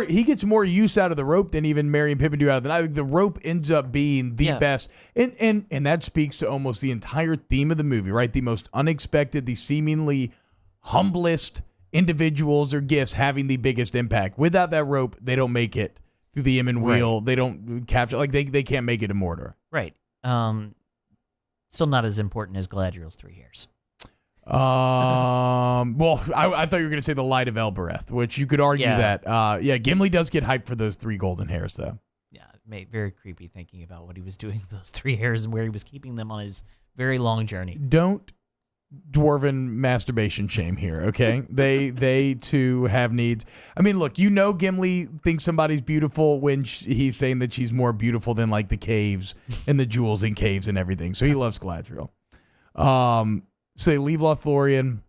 He gets more use out of the rope than even Merry and Pippin do out of the knife. The rope ends up being the best. And that speaks to almost the entire theme of the movie, right? The most unexpected, the seemingly humblest individuals or gifts having the biggest impact. Without that rope, they don't make it through the Emon Wheel. They don't capture, like they can't make it to Mordor. Right. Still not as important as Galadriel's 3 hairs. Well, I thought you were going to say the Light of Elbereth, which you could argue that. Gimli does get hyped for those 3 golden hairs, though. Yeah, it made very creepy thinking about what he was doing with those 3 hairs and where he was keeping them on his very long journey. Don't dwarven masturbation shame here, okay? They too have needs. I mean, look, Gimli thinks somebody's beautiful when he's saying that she's more beautiful than like the caves and the jewels in caves and everything. So he loves Galadriel. So they leave Lothlorien.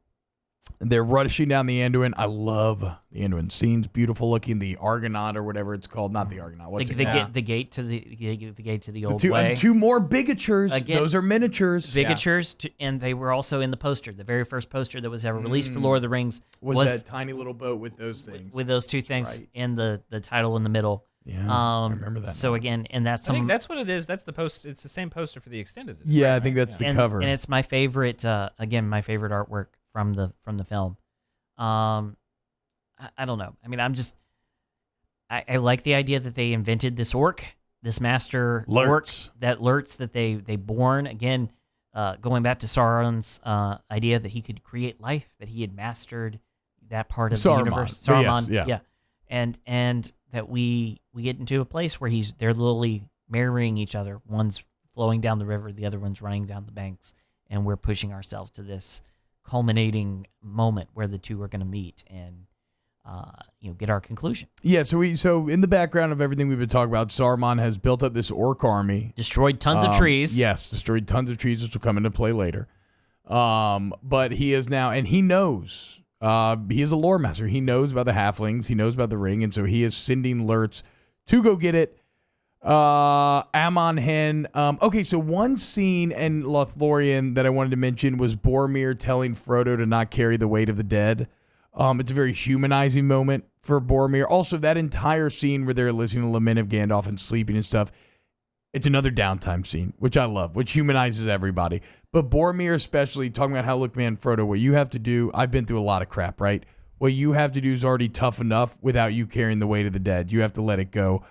They're rushing down the Anduin. I love the Anduin scenes. Beautiful looking. The Argonaut or whatever it's called. Not the Argonaut. What's it called? The gate to the old way. Two more bigatures. Again, those are miniatures. Bigatures, and they were also in the poster. The very first poster that was ever released for Lord of the Rings was that tiny little boat with those things. With those 2 things and the title in the middle. Yeah, I remember that. So again, and I think that's what it is. That's the post. It's the same poster for the extended. Yeah, I think that's the cover. And it's my favorite. My favorite artwork from the film. I don't know. I mean, I like the idea that they invented this orc, this master orc that they born again. Going back to Sauron's idea that he could create life, that he had mastered that part of the universe. Saruman, yes, and that we get into a place where they're literally marrying each other. One's flowing down the river, the other one's running down the banks, and we're pushing ourselves to this culminating moment where the two are going to meet and get our conclusion. Yeah, so in the background of everything we've been talking about, Saruman has built up this orc army, destroyed tons of trees. Yes, destroyed tons of trees, which will come into play later. But he is now, and he knows. He is a lore master. He knows about the halflings. He knows about the ring, and so he is sending Lurtz to go get it. Amon Hen. Okay, so one scene in Lothlorien that I wanted to mention was Boromir telling Frodo to not carry the weight of the dead. It's a very humanizing moment for Boromir. Also, that entire scene where they're listening to Lament of Gandalf and sleeping and stuff, it's another downtime scene, which I love, which humanizes everybody. But Boromir especially, talking about how, look, man, Frodo, what you have to do, I've been through a lot of crap, right? what you have to do is already tough enough without you carrying the weight of the dead. You have to let it go.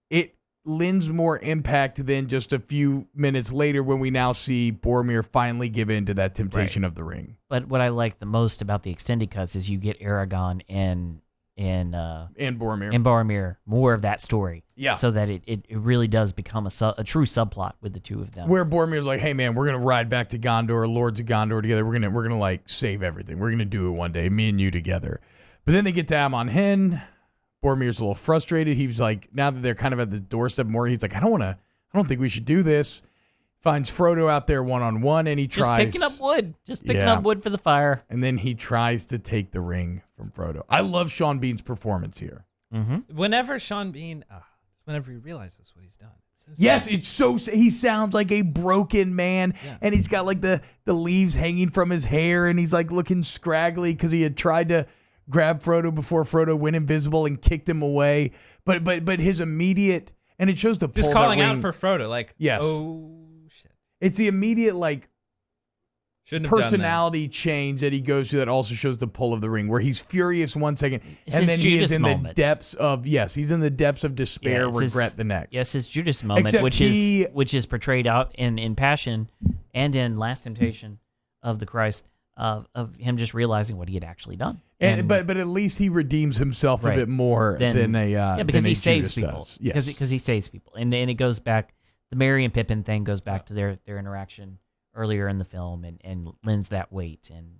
It lends more impact than just a few minutes later when we now see Boromir finally give in to that temptation of the ring. But what I like the most about the extended cuts is you get Aragorn and Boromir, more of that story. Yeah. So that it really does become a true subplot with the two of them. Where Boromir's like, hey man, we're gonna ride back to Gondor, Lords of Gondor together. We're gonna like save everything. We're gonna do it one day, me and you together. But then they get to Amon Hen. Boromir's a little frustrated. He's like, now that they're kind of at the doorstep more, he's like, I don't think we should do this. Finds Frodo out there one-on-one, and he tries. Just picking up wood for the fire. And then he tries to take the ring from Frodo. I love Sean Bean's performance here. Mm-hmm. Whenever Sean Bean, whenever he realizes what he's done. Yes, it's so. He sounds like a broken man, and he's got like the leaves hanging from his hair, and he's like looking scraggly because he had tried to grab Frodo before Frodo went invisible and kicked him away. But his immediate, and it shows the just calling out for Frodo, like, yes, oh shit. It's the immediate like shouldn't have personality change that he goes through that also shows the pull of the ring, where he's furious 1 second, and then he is in the depths of he's in the depths of despair, regret the next. Yes, his Judas moment, which is portrayed out in Passion and in Last Temptation of the Christ, of him just realizing what he had actually done. But at least he redeems himself a bit more than because he saves Judas people. does. Yes, because he saves people, and it goes back. The Merry and Pippin thing goes back to their interaction earlier in the film, and lends that weight. And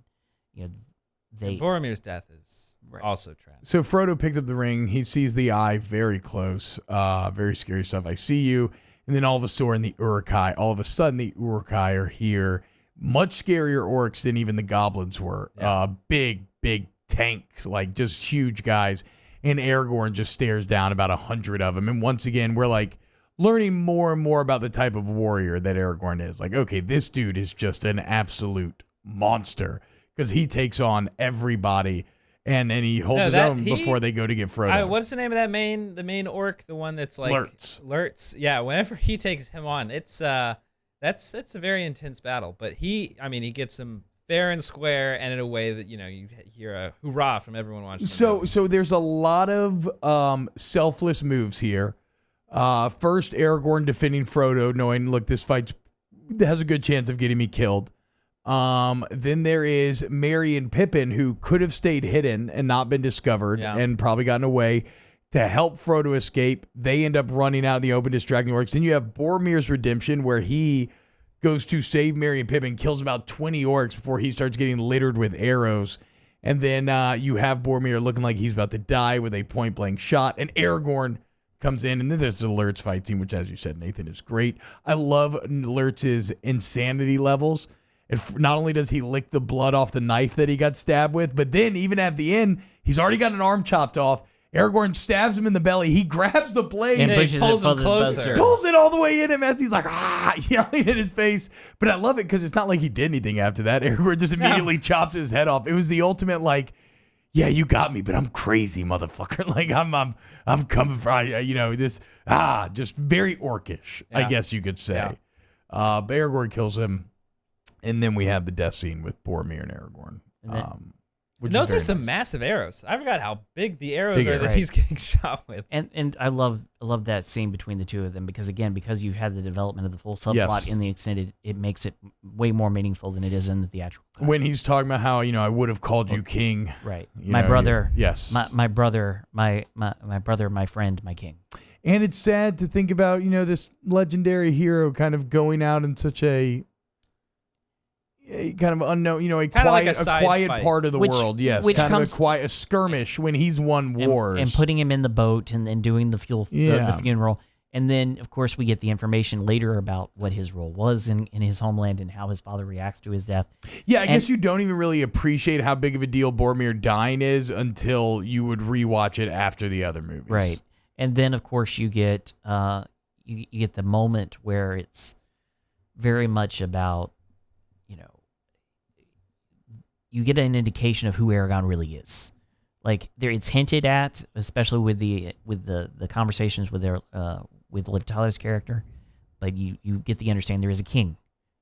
Boromir's death is also tragic. So Frodo picks up the ring. He sees the eye very close. Very scary stuff. I see you, and then all of a sudden the Uruk-hai are here. Much scarier orcs than even the goblins were. Yeah. Big tanks, like just huge guys. And Aragorn just stares down about 100 of them. And once again, we're like learning more and more about the type of warrior that Aragorn is. Like, okay, this dude is just an absolute monster because he takes on everybody, and he holds his own before they go to get Frodo. What's the name of the main orc? The one that's like Lurtz. Yeah, whenever he takes him on, it's that's a very intense battle. But he gets him fair and square, and in a way that you hear a hoorah from everyone watching. So there's a lot of selfless moves here. First, Aragorn defending Frodo, knowing, look, this fight has a good chance of getting me killed. Then there is Merry and Pippin, who could have stayed hidden and not been discovered and probably gotten away to help Frodo escape. They end up running out in the open, distracting orcs. Then you have Boromir's redemption, where he goes to save Merry and Pippin, kills about 20 orcs before he starts getting littered with arrows. And then you have Boromir looking like he's about to die with a point-blank shot. And Aragorn comes in, and then there's the Lurtz fight scene, which, as you said, Nathan, is great. I love Lurtz's insanity levels. Not only does he lick the blood off the knife that he got stabbed with, but then even at the end, he's already got an arm chopped off. Aragorn stabs him in the belly. He grabs the blade and pushes pulls it him closer. Pulls it all the way in him as he's like, yelling in his face. But I love it because it's not like he did anything after that. Aragorn just immediately chops his head off. It was the ultimate, like, yeah, you got me, but I'm crazy, motherfucker. Like, I'm coming for this. Just very orcish, I guess you could say. Yeah. But Aragorn kills him, and then we have the death scene with Boromir and Aragorn. Those are some massive arrows. I forgot how big the arrows are that he's getting shot with. And I love that scene between the two of them because you've had the development of the full subplot in the extended, it makes it way more meaningful than it is in the theatrical cut. When he's talking about how I would have called you king, right? My brother, my brother, my friend, my king. And it's sad to think about this legendary hero kind of going out in such a kind of unknown, a quiet part of the world. Yes, kind of a skirmish when he's won wars. And putting him in the boat and doing the funeral. And then, of course, we get the information later about what his role was in his homeland and how his father reacts to his death. Yeah, I guess you don't even really appreciate how big of a deal Boromir dying is until you would rewatch it after the other movies. Right. And then, of course, you get you get the moment where it's very much about, you get an indication of who Aragorn really is. Like it's hinted at, especially with the conversations with Liv Tyler's character, but you get the understanding there is a king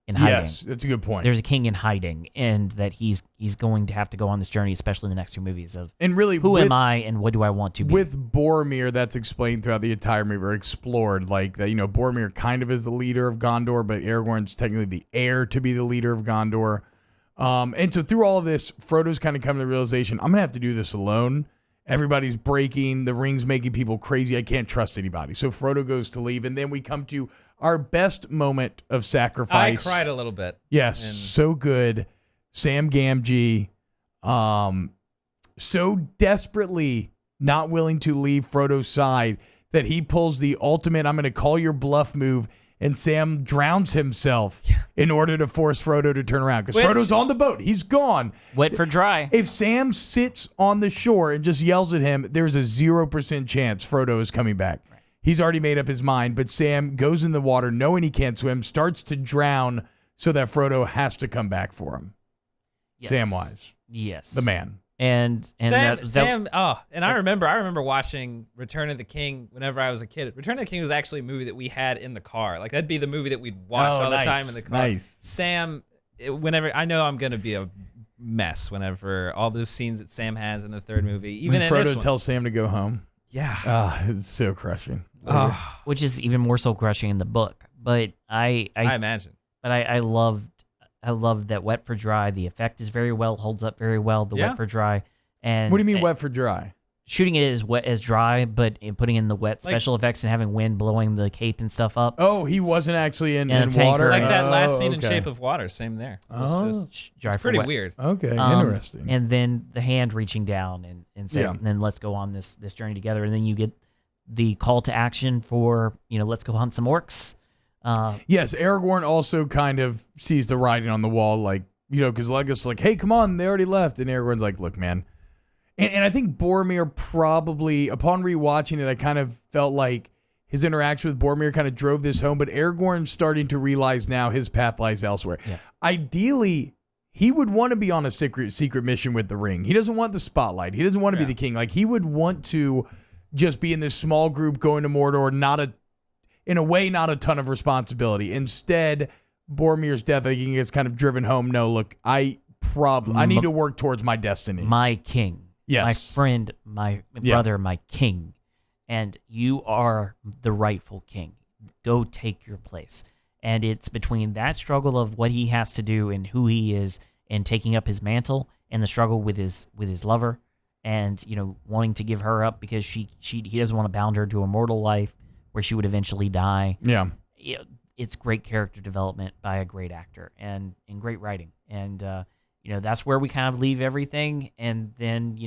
in hiding. Yes, that's a good point. There's a king in hiding, and that he's going to have to go on this journey, especially in the next 2 movies of and really, who am I and what do I want to be. With Boromir, that's explained throughout the entire movie, or explored, like that. Boromir kind of is the leader of Gondor, but Aragorn's technically the heir to be the leader of Gondor. And so through all of this, Frodo's kind of come to the realization, I'm gonna have to do this alone. Everybody's breaking, the ring's making people crazy. I can't trust anybody. So Frodo goes to leave, and then we come to our best moment of sacrifice. I cried a little bit. Yes, so good. Sam Gamgee, so desperately not willing to leave Frodo's side that he pulls the ultimate, I'm going to call your bluff move, and Sam drowns himself in order to force Frodo to turn around. Because Frodo's on the boat. He's gone. Wet for dry. If Sam sits on the shore and just yells at him, there's a 0% chance Frodo is coming back. He's already made up his mind, but Sam goes in the water knowing he can't swim, starts to drown so that Frodo has to come back for him. Yes. Samwise. Yes. The man. And Sam, I remember watching Return of the King whenever I was a kid. Return of the King was actually a movie that we had in the car. Like, that'd be the movie that we'd watch all the time in the car. Nice. Sam, whenever, I know I'm going to be a mess whenever all those scenes that Sam has in the third movie. Even when Frodo tells Sam to go home. Yeah. It's so crushing. Which is even more soul crushing in the book. But I imagine. But I loved that Wet for Dry. The effect is very well, holds up very well. The Wet for Dry. And what do you mean wet for dry? Shooting it as wet as dry, but putting in the wet special effects and having wind blowing the cape and stuff up. Oh, he wasn't actually in tanker. water? Like that last scene in Shape of Water. Same there. It's pretty weird. Okay, interesting. And then the hand reaching down and saying, and then let's go on this journey together. And then you get the call to action for, let's go hunt some orcs. Yes, Aragorn also kind of sees the writing on the wall, like, because Legolas is like, hey, come on, they already left. And Aragorn's like, look, man. And I think Boromir probably, upon rewatching it, I kind of felt like his interaction with Boromir kind of drove this home, but Aragorn's starting to realize now his path lies elsewhere. Yeah. Ideally, he would want to be on a secret mission with the ring. He doesn't want the spotlight. He doesn't want to be the king. Like, he would want to just be in this small group going to Mordor, not a ton of responsibility. Instead, Boromir's death, I think, gets kind of driven home. No, look, I need to work towards my destiny. My king. Yes. My friend, my brother, my king. And you are the rightful king. Go take your place. And it's between that struggle of what he has to do and who he is and taking up his mantle and the struggle with his lover and, wanting to give her up because he doesn't want to bound her to a mortal life where she would eventually die. Yeah. It's great character development by a great actor and great writing. And, that's where we kind of leave everything and then,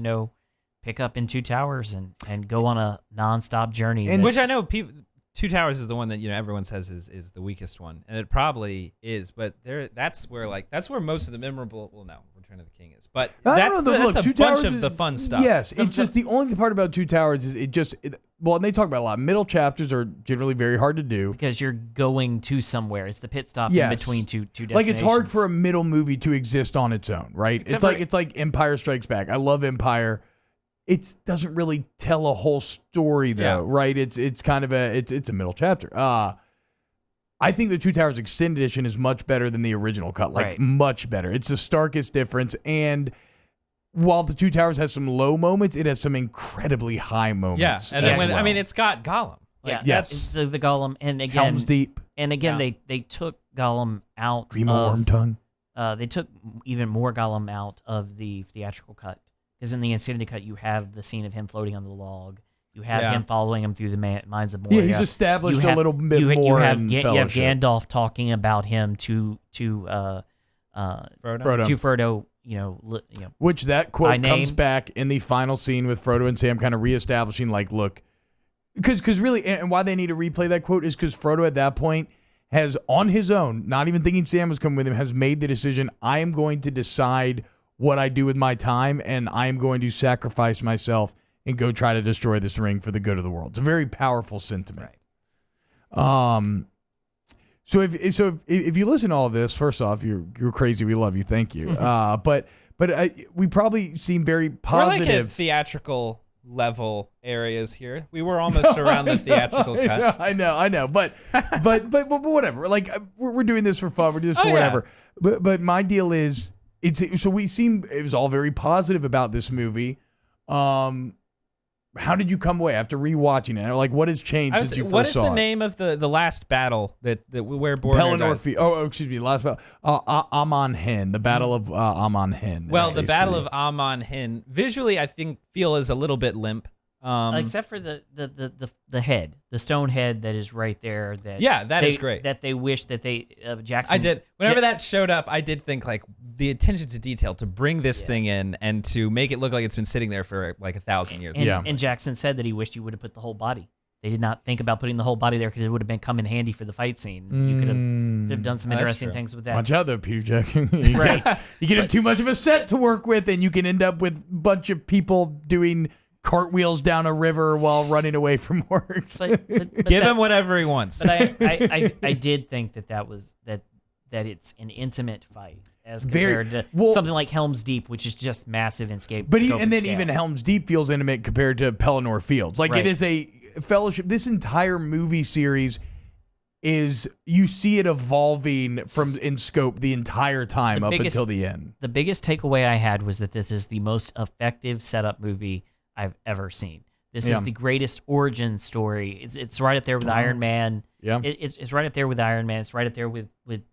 pick up in Two Towers and go on a nonstop journey. And which I know Two Towers is the one that, everyone says is the weakest one. And it probably is, but that's where most of the memorable, Return of the King is. But that's a bunch of the fun stuff. Yes, it's just the only part about Two Towers is and they talk about a lot. Middle chapters are generally very hard to do. Because you're going to somewhere. It's the pit stop in between two destinations. Like, it's hard for a middle movie to exist on its own, right? It's like Empire Strikes Back. I love Empire. It doesn't really tell a whole story, though, right? It's kind of it's a middle chapter. I think the Two Towers Extended Edition is much better than the original cut, much better. It's the starkest difference, and while the Two Towers has some low moments, it has some incredibly high moments. Yeah, and then it's got Gollum. So the Gollum, and again, Helm's Deep, and again, they took Gollum out. Grima Wormtongue. They took even more Gollum out of the theatrical cut. Because in the extended cut, you have the scene of him floating on the log. You have him following him through the mines of Moria. Yeah, he's established a little bit more in Fellowship. You have Gandalf talking about him to Frodo. Which that quote comes back in the final scene with Frodo and Sam kind of reestablishing, like, look, because really, and why they need to replay that quote is because Frodo at that point has, on his own, not even thinking Sam was coming with him, has made the decision, I am going to decide what I do with my time, and I am going to sacrifice myself and go try to destroy this ring for the good of the world. It's a very powerful sentiment. Right. So if you listen to all of this, first off, you're crazy. We love you. Thank you. But we probably seem very positive. We're like a theatrical level areas here. We were almost around the theatrical cut. I know. But whatever. Like we're doing this for fun. We're doing this for whatever. But my deal is it was all very positive about this movie. How did you come away after rewatching it? Like, what has changed since you first saw it? What is the name of the last battle that where Boromir dies? Excuse me. Last battle. Amon Hen. The Battle of Amon Hen. Well, the Battle of Amon Hen visually, I feel is a little bit limp. Except for the head, the stone head that is right there. That is great. That they wish that they Jackson. I did. Whenever that showed up, I did think like the attention to detail to bring this thing in and to make it look like it's been sitting there for like 1,000 years. And Jackson said that he wished you would have put the whole body. They did not think about putting the whole body there because it would have come in handy for the fight scene. You could have done some interesting things with that. Watch out, though, Peter Jackson. Right. You can have too much of a set to work with, and you can end up with a bunch of people doing cartwheels down a river while running away from orcs. But give him whatever he wants. But I did think that it's an intimate fight as compared to something like Helm's Deep, which is just massive in scope. But even Helm's Deep feels intimate compared to Pelennor Fields. Like it is a fellowship. This entire movie series is you see it evolving in scope the entire time until the end. The biggest takeaway I had was that this is the most effective setup movie I've ever seen. This is the greatest origin story. It's right up there with Iron Man. Yeah, it's right up there with Iron Man. It's right up there with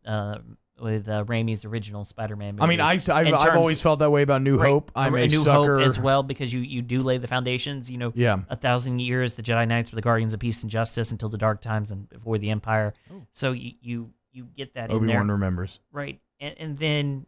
Raimi's original Spider-Man movie. I mean, I've always felt that way about New Hope. I'm a New sucker Hope as well because you do lay the foundations. 1,000 years, the Jedi Knights were the guardians of peace and justice until the dark times and before the Empire. Oh. So you get that in there. Obi-Wan remembers. Right, and then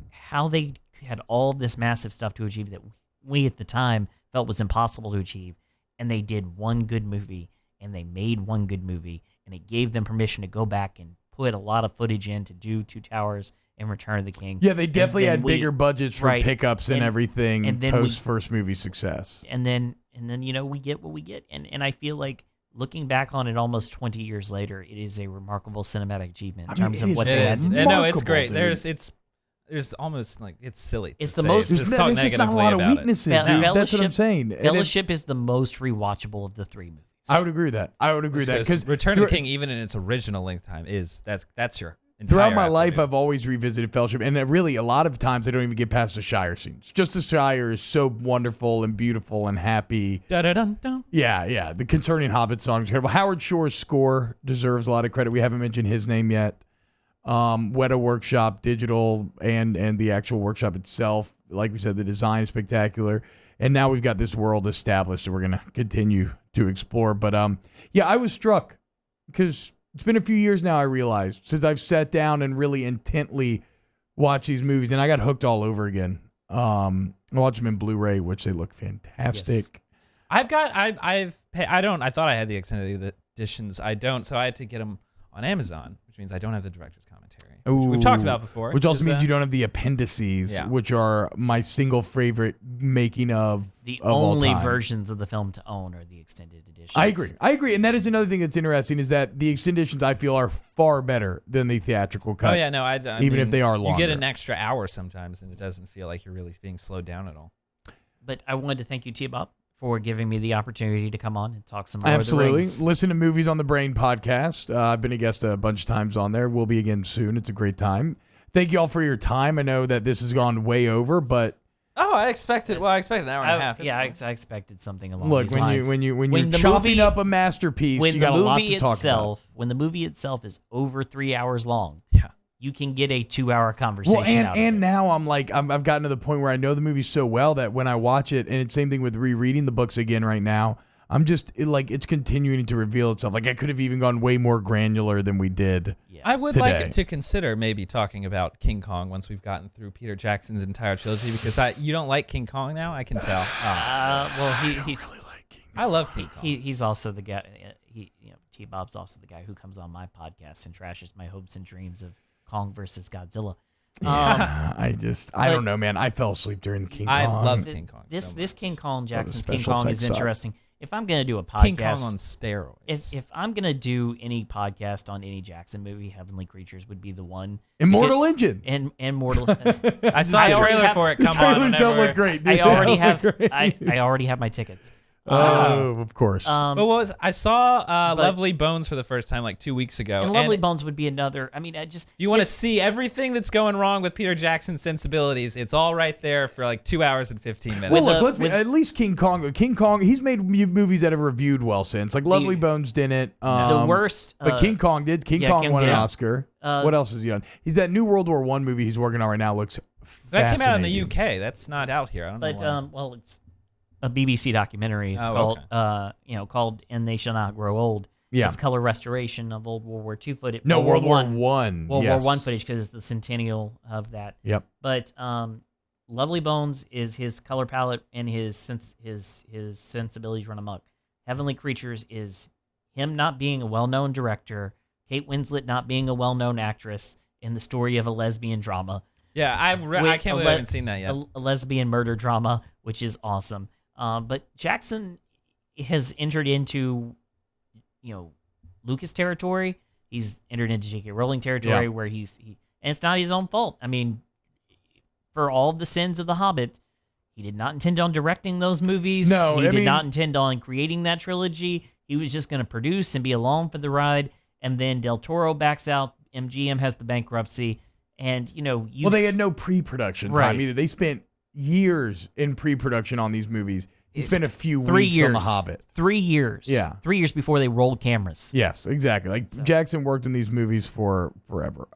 how they had all this massive stuff to achieve that we at the time felt was impossible to achieve, and they did one good movie, and they made one good movie, and it gave them permission to go back and put a lot of footage in to do Two Towers and Return of the King. Yeah, they definitely had bigger budgets for pickups and everything and post first movie success. And then we get what we get, and I feel like looking back on it almost 20 years later, it is a remarkable cinematic achievement in terms of what they had. No, it's great. Dude. There's almost like it's silly. It's the most. There's just not a lot of weaknesses, dude. That's what I'm saying. Fellowship is the most rewatchable of the three movies. I would agree with that. Because Return of the King, even in its original length time, that's your entire. Throughout my life, I've always revisited Fellowship, and really, a lot of times I don't even get past the Shire scenes. Just the Shire is so wonderful and beautiful and happy. Da-da-dun-dun. Yeah. The Concerning Hobbit song is incredible. Howard Shore's score deserves a lot of credit. We haven't mentioned his name yet. Weta Workshop, digital, and the actual workshop itself. Like we said, the design is spectacular. And now we've got this world established that we're going to continue to explore. But I was struck because it's been a few years now, I realized, since I've sat down and really intently watched these movies. And I got hooked all over again. I watched them in Blu-ray, which they look fantastic. Yes. I thought I had the extended editions. I don't, so I had to get them on Amazon, which means I don't have the director's commentary, which we've talked about before. Which also means you don't have the appendices, which are my single favorite making of the all only time. Versions of the film to own are the extended editions. I agree, and that is another thing that's interesting is that the extended editions I feel are far better than the theatrical cut. Oh yeah, no, I mean, if they are longer. You get an extra hour sometimes, and it doesn't feel like you're really being slowed down at all. But I wanted to thank you, T-Bob, for giving me the opportunity to come on and talk some more Lord Absolutely. of the Rings. Listen to Movies on the Brain podcast. I've been a guest a bunch of times on there. We'll be again soon. It's a great time. Thank you all for your time. I know that this has gone way over, but I expected an hour and a half. I expected something along these lines. When you're chopping up a masterpiece, you got a lot to talk about. When the movie itself is over 3 hours long, yeah, you can get a 2-hour conversation out of it. And now I've gotten to the point where I know the movie so well that when I watch it, and it's same thing with rereading the books again right now, I'm just it's continuing to reveal itself. Like I could have even gone way more granular than we did. Yeah. I would today. like to consider maybe talking about King Kong once we've gotten through Peter Jackson's entire trilogy because you don't like King Kong now. I can tell. He's really like King Kong. I love King Kong. He's also the guy. T-Bob's also the guy who comes on my podcast and trashes my hopes and dreams of Kong versus Godzilla. Yeah, I don't know, man. I fell asleep during King Kong. I love King Kong. This King Kong, Jackson's King Kong is interesting. if I'm gonna do a podcast, King Kong on steroids. if I'm gonna do any podcast on any Jackson movie, Heavenly Creatures would be the one. Immortal Engines. And Mortal. I saw a trailer for it. The Come on, trailers don't look great. Dude. I already They don't have. look great. I already have my tickets. Of course. But I saw Lovely Bones for the first time like 2 weeks ago. And Lovely Bones would be another. I mean, You want to see everything that's going wrong with Peter Jackson's sensibilities. It's all right there for like 2 hours and 15 minutes. Well, look, at least King Kong. King Kong, he's made movies that have reviewed well since. Like Lovely Bones didn't. The worst. But King Kong did. King Kong won an Oscar. What else has he done? He's that new World War I movie he's working on right now. Looks that came out in the fascinating. UK. That's not out here. I don't know why. Well, it's a BBC documentary. It's called, called "And They Shall Not Grow Old." Yeah. It's color restoration of old World War II footage. No, World War One. One. World War I footage because it's the centennial of that. Yep. But Lovely Bones is his color palette and his sensibilities run amok. Heavenly Creatures is him not being a well-known director, Kate Winslet not being a well-known actress, in the story of a lesbian drama. Yeah, I can't believe I haven't seen that yet. A lesbian murder drama, which is awesome. But Jackson has entered into, Lucas territory. He's entered into J.K. Rowling territory where and it's not his own fault. I mean, for all the sins of The Hobbit, he did not intend on directing those movies. No, he did not intend on creating that trilogy. He was just going to produce and be along for the ride. And then Del Toro backs out. MGM has the bankruptcy. And, they had no pre-production time Right. either. They spent years in pre-production on these movies. He spent a few weeks on The Hobbit. 3 years. Yeah. 3 years before they rolled cameras. Yes, exactly. Like Jackson worked in these movies for forever.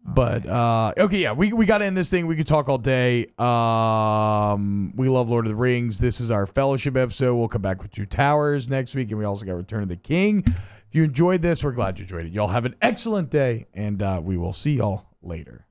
Okay, yeah, we got to end this thing. We could talk all day. We love Lord of the Rings. This is our Fellowship episode. We'll come back with Two Towers next week, and we also got Return of the King. If you enjoyed this, we're glad you enjoyed it. Y'all have an excellent day, and we will see y'all later.